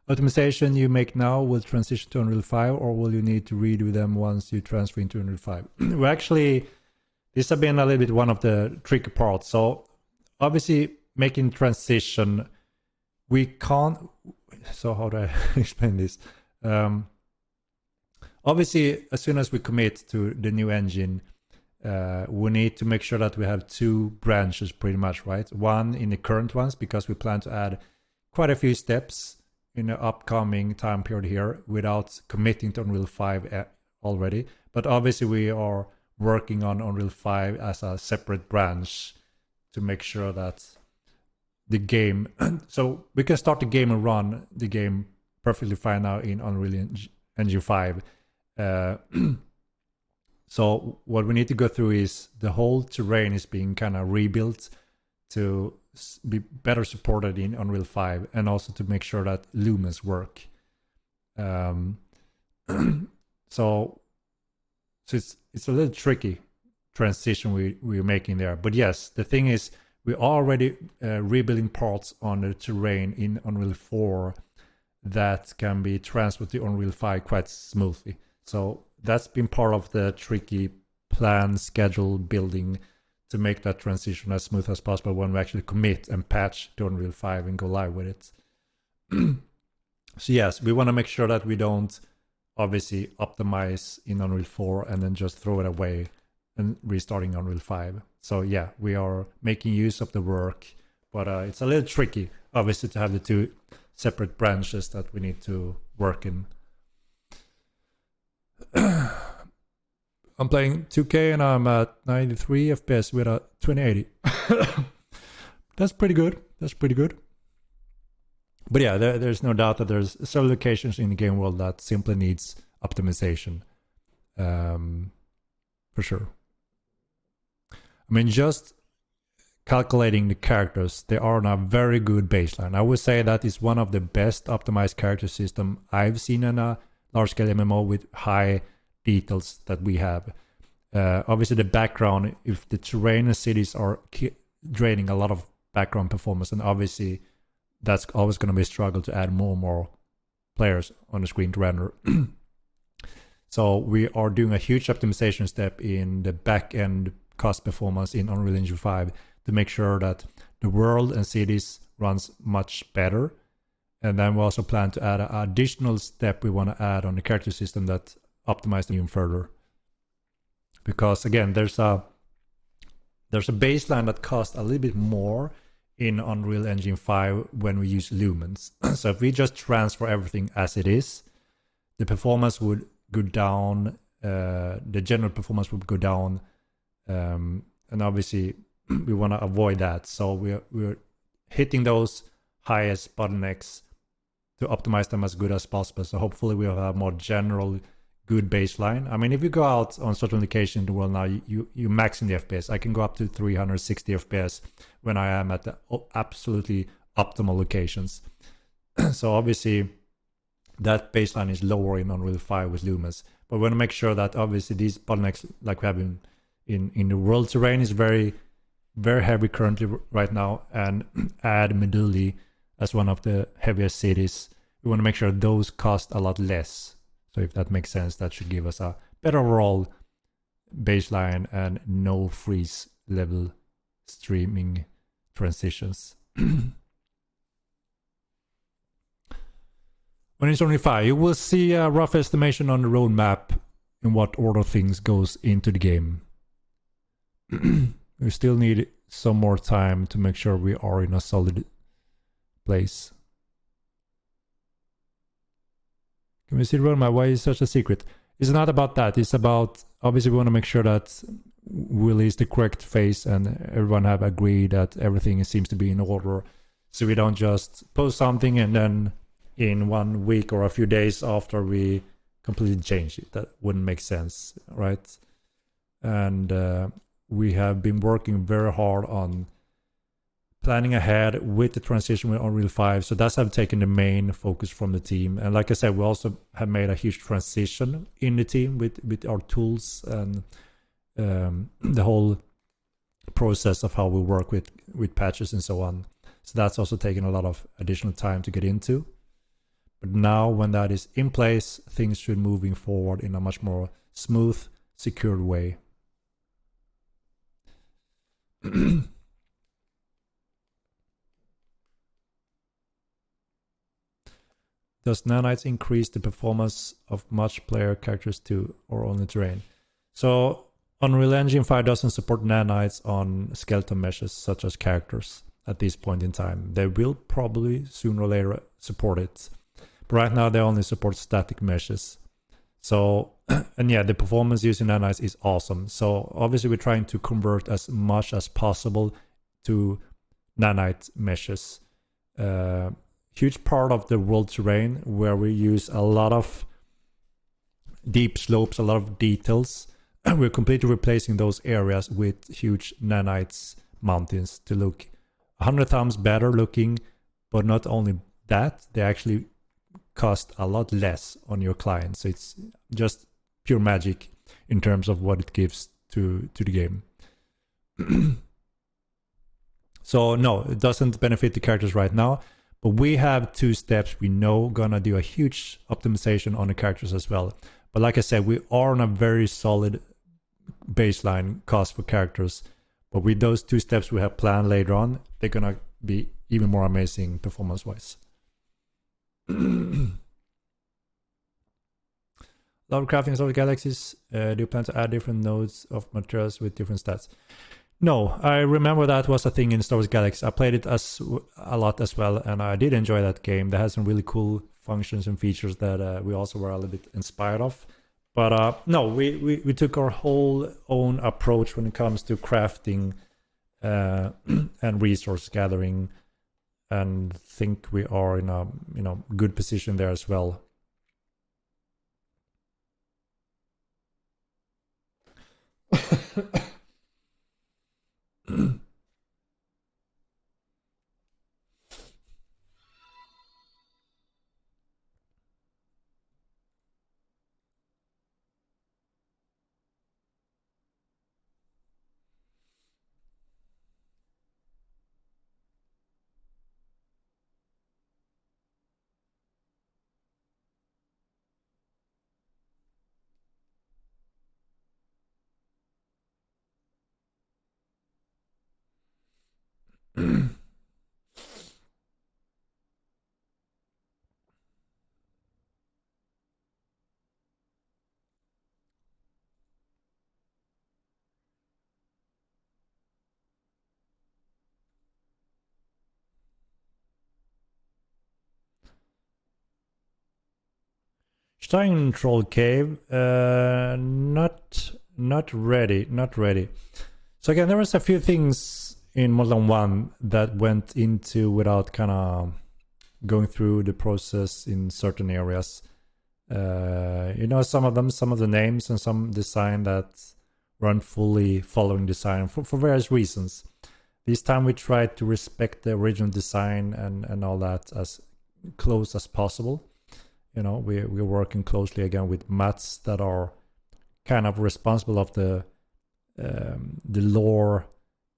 Optimization you make now will transition to Unreal 5, or will you need to redo them once you transfer into Unreal 5? We actually, this has been a little bit one of the tricky parts. So obviously making transition, we can't, so how do I explain this? Obviously, as soon as we commit to the new engine, we need to make sure that we have two branches pretty much, right? One in the current ones, because we plan to add quite a few steps in the upcoming time period here without committing to Unreal 5 already. But obviously we are working on Unreal 5 as a separate branch to make sure that the game, so we can start the game and run the game perfectly fine now in Unreal Engine 5. So what we need to go through is the whole terrain is being kind of rebuilt to be better supported in Unreal 5, and also to make sure that lumens work. So it's a little tricky transition we're making there. But yes, the thing is, we're already rebuilding parts on the terrain in Unreal 4 that can be transferred to Unreal 5 quite smoothly. So that's been part of the tricky plan, schedule, building to make that transition as smooth as possible when we actually commit and patch to Unreal 5 and go live with it. So yes, we want to make sure that we don't obviously optimize in Unreal 4 and then just throw it away and restarting Unreal 5. So yeah, we are making use of the work, but it's a little tricky, obviously, to have the two separate branches that we need to work in. I'm playing 2K and I'm at 93 FPS with a 2080. That's pretty good. That's pretty good. But yeah, there's no doubt that there's several locations in the game world that simply needs optimization. For sure. I mean, just calculating the characters, they are on a very good baseline. I would say that is one of the best optimized character system I've seen in a large-scale MMO with high details that we have. Obviously the background, if the terrain and cities are draining a lot of background performance, and obviously that's always going to be a struggle to add more and more players on the screen to render. So we are doing a huge optimization step in the back-end cost performance in Unreal Engine 5 to make sure that the world and cities runs much better. And then we also plan to add an additional step we want to add on the character system that optimized even further. Because again, there's a baseline that costs a little bit more in Unreal Engine 5 when we use lumens. So if we just transfer everything as it is, the performance would go down, the general performance would go down, and obviously we want to avoid that. So we're hitting those highest bottlenecks to optimize them as good as possible. So hopefully we'll have a more general good baseline. I mean, if you go out on certain locations in the world now, you max in the FPS. I can go up to 360 FPS when I am at the absolutely optimal locations. So obviously that baseline is lower in Unreal 5 with lumens. But we want to make sure that obviously these bottlenecks, like we have in the world terrain, is very, very heavy currently right now, and add Meduli as one of the heaviest cities. We want to make sure those cost a lot less. So if that makes sense, that should give us a better overall baseline and no freeze level streaming transitions. When it's only 5, you will see a rough estimation on the roadmap in what order things goes into the game. We still need some more time to make sure we are in a solid place. Can we see the roadmap? Why is it such a secret? It's not about that. It's about, obviously we want to make sure that we release the correct phase and everyone have agreed that everything seems to be in order. So we don't just post something and then in 1 week or a few days after we completely change it. That wouldn't make sense, right? And we have been working very hard on planning ahead with the transition with Unreal 5. So that's have taken the main focus from the team. And like I said, we also have made a huge transition in the team with our tools and the whole process of how we work with patches and so on. So that's also taken a lot of additional time to get into. But now when that is in place, things should moving forward in a much more smooth, secured way. Does nanites increase the performance of much player characters too, or only terrain? So Unreal Engine 5 doesn't support nanites on skeleton meshes such as characters at this point in time. They will probably sooner or later support it. But right now they only support static meshes. So, and yeah, the performance using nanites is awesome. So obviously we're trying to convert as much as possible to nanite meshes. Huge part of the world terrain where we use a lot of deep slopes, a lot of details. We're completely replacing those areas with huge nanites mountains to look 100 times better looking. But not only that, they actually cost a lot less on your client. So it's just pure magic in terms of what it gives to the game. So no, it doesn't benefit the characters right now. But we have 2 steps we know gonna do a huge optimization on the characters as well. But like I said, we are on a very solid baseline cost for characters. But with those 2 steps we have planned later on, they're gonna be even more amazing performance-wise. Love crafting Star Wars Galaxies. Do you plan to add different nodes of materials with different stats? No, I remember that was a thing in Star Wars Galaxy. I played it a lot as well, and I did enjoy that game. That has some really cool functions and features that we also were a little bit inspired of. But no, we took our whole own approach when it comes to crafting and resource gathering, and think we are in a good position there as well. Stein Troll Cave, not ready. So again, there was a few things in Model 1 that went into without kind of going through the process in certain areas. Some of the names and some design that weren't fully following design for various reasons. This time we tried to respect the original design and all that as close as possible. We're working closely again with mats that are kind of responsible of the lore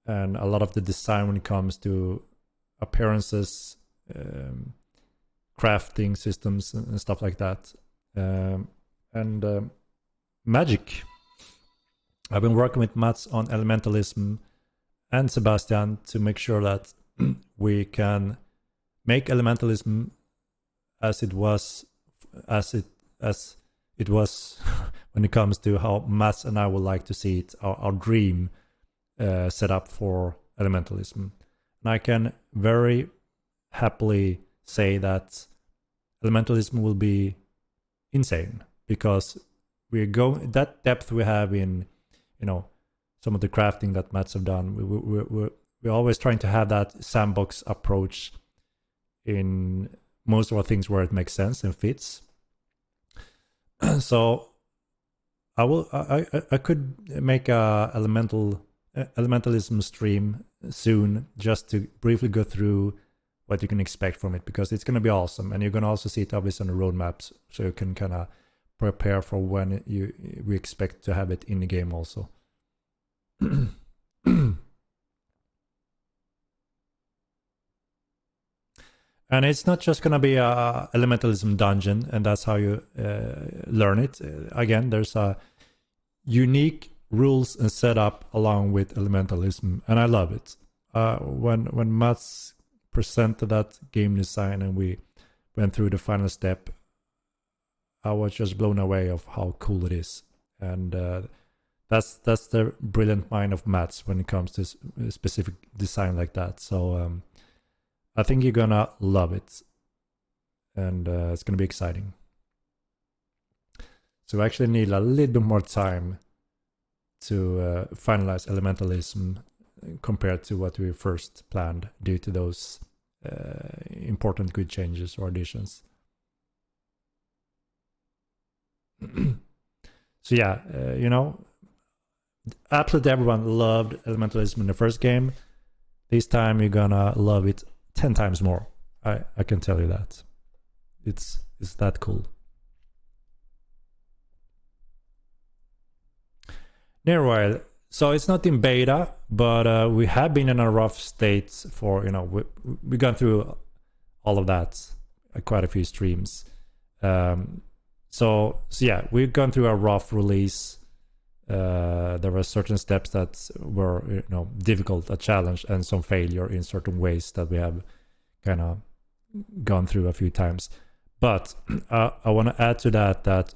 and a lot of the design when it comes to appearances, crafting systems and stuff like that, and magic. I've been working with Mats on elementalism and Sebastian to make sure that we can make elementalism as it was when it comes to how Mats and I would like to see it, our dream set up for elementalism. And I can very happily say that elementalism will be insane, because we're going that depth we have in, you know, some of the crafting that Mats have done. We're always trying to have that sandbox approach in most of our things where it makes sense and fits. So I could make a elementalism stream soon, just to briefly go through what you can expect from it, because it's going to be awesome, and you're going to also see it obviously on the roadmaps, so you can kind of prepare for when we expect to have it in the game also. And it's not just going to be a elementalism dungeon, and that's how you learn it. Again, there's a unique rules and setup along with elementalism, and I love it. When Mats presented that game design and we went through the final step, I was just blown away of how cool it is. And that's the brilliant mind of Mats when it comes to specific design like that. So I think you're gonna love it, and it's gonna be exciting. So we actually need a little bit more time to finalize elementalism compared to what we first planned, due to those important good changes or additions. So yeah, you know, absolutely everyone loved elementalism in the first game. This time you're gonna love it 10 times more. I can tell you that. It's that cool. Nearwhile, so it's not in beta, but we have been in a rough state for, you know, we've gone through all of that, quite a few streams. So yeah, we've gone through a rough release. There were certain steps that were, you know, difficult, a challenge, and some failure in certain ways that we have kind of gone through a few times. But I want to add to that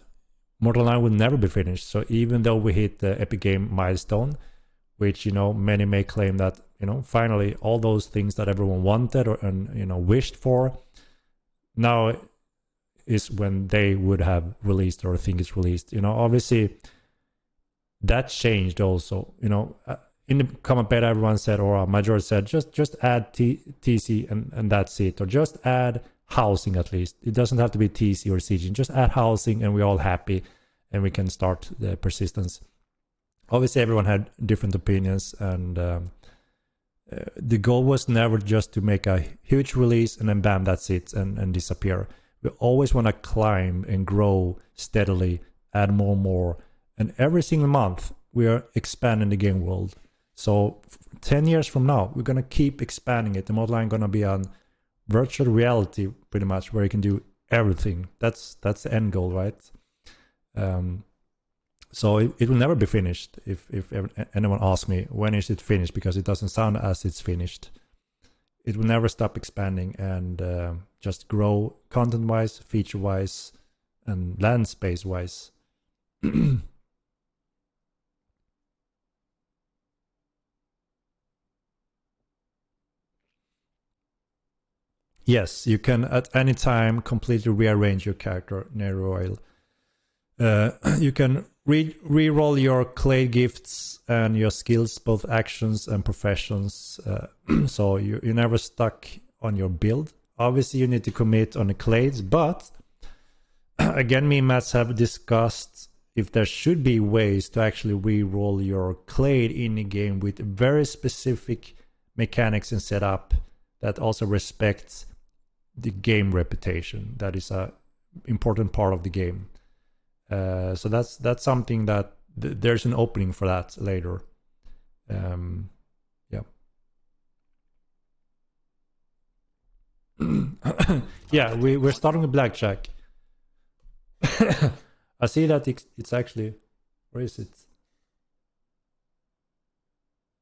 Mortal 9 will never be finished. So even though we hit the Epic Game milestone, which, you know, many may claim that, you know, finally all those things that everyone wanted and, you know, wished for, now is when they would have released or think it's released. You know, obviously that changed also. You know, in the comment beta, everyone said, or a majority said, just add TC and that's it, or just add housing at least. It doesn't have to be TC or sieging. Just add housing and we're all happy and we can start the persistence. Obviously, everyone had different opinions, and the goal was never just to make a huge release and then bam, that's it, and disappear. We always want to climb and grow steadily, add more and more. And every single month, we are expanding the game world. So 10 years from now, we're going to keep expanding it. The Mortal 9 going to be on virtual reality, pretty much, where you can do everything. That's the end goal, right? So it will never be finished. If anyone asks me, when is it finished? Because it doesn't sound as it's finished. It will never stop expanding and just grow content-wise, feature-wise, and land space-wise. Yes, you can at any time completely rearrange your character, Neroil. You can re-roll your clay gifts and your skills, both actions and professions. So you're never stuck on your build. Obviously, you need to commit on the clades, but again, me and Mats have discussed if there should be ways to actually re-roll your clade in the game with very specific mechanics and setup that also respects the game reputation. That is a important part of the game. So that's something that there's an opening for that later. Yeah. Yeah, we're starting with blackjack. I see that it's actually, where is it?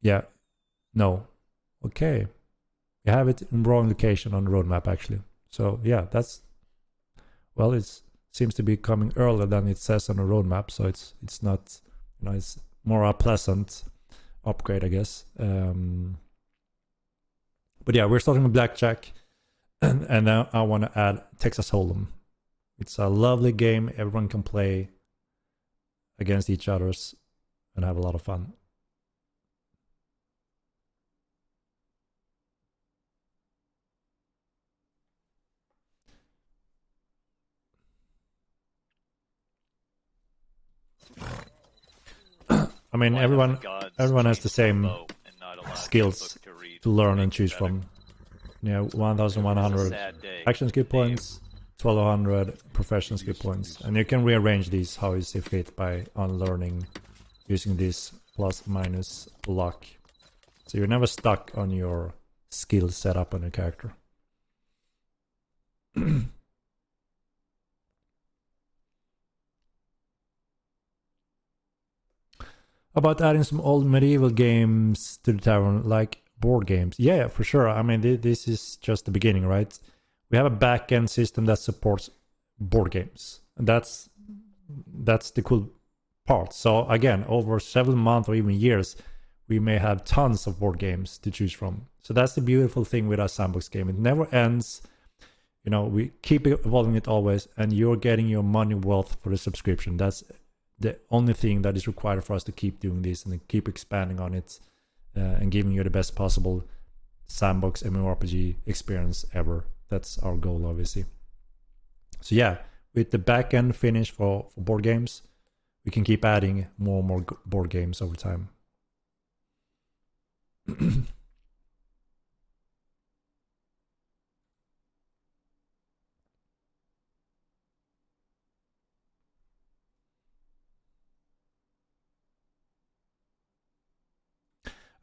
Yeah. No. Okay. You have it in wrong location on the roadmap actually. So yeah, that's, well, it seems to be coming earlier than it says on the roadmap. So it's not, you know, it's more a pleasant upgrade, I guess. But yeah, we're starting with blackjack, and now I want to add Texas Hold'em. It's a lovely game. Everyone can play against each others and have a lot of fun. I mean, everyone has the same skills to learn and choose from. You know, 1,100 action skill points, 1,200 professional skill points, and you can rearrange these how you see fit by unlearning using this plus minus luck. So you're never stuck on your skill setup on your character. About adding some old medieval games to the tavern, like board games. Yeah, for sure. I mean, this is just the beginning, right? We have a back-end system that supports board games. And that's the cool part. So again, over several months or even years, we may have tons of board games to choose from. So that's the beautiful thing with our sandbox game. It never ends. You know, we keep evolving it always, and you're getting your money worth for the subscription. That's the only thing that is required for us to keep doing this and keep expanding on it and giving you the best possible sandbox MMORPG experience ever. That's our goal, obviously. So yeah, with the backend finish for board games, we can keep adding more and more board games over time.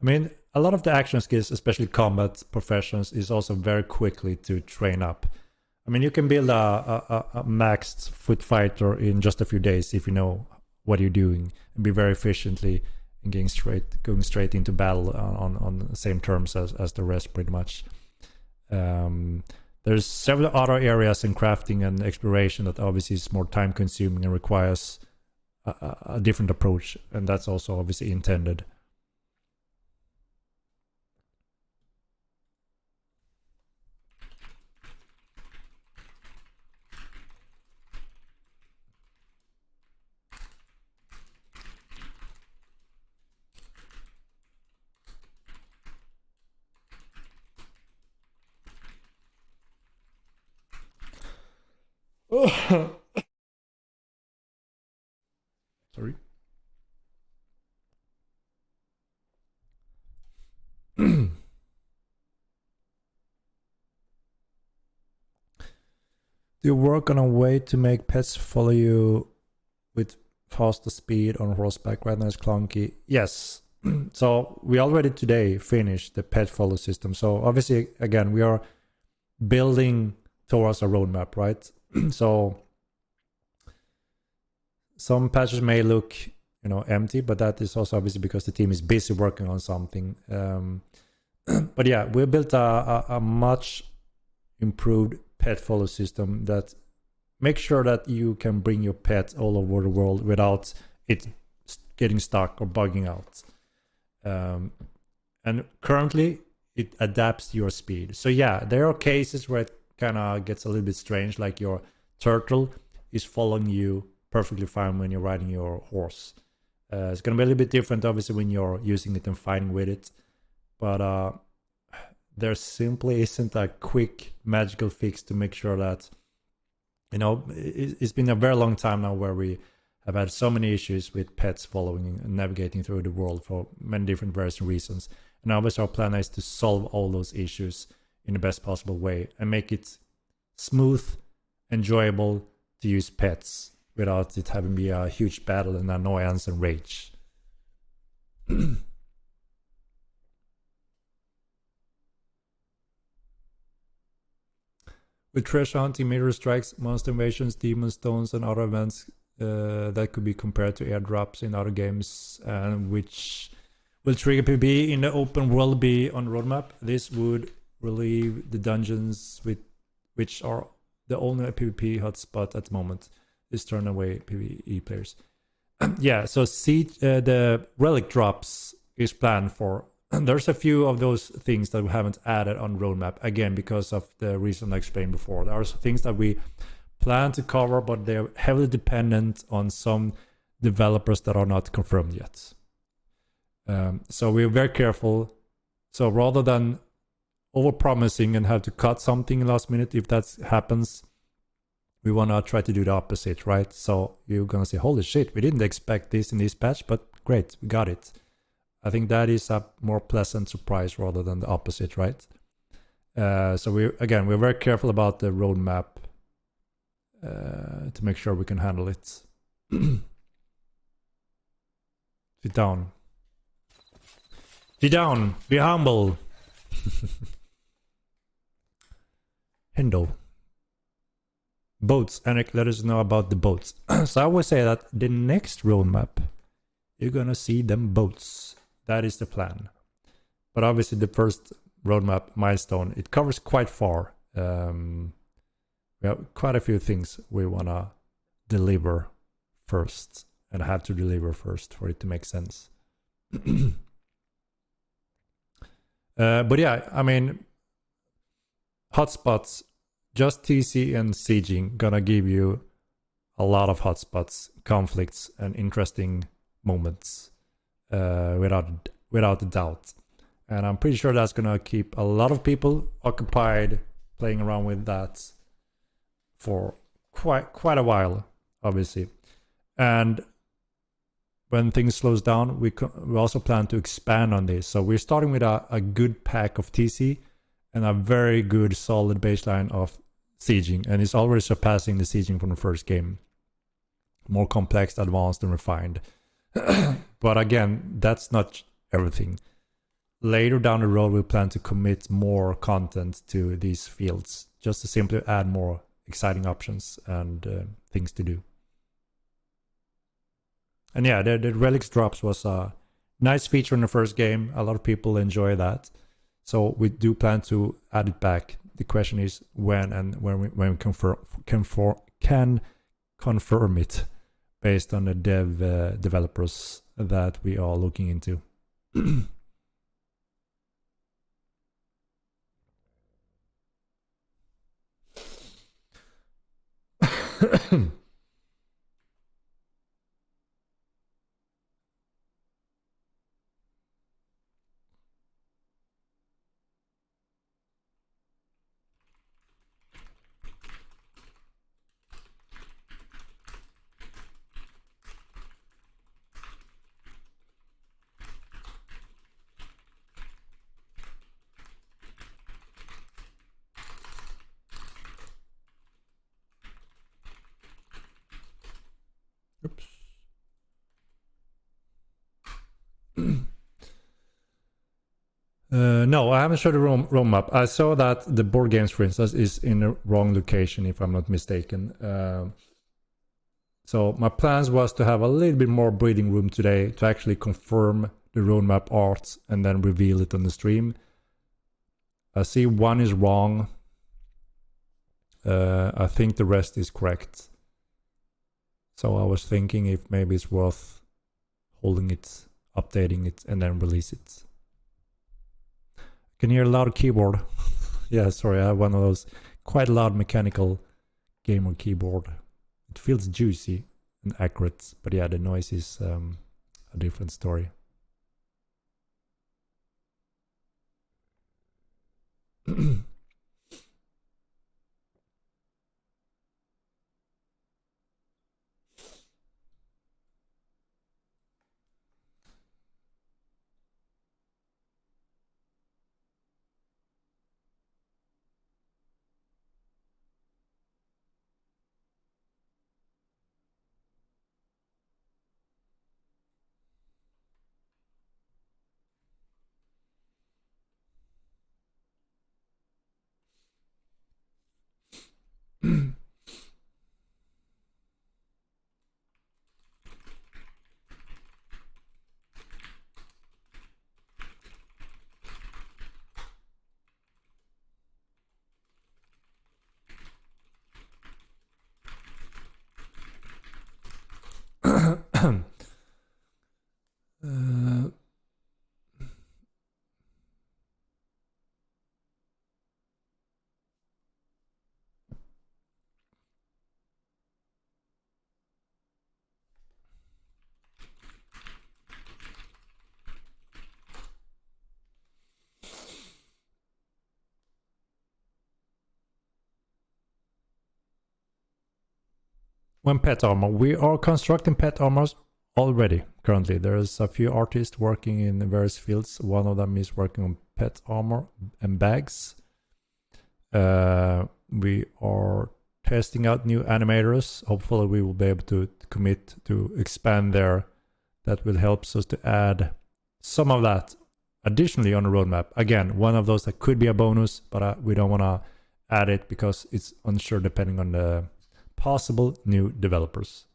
I mean, a lot of the action skills, especially combat professions, is also very quickly to train up. I mean, you can build a maxed foot fighter in just a few days if you know what you're doing, and be very efficiently and going straight into battle on the same terms as the rest, pretty much. There's several other areas in crafting and exploration that obviously is more time consuming and requires a different approach, and that's also obviously intended. Sorry. Do you work on a way to make pets follow you with faster speed on horseback rather than as clunky? Yes. So we already today finished the pet follow system. So obviously, again, we are building towards a roadmap, right? So some patches may look, you know, empty, but that is also obviously because the team is busy working on something. But yeah, we built a much improved pet follow system that makes sure that you can bring your pet all over the world without it getting stuck or bugging out. And currently it adapts to your speed. So yeah, there are cases where it kind of gets a little bit strange, like your turtle is following you perfectly fine when you're riding your horse. It's going to be a little bit different obviously when you're using it and fighting with it, but there simply isn't a quick magical fix to make sure that, you know, it's been a very long time now where we have had so many issues with pets following and navigating through the world for many different various reasons. And obviously our plan is to solve all those issues in the best possible way and make it smooth, enjoyable to use pets without it having to be a huge battle and annoyance and rage. With treasure hunting, meteor strikes, monster invasions, demon stones, and other events that could be compared to airdrops in other games, and which Will trigger PvP in the open world be on roadmap? This would relieve the dungeons which are the only PvP hotspot at the moment. Is turn away PvE players. Yeah, so the relic drops is planned for. There's a few of those things that we haven't added on roadmap, again, because of the reason I explained before. There are things that we plan to cover, but they're heavily dependent on some developers that are not confirmed yet. So we're very careful. So rather than over-promising and have to cut something last minute, if that happens, we want to try to do the opposite, right? So you're going to say, holy shit, we didn't expect this in this patch, but great, we got it. I think that is a more pleasant surprise rather than the opposite, right? So we're very careful about the roadmap to make sure we can handle it. Sit down. Sit down. Be humble. Hendo. Boats. Henrik, let us know about the boats. So I would say that the next roadmap, you're gonna see them boats. That is the plan. But obviously the first roadmap milestone, it covers quite far. We have quite a few things we wanna deliver first, and have to deliver first for it to make sense. But yeah, I mean, hotspots, just TC and sieging gonna give you a lot of hotspots, conflicts, and interesting moments, without a doubt. And I'm pretty sure that's gonna keep a lot of people occupied playing around with that for quite a while, obviously. And when things slows down, we also plan to expand on this. So we're starting with a good pack of TC and a very good solid baseline of sieging, and it's already surpassing the sieging from the first game. More complex, advanced, and refined. But again, that's not everything. Later down the road, we plan to commit more content to these fields, just to simply add more exciting options and things to do. And yeah, the relics drops was a nice feature in the first game. A lot of people enjoy that. So we do plan to add it back. The question is when, and when we can confirm it based on the developers that we are looking into. Oops. No, I haven't showed the ROM map. I saw that the board games, for instance, is in the wrong location, if I'm not mistaken. So my plans was to have a little bit more breathing room today to actually confirm the roadmap art and then reveal it on the stream. I see one is wrong. I think the rest is correct. So I was thinking if maybe it's worth holding it, updating it, and then release it. Can hear a loud keyboard. Yeah, sorry, I have one of those quite loud mechanical gamer keyboard. It feels juicy and accurate, but yeah, the noise is a different story. Uh, When pet armor, we are constructing pet armors already. Currently, there's a few artists working in various fields. One of them is working on pet armor and bags. We are testing out new animators. Hopefully, we will be able to commit to expand there. That will help us to add some of that additionally on the roadmap. Again, one of those that could be a bonus, but we don't want to add it because it's unsure depending on the possible new developers.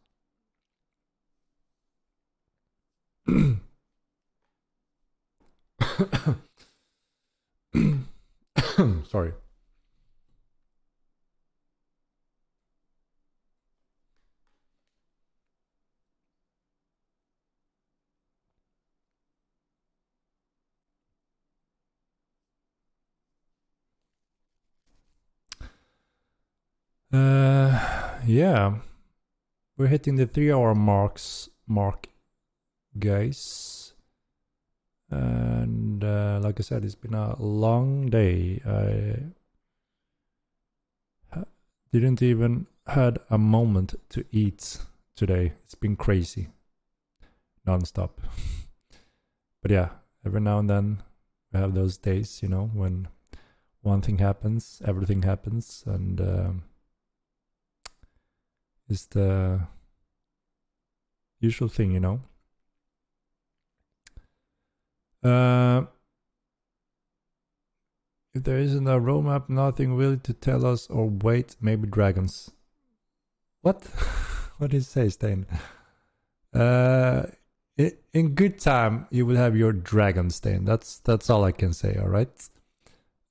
Sorry. Yeah, we're hitting the 3-hour mark, guys, and like I said, it's been a long day. I didn't even had a moment to eat today. It's been crazy, non-stop. But yeah, every now and then we have those days, you know, when one thing happens, everything happens, and it's the usual thing, you know. If there isn't a roadmap, nothing really to tell us, or wait, maybe dragons. What? What did you say, Stein? In good time, you will have your dragon, Stein. That's all I can say, alright?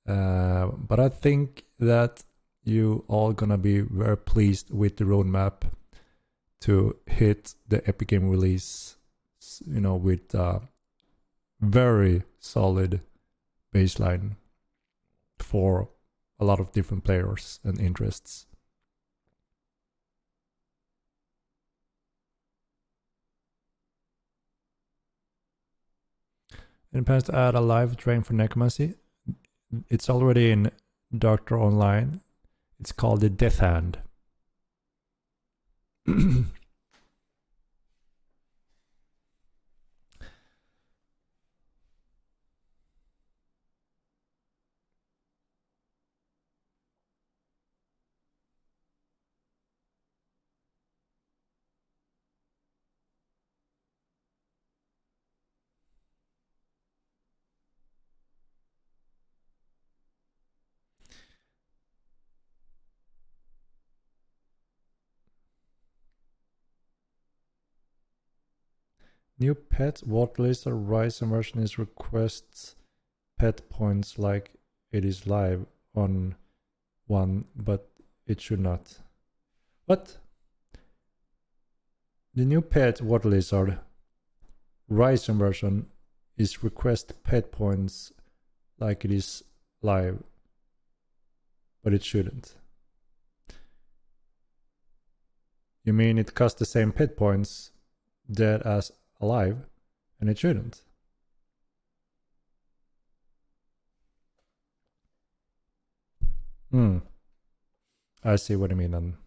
But I think that you all gonna be very pleased with the roadmap to hit the Epic Game release, you know, with very solid baseline for a lot of different players and interests. It plans to add a live train for necromancy. It's already in Doctor Online. It's called the Death Hand. New pet water lizard rise version is requests pet points like it is live on one, but it should not. What? The new pet water lizard rise version is request pet points like it is live, but it shouldn't. You mean it costs the same pet points dead as alive, and it shouldn't? I see what you mean then.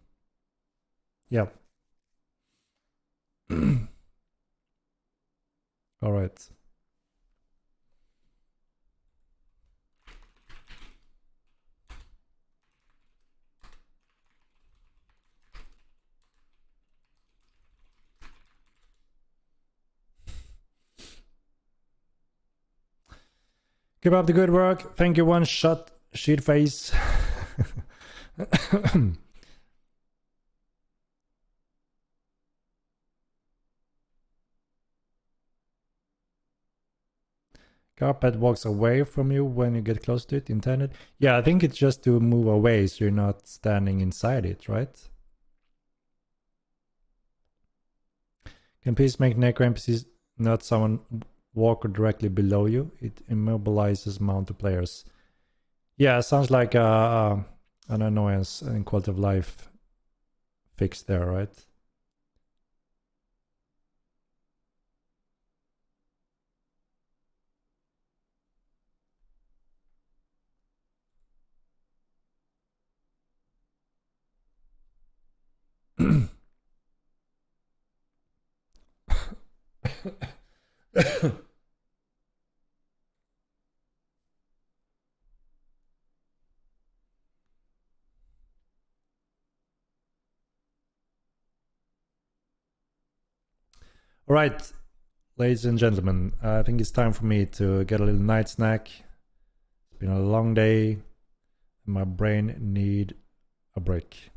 Yeah. All right. Keep up the good work. Thank you, one shot, shit face. Carpet walks away from you when you get close to it, intended? Yeah, I think it's just to move away so you're not standing inside it, right? Can please make necro not someone walk directly below you. It immobilizes mounted players. Yeah, sounds like an annoyance and quality of life fix there, right? All right, ladies and gentlemen, I think it's time for me to get a little night snack. It's been a long day. My brain need a break.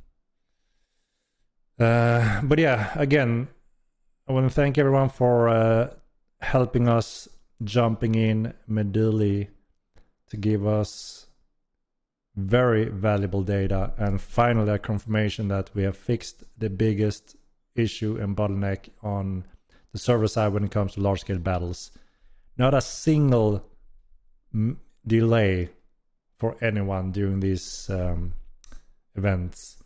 But yeah, again, I want to thank everyone for helping us jumping in Meduli to give us very valuable data, and finally a confirmation that we have fixed the biggest issue and bottleneck on the server side when it comes to large scale battles. Not a single delay for anyone during these events,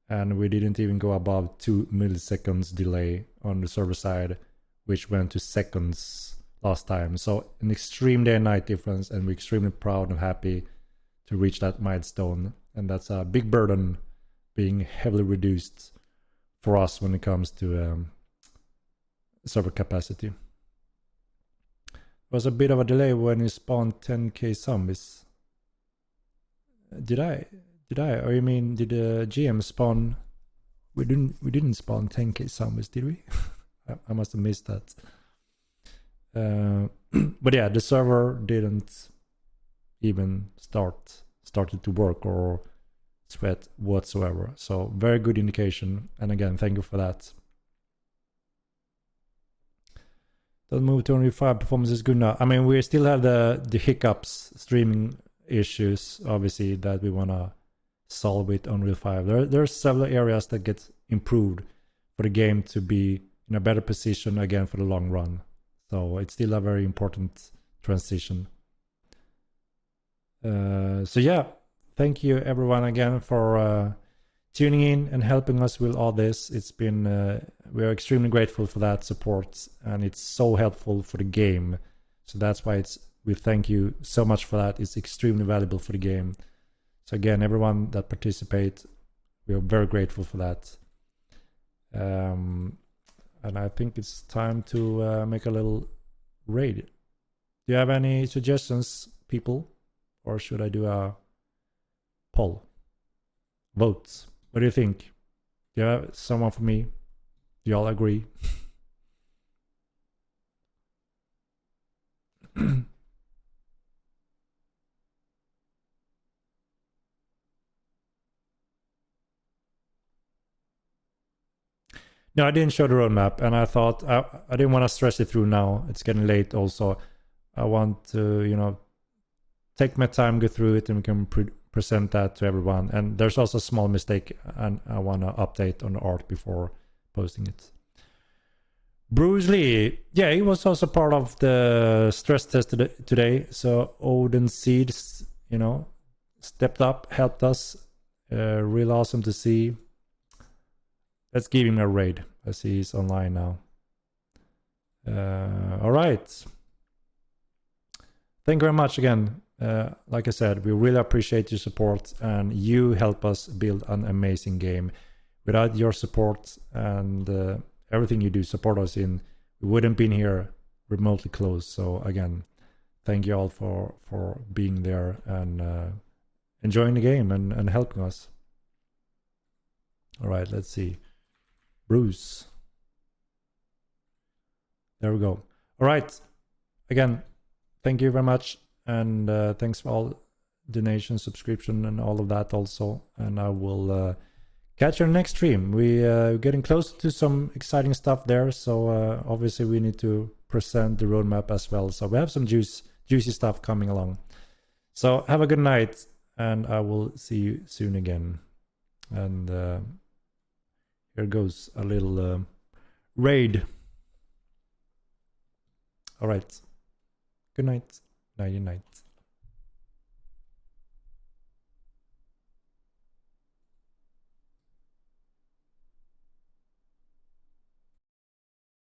and we didn't even go above 2 milliseconds delay on the server side, which went to seconds last time. So an extreme day and night difference, and we're extremely proud and happy to reach that milestone. And that's a big burden being heavily reduced for us when it comes to server capacity. There was a bit of a delay when you spawned 10k zombies. Did I? Or you mean did the GM spawn? We didn't spawn 10k zombies, did we? I must have missed that. But yeah, the server didn't even started to work or sweat whatsoever. So very good indication. And again, thank you for that. Don't move to only 5. Performance is good now. I mean, we still have the hiccups, streaming issues, obviously, that we want to solve with Unreal 5. There's several areas that get improved for the game to be in a better position again for the long run. So it's still a very important transition. So yeah, thank you everyone again for tuning in and helping us with all this. It's been we are extremely grateful for that support, and it's so helpful for the game. So that's why we thank you so much for that. It's extremely valuable for the game. So again, everyone that participate, we are very grateful for that. And I think it's time to make a little raid. Do you have any suggestions, people? Or should I do a poll? Votes. What do you think? Do you have someone for me? Do you all agree? No, I didn't show the roadmap, and I thought I didn't want to stress it through now. It's getting late also. I want to, take my time, go through it, and we can present that to everyone. And there's also a small mistake, and I want to update on the art before posting it. Bruce Lee, yeah, he was also part of the stress test today. So Odin Seeds, stepped up, helped us. Real awesome to see. Let's give him a raid. I see he's online now. All right. Thank you very much again. Like I said, we really appreciate your support, and you help us build an amazing game. Without your support and everything you do support us in, we wouldn't been here remotely close. So again, thank you all for being there and enjoying the game and helping us. All right, let's see. Bruce. There we go. All right. Again, thank you very much. And thanks for all donation, subscription, and all of that also. And I will catch you on the next stream. We're getting close to some exciting stuff there. So obviously we need to present the roadmap as well. So we have some juicy stuff coming along. So have a good night, and I will see you soon again. And here goes a little raid. All right. Good night. Nighty night.